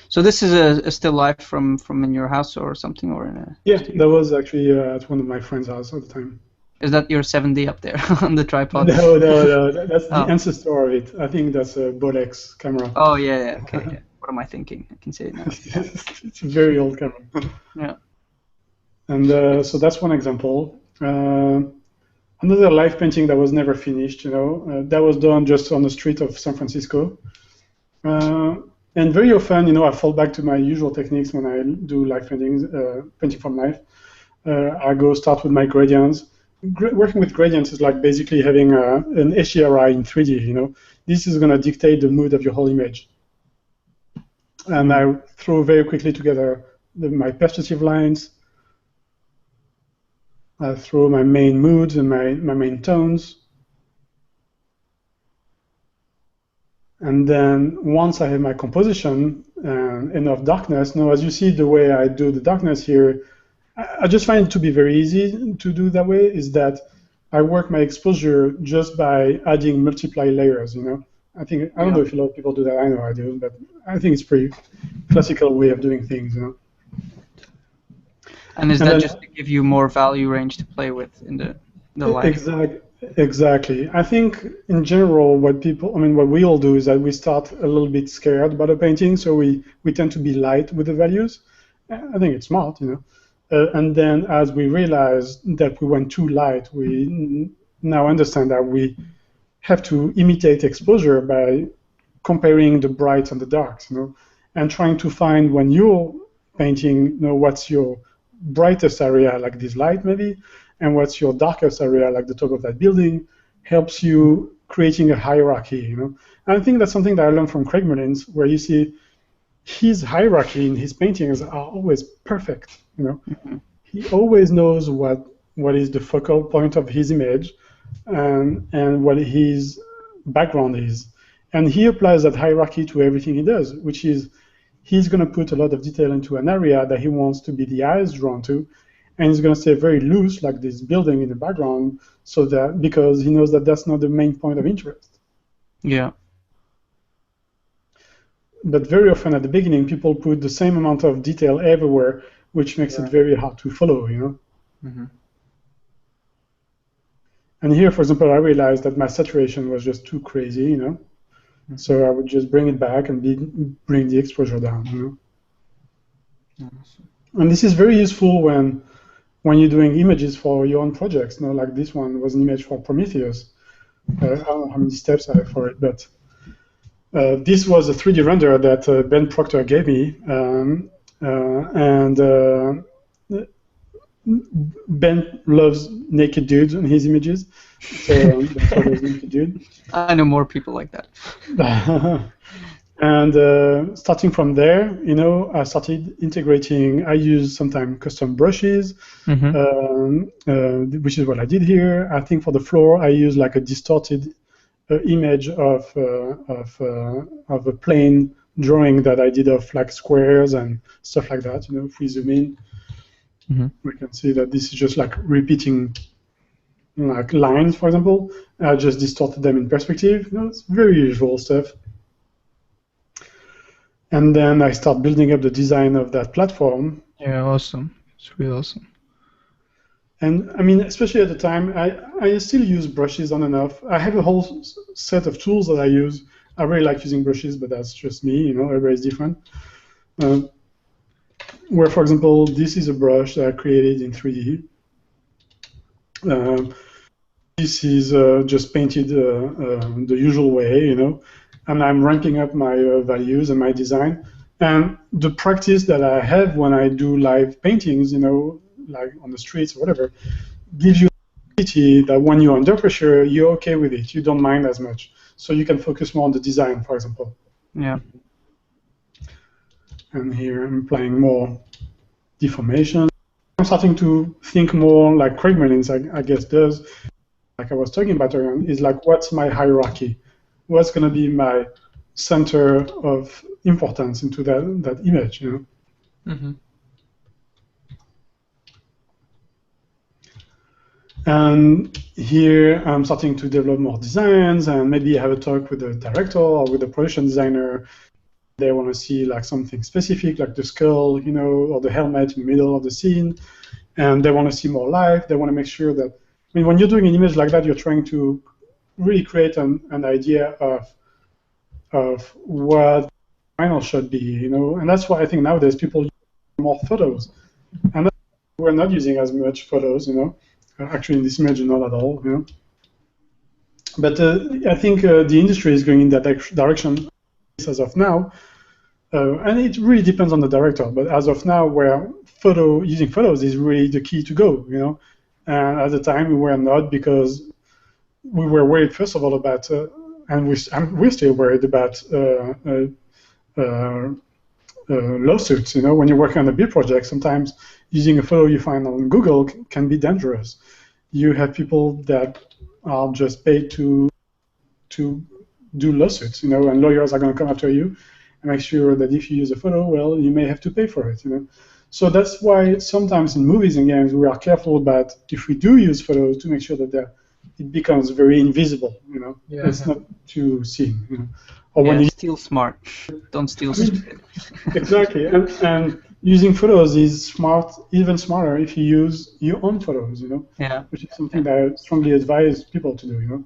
So this is a still life from in your house or something, or in a Yeah, studio? that was actually at one of my friends' house at the time. Is that your 7D up there on the tripod? No, that's the Oh. ancestor of it. I think that's a Bolex camera. Oh yeah, okay. Yeah. What am I thinking? I can say it now. It's a very old camera. Yeah. And so that's one example. Another live painting that was never finished, that was done just on the street of San Francisco. And very often, I fall back to my usual techniques when I do live paintings, painting from life. I go start with my gradients. Working with gradients is like basically having an HDRI in 3D. This is going to dictate the mood of your whole image. And I throw very quickly together my perspective lines. I throw my main moods and my main tones. And then once I have my composition and enough darkness, now as you see the way I do the darkness here, I just find it to be very easy to do that way, is that I work my exposure just by adding multiply layers, I don't know if a lot of people do that, I know I do, but I think it's pretty classical way of doing things, And is that just to give you more value range to play with in the live? Exactly. I think in general what we all do is that we start a little bit scared about a painting, so we tend to be light with the values. I think it's smart, and then as we realize that we went too light, we now understand that we have to imitate exposure by comparing the brights and the darks, and trying to find when you're painting, what's your brightest area, like this light maybe, and what's your darkest area, like the top of that building, helps you creating a hierarchy, And I think that's something that I learned from Craig Mullins, where you see his hierarchy in his paintings are always perfect, Mm-hmm. He always knows what is the focal point of his image and what his background is. And he applies that hierarchy to everything he does, which is he's going to put a lot of detail into an area that he wants to be the eyes drawn to, and he's going to stay very loose, like this building in the background, so that because he knows that that's not the main point of interest. Yeah. But very often at the beginning, people put the same amount of detail everywhere, which makes it very hard to follow, Mm-hmm. And here, for example, I realized that my saturation was just too crazy, Mm-hmm. So I would just bring it back and bring the exposure down, Awesome. And this is very useful when you're doing images for your own projects. Like this one was an image for Prometheus. I don't know how many steps I have for it, but this was a 3D render that Ben Proctor gave me, and Ben loves naked dudes in his images, so that's why there's naked dude. I know more people like that. And starting from there, I started integrating. I use sometimes custom brushes, which is what I did here. I think for the floor, I use like a distorted image of a plain drawing that I did of like squares and stuff like that. If we zoom in, we can see that this is just like repeating like lines, for example. I just distorted them in perspective. It's very usual stuff. And then I start building up the design of that platform. Yeah, awesome. It's really awesome. And I mean, especially at the time, I still use brushes on and off. I have a whole set of tools that I use. I really like using brushes, but that's just me, everybody's different. Where, for example, this is a brush that I created in 3D. This is just painted the usual way, and I'm ramping up my values and my design. And the practice that I have when I do live paintings, like on the streets or whatever, gives you the ability that when you're under pressure, you're okay with it. You don't mind as much. So you can focus more on the design, for example. Yeah. And here I'm applying more deformation. I'm starting to think more like Craig Mullins, I guess, does. Like I was talking about earlier, is like, what's my hierarchy? What's going to be my center of importance into that image, Mm-hmm. And here I'm starting to develop more designs, and maybe have a talk with the director or with the production designer. they want to see like something specific, like the skull, you know, or the helmet in the middle of the scene, and they want to see more life. They want to make sure that, I mean, when you're doing an image like that, you're trying to really create an idea of what the final should be, you know, and that's why I think nowadays people use more photos, and we're not using as much photos, you know. Actually, in this image, not at all, you know. But I think the industry is going in that direction as of now, and it really depends on the director. But as of now, where using photos is really the key to go, you know. And at the time, we were not, because we were worried first of all about, and we're still worried about lawsuits. You know, when you're working on a big project, sometimes using a photo you find on Google can be dangerous. You have people that are just paid to do lawsuits, you know, and lawyers are going to come after you and make sure that if you use a photo, well, you may have to pay for it, you know. So that's why sometimes in movies and games we are careful about, if we do use photos, to make sure that it becomes very invisible, you know. Yeah. It's not too seen, you know. Or when you steal smart, don't steal stupid. Exactly, and using photos is smart, even smarter if you use your own photos, you know. Yeah. Which is something that I strongly advise people to do, you know.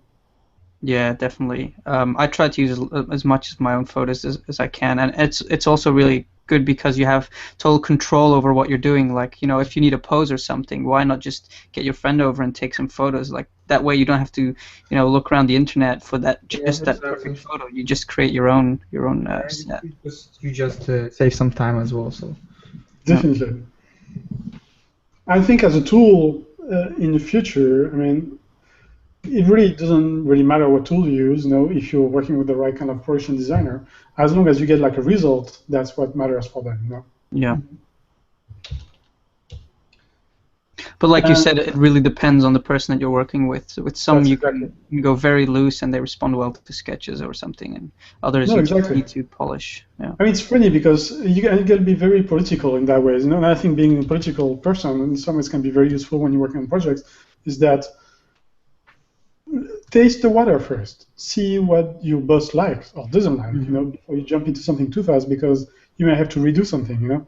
Yeah, definitely. I try to use as much of my own photos as I can, and it's also really good because you have total control over what you're doing. Like, you know, if you need a pose or something, why not just get your friend over and take some photos? Like that way, you don't have to, you know, look around the internet for that that perfect photo. You just create your own set. You just save some time as well. So definitely, I think as a tool in the future, I mean, it really doesn't really matter what tool you use, you know, if you're working with the right kind of production designer. As long as you get like a result, that's what matters for them, you know. Yeah. But like you said, it really depends on the person that you're working with. So with some you can go very loose and they respond well to sketches or something, and others just need to polish. Yeah. I mean, it's funny because you can be very political in that way, you know. And I think being a political person in some ways can be very useful when you're working on projects. Is that taste the water first, see what your boss likes or doesn't like, you know, before you jump into something too fast, because you may have to redo something, you know.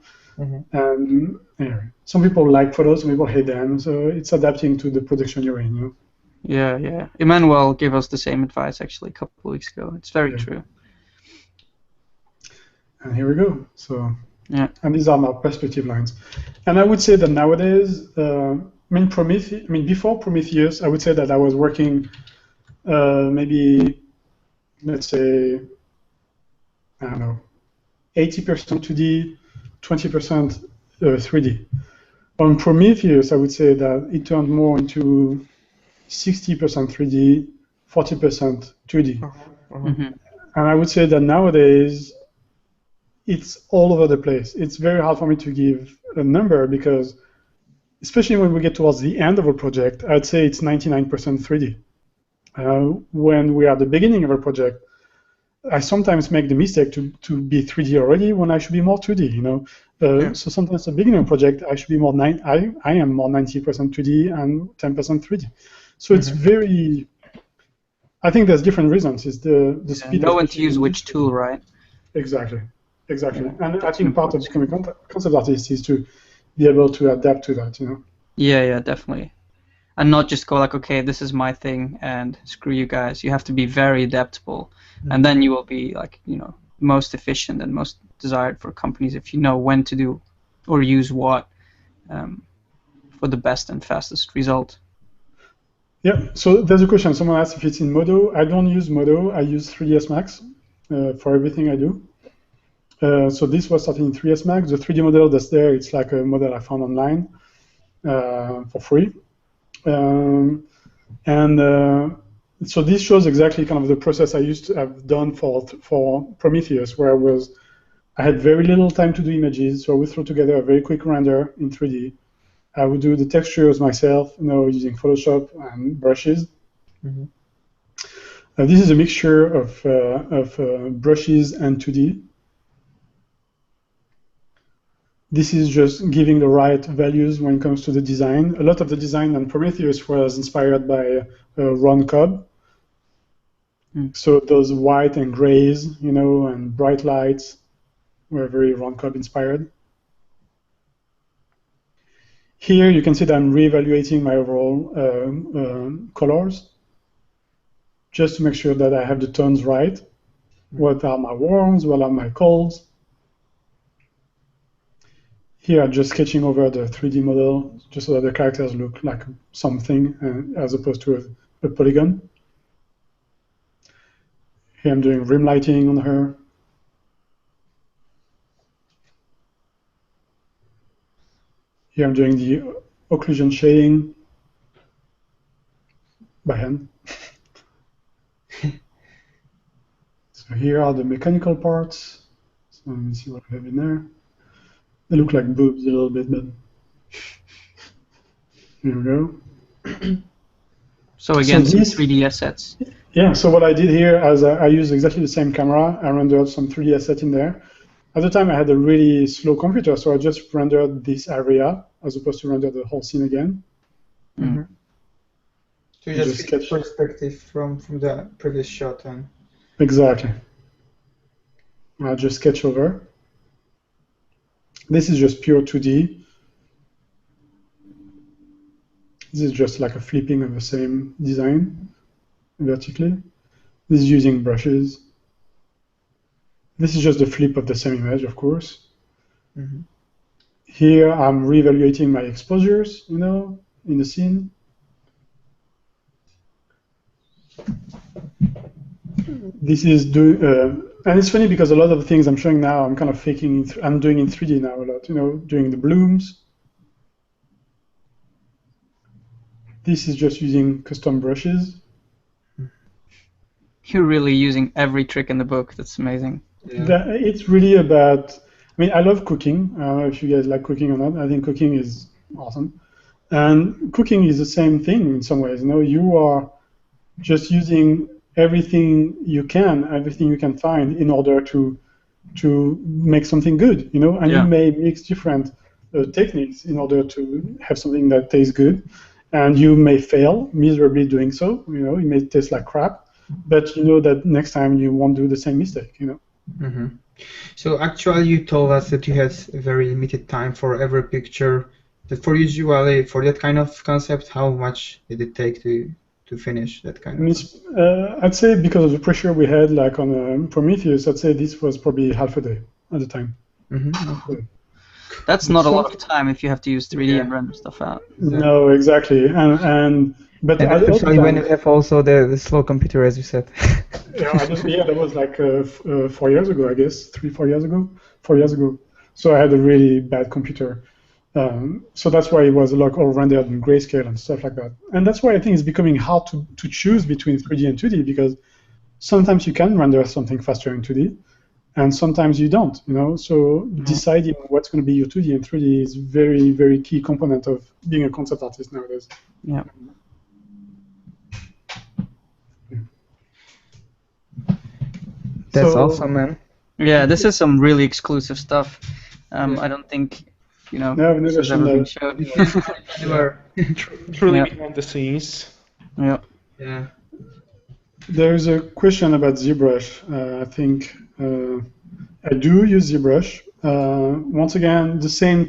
And anyway, some people like photos, some people hate them, so it's adapting to the production you're in, you know. Yeah. Emmanuel gave us the same advice actually a couple of weeks ago. It's very true. And here we go. So yeah, and these are my perspective lines. And I would say that nowadays, before Prometheus, I would say that I was working maybe, let's say, I don't know, 80% 2D, 20% 3D. On Prometheus, I would say that it turned more into 60% 3D, 40% 2D. And I would say that nowadays, it's all over the place. It's very hard for me to give a number because, especially when we get towards the end of a project, I'd say it's 99% 3D. When we are at the beginning of a project, I sometimes make the mistake to be 3D already when I should be more 2D, you know. So sometimes at the beginning of a project, I should be more I am more 90% 2D and 10% 3D. So it's very. I think there's different reasons. It's the speed. Know when to use which tool, right? Exactly. And I think part of becoming a concept artist is to be able to adapt to that, you know. Yeah, definitely. And not just go like, okay, this is my thing, and screw you guys. You have to be very adaptable, and then you will be like, you know, most efficient and most desired for companies if you know when to do or use what for the best and fastest result. Yeah. So there's a question. Someone asked if it's in Modo. I don't use Modo. I use 3ds Max for everything I do. So this was started in 3ds Max. The 3D model that's there, it's like a model I found online for free. So this shows exactly kind of the process I used to have done for Prometheus, where I had very little time to do images, so I would throw together a very quick render in 3D. I would do the textures myself, you know, using Photoshop and brushes. This is a mixture of brushes and 2D. This is just giving the right values when it comes to the design. A lot of the design on Prometheus was inspired by Ron Cobb. So those white and grays, you know, and bright lights, We're very Ron Cobb inspired. Here you can see that I'm reevaluating my overall colors, just to make sure that I have the tones right. What are my warms? What are my colds? Here I'm just sketching over the 3D model, just so that the characters look like something as opposed to a polygon. Here I'm doing rim lighting on her. Here I'm doing the occlusion shading by hand. So here are the mechanical parts. So let me see what I have in there. They look like boobs a little bit, but here we go. So again, So some these- 3D assets. Yeah, so what I did here, as I used exactly the same camera, I rendered some 3D asset in there. At the time, I had a really slow computer, so I just rendered this area as opposed to render the whole scene again. So you Just just sketch. perspective from the previous shot and Exactly. I'll just sketch over. This is just pure 2D. This is just like a flipping of the same design vertically. This is using brushes. This is just a flip of the same image, of course. Here I'm reevaluating my exposures, in the scene. This is and it's funny because a lot of the things I'm showing now, I'm kind of faking. I'm doing in 3D now a lot, doing the blooms. This is just using custom brushes. You're really using every trick in the book. That's amazing. It's really about. I mean, I love cooking. I don't know if you guys like cooking or not. I think cooking is awesome, and cooking is the same thing in some ways. You are just using everything you can find in order to make something good, and Yeah. you may mix different techniques in order to have something that tastes good, and you may fail miserably doing so. It may taste like crap, but you know that next time you won't do the same mistake. So actually, you told us that you had a very limited time for every picture. That for usually for that kind of concept, how much did it take to finish that kind of? I'd say because of the pressure we had, like on Prometheus, I'd say this was probably half a day at the time. That's not a lot of time if you have to use 3D and render stuff out. No, exactly, but And at the especially time- when you have also the slow computer, as you said. that was like 4 years ago, I guess, 4 years ago. 4 years ago. So I had a really bad computer. So that's why it was like all rendered in grayscale and stuff like that. And that's why I think it's becoming hard to choose between 3D and 2D, because sometimes you can render something faster in 2D, and sometimes you don't. So deciding what's going to be your 2D and 3D is very, very key component of being a concept artist nowadays. Yeah. That's So- awesome, man. Yeah, this is some really exclusive stuff. I don't think, No, I've never this has seen ever been that. showed. You are. Truly Yeah. behind the scenes. Yeah. Yeah. There's a question about ZBrush. I think I do use ZBrush. Once again, the same.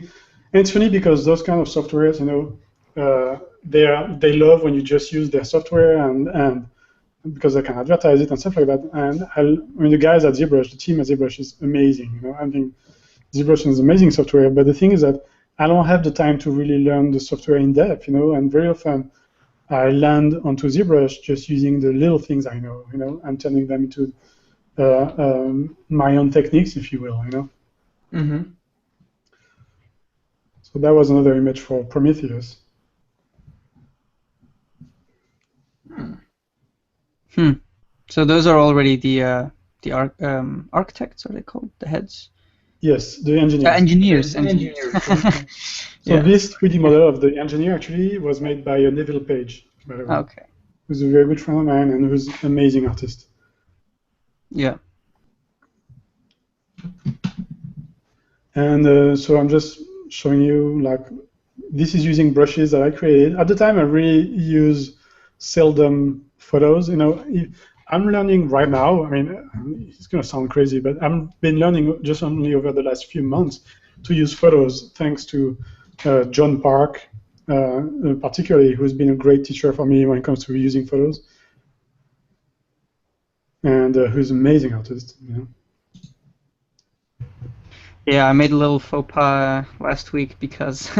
And it's funny because those kind of softwares, they love when you just use their software and because they can advertise it and stuff like that. And the guys at ZBrush, the team at ZBrush is amazing. I think ZBrush is amazing software. But the thing is that I don't have the time to really learn the software in depth. And very often I land onto ZBrush just using the little things I know, and turning them into my own techniques, if you will, So that was another image for Prometheus. So those are already the architects, are they called? The heads? Yes, the engineers. Engineers. So Yeah. this 3D model of the engineer actually was made by Neville Page, by the way, Okay. who's a very good friend of mine and who's an amazing artist. Yeah. And so I'm just showing you, like, this is using brushes that I created. At the time, I really use seldom photos. I'm learning right now. I mean, it's going to sound crazy, but I've been learning just only over the last few months to use photos, thanks to John Park, particularly, who's been a great teacher for me when it comes to using photos, and who's an amazing artist. You know. Yeah, I made a little faux pas last week because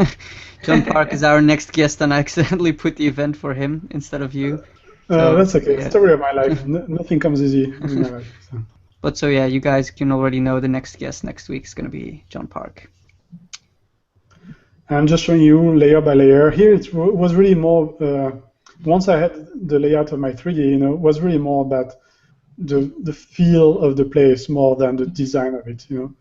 John Park is our next guest, and I accidentally put the event for him instead of you. So, That's okay. yeah. Story of my life. Nothing comes easy in my life. So. But so yeah, you guys can already know the next guest next week is going to be John Park. I'm just showing you layer by layer. Here it was really more. Once I had the layout of my 3D, you know, it was really more about the feel of the place more than the design of it. You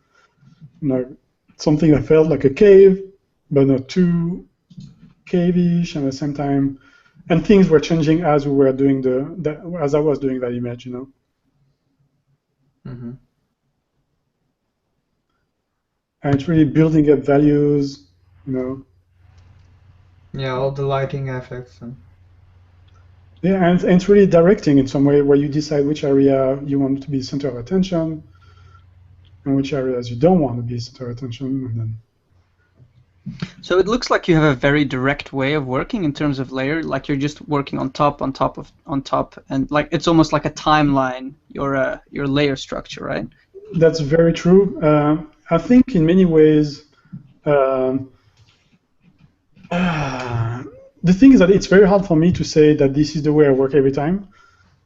know, something that felt like a cave, but not too cave-ish, and at the same time, and things were changing as we were doing as I was doing that image. You know. Mm-hmm. And it's really building up values. You know. Yeah, all the lighting effects. Yeah, and it's really directing in some way, where you decide which area you want to be center of attention, and which areas you don't want to be center of attention. And then... So it looks like you have a very direct way of working in terms of layer, like you're just working on top, and like it's almost like a timeline. Your layer structure, right? That's very true. I think in many ways. The thing is that it's very hard for me to say that this is the way I work every time,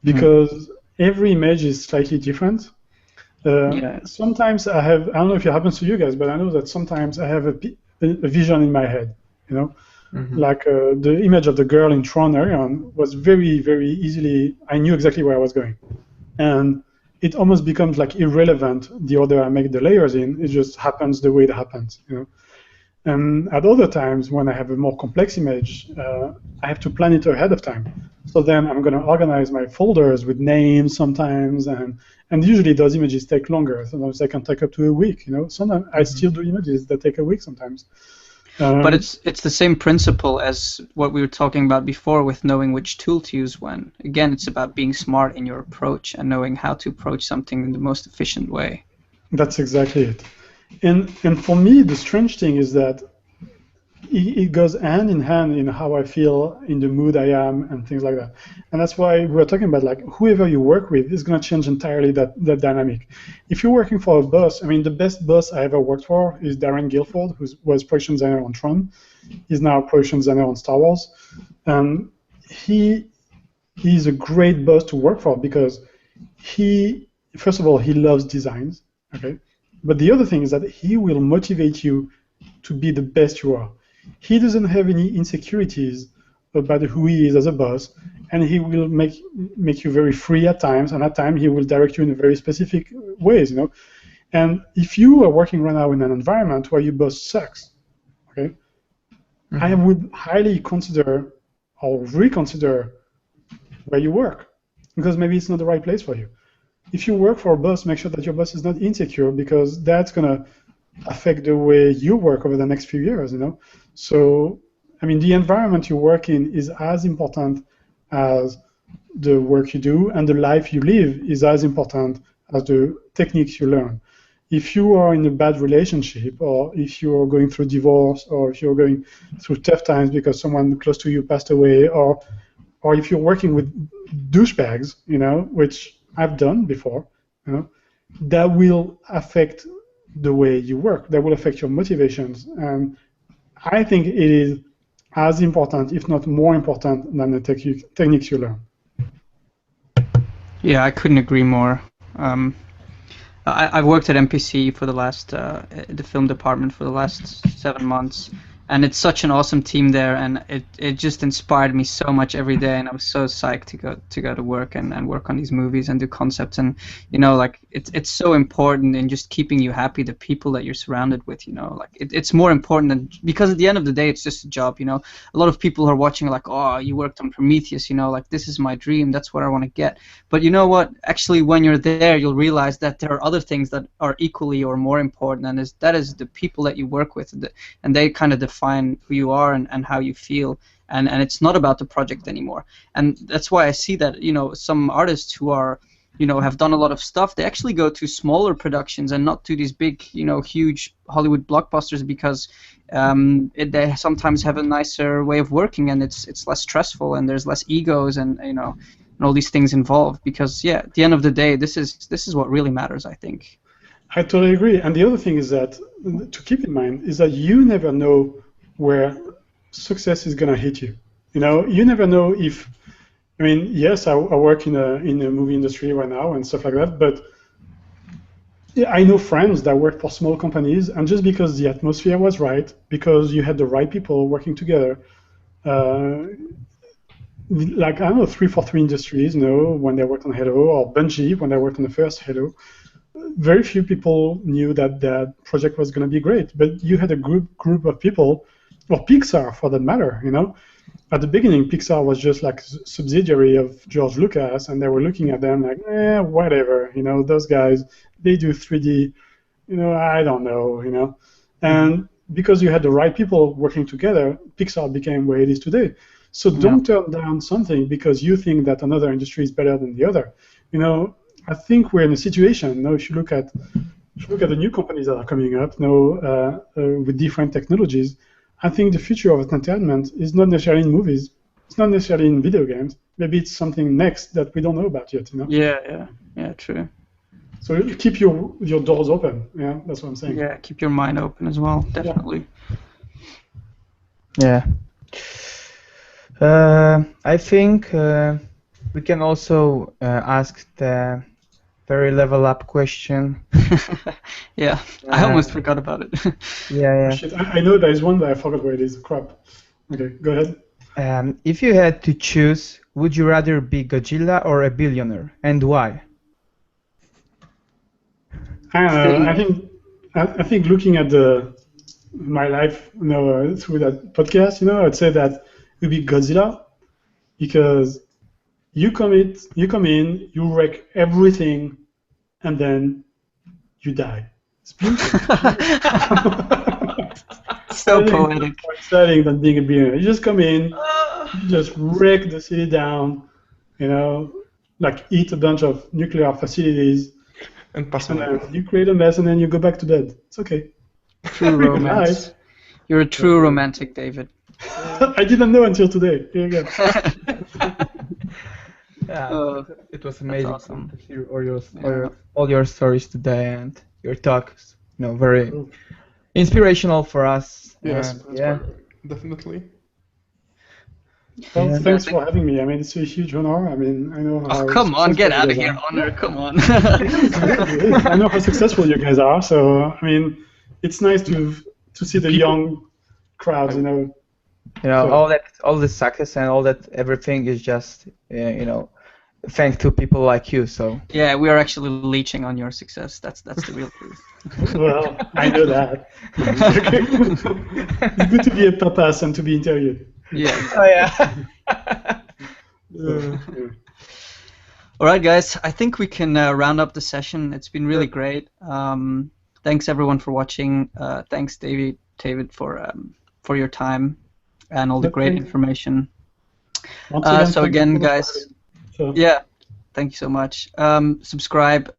because every image is slightly different. Sometimes I don't know if it happens to you guys, but I know that sometimes I have a vision in my head, you know, like the image of the girl in Tron Arion was very, very easily, I knew exactly where I was going. And it almost becomes like irrelevant the order I make the layers in, it just happens the way it happens, you know. And at other times, when I have a more complex image, I have to plan it ahead of time. So then I'm going to organize my folders with names sometimes, and usually those images take longer. Sometimes they can take up to a week. You know, sometimes I still do images that take a week sometimes. But it's the same principle as what we were talking about before with knowing which tool to use when. Again, it's about being smart in your approach and knowing how to approach something in the most efficient way. That's exactly it. And for me, the strange thing is that it goes hand in hand in how I feel, in the mood I am, and things like that. And that's why we're talking about, like, whoever you work with is going to change entirely that dynamic. If you're working for a boss, I mean, the best boss I ever worked for is Darren Guilford, who was production designer on Tron. He's now production designer on Star Wars. And he's a great boss to work for because first of all, he loves designs, okay? But the other thing is that he will motivate you to be the best you are. He doesn't have any insecurities about who he is as a boss, and he will make you very free at times, and at times he will direct you in very specific ways, you know. And if you are working right now in an environment where your boss sucks, okay, I would highly consider or reconsider where you work, because maybe it's not the right place for you. If you work for a boss, make sure that your boss is not insecure, because that's going to affect the way you work over the next few years, you know. So, I mean, the environment you work in is as important as the work you do, and the life you live is as important as the techniques you learn. If you are in a bad relationship, or if you are going through divorce, or if you're going through tough times because someone close to you passed away, or if you're working with douchebags, you know, which I've done before, you know, that will affect the way you work. That will affect your motivations. And I think it is as important, if not more important, than the techniques you learn. Yeah, I couldn't agree more. I've worked at MPC for the the film department for the last 7 months, and it's such an awesome team there, and it just inspired me so much every day, and I was so psyched to go to work and work on these movies and do concepts, and you know, like it's so important in just keeping you happy, the people that you're surrounded with, you know, like it's more important than, because at the end of the day it's just a job, you know. A lot of people are watching like, oh, you worked on Prometheus, you know, like this is my dream, that's what I want to get. But you know what, actually when you're there you'll realize that there are other things that are equally or more important, and that is the people that you work with, and they kind of define who you are and how you feel. and it's not about the project anymore. And that's why I see that, you know, some artists who are, you know, have done a lot of stuff, they actually go to smaller productions and not to these big, you know, huge Hollywood blockbusters, because they sometimes have a nicer way of working, and it's less stressful, and there's less egos, and, you know, and all these things involved. Because yeah, at the end of the day, this is what really matters, I think. I totally agree. And the other thing is that to keep in mind is that you never know where success is gonna hit you. You know, you never know if. I mean, yes, I work in a movie industry right now and stuff like that, but yeah, I know friends that work for small companies, and just because the atmosphere was right, because you had the right people working together, like, I don't know, 343 Industries, you know, when they worked on Halo, or Bungie when they worked on the first Halo, very few people knew that that project was going to be great, but you had a group of people, or Pixar for that matter, you know. At the beginning, Pixar was just like a subsidiary of George Lucas, and they were looking at them like, whatever, you know, those guys, they do 3D, you know, I don't know, you know. And because you had the right people working together, Pixar became where it is today. So don't turn down something because you think that another industry is better than the other. You know, I think we're in a situation, you know, if you look at the new companies that are coming up, you know, with different technologies, I think the future of entertainment is not necessarily in movies. It's not necessarily in video games. Maybe it's something next that we don't know about yet, you know? Yeah, true. So keep your doors open. Yeah, that's what I'm saying. Yeah, keep your mind open as well, definitely. Yeah. I think we can also ask the very level up question. Yeah, I almost forgot about it. Yeah. Oh, shit, I know there is one, but I forgot where it is. Crap. Okay, go ahead. If you had to choose, would you rather be Godzilla or a billionaire, and why? I don't know. I think looking at my life, you know, through that podcast, you know, I'd say that it would be Godzilla, because you come in, you wreck everything, and then you die. It's beautiful. So poetic. More exciting than being a billionaire. You just come in, you just wreck the city down, you know, like eat a bunch of nuclear facilities, And pass and away. then you create a mess, and then you go back to bed. It's okay. True romance. You're a true romantic, David. I didn't know until today. Here you go. Yeah, it was amazing awesome. to hear all your stories today, and your talks. You know, very inspirational for us. Yes, Yeah. definitely. Well, Yeah. thanks for having me. I mean, it's a huge honor. I mean, I know how. Oh, come on, get out of successful you here, guys Honor. Come on. are. I know how successful you guys are. So, I mean, it's nice to see the young crowds, you know. You know, So- all the success and all that everything is just you know, thanks to people like you. So Yeah, we are actually leeching on your success. That's the real truth. Well, I know that. It's good to be a papas and to be interviewed. Yeah. oh yeah. Yeah. All right, guys. I think we can round up the session. It's been really great. Thanks everyone for watching. Thanks, David, for your time and all the great Okay. information. Once again, So thank you again, so much for guys. having me. So, Yeah. Thank you so much. Subscribe.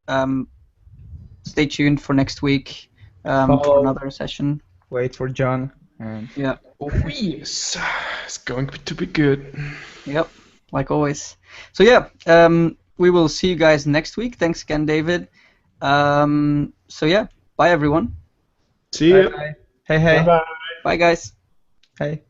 Stay tuned for next week for Follow. another session. Wait for John. And Yeah. Oh yes, it's going to be good. Yep. Like always. So yeah. We will see you guys next week. Thanks again, David. So yeah. Bye everyone. See ya. bye. Hey. bye-bye. Bye guys. Hey.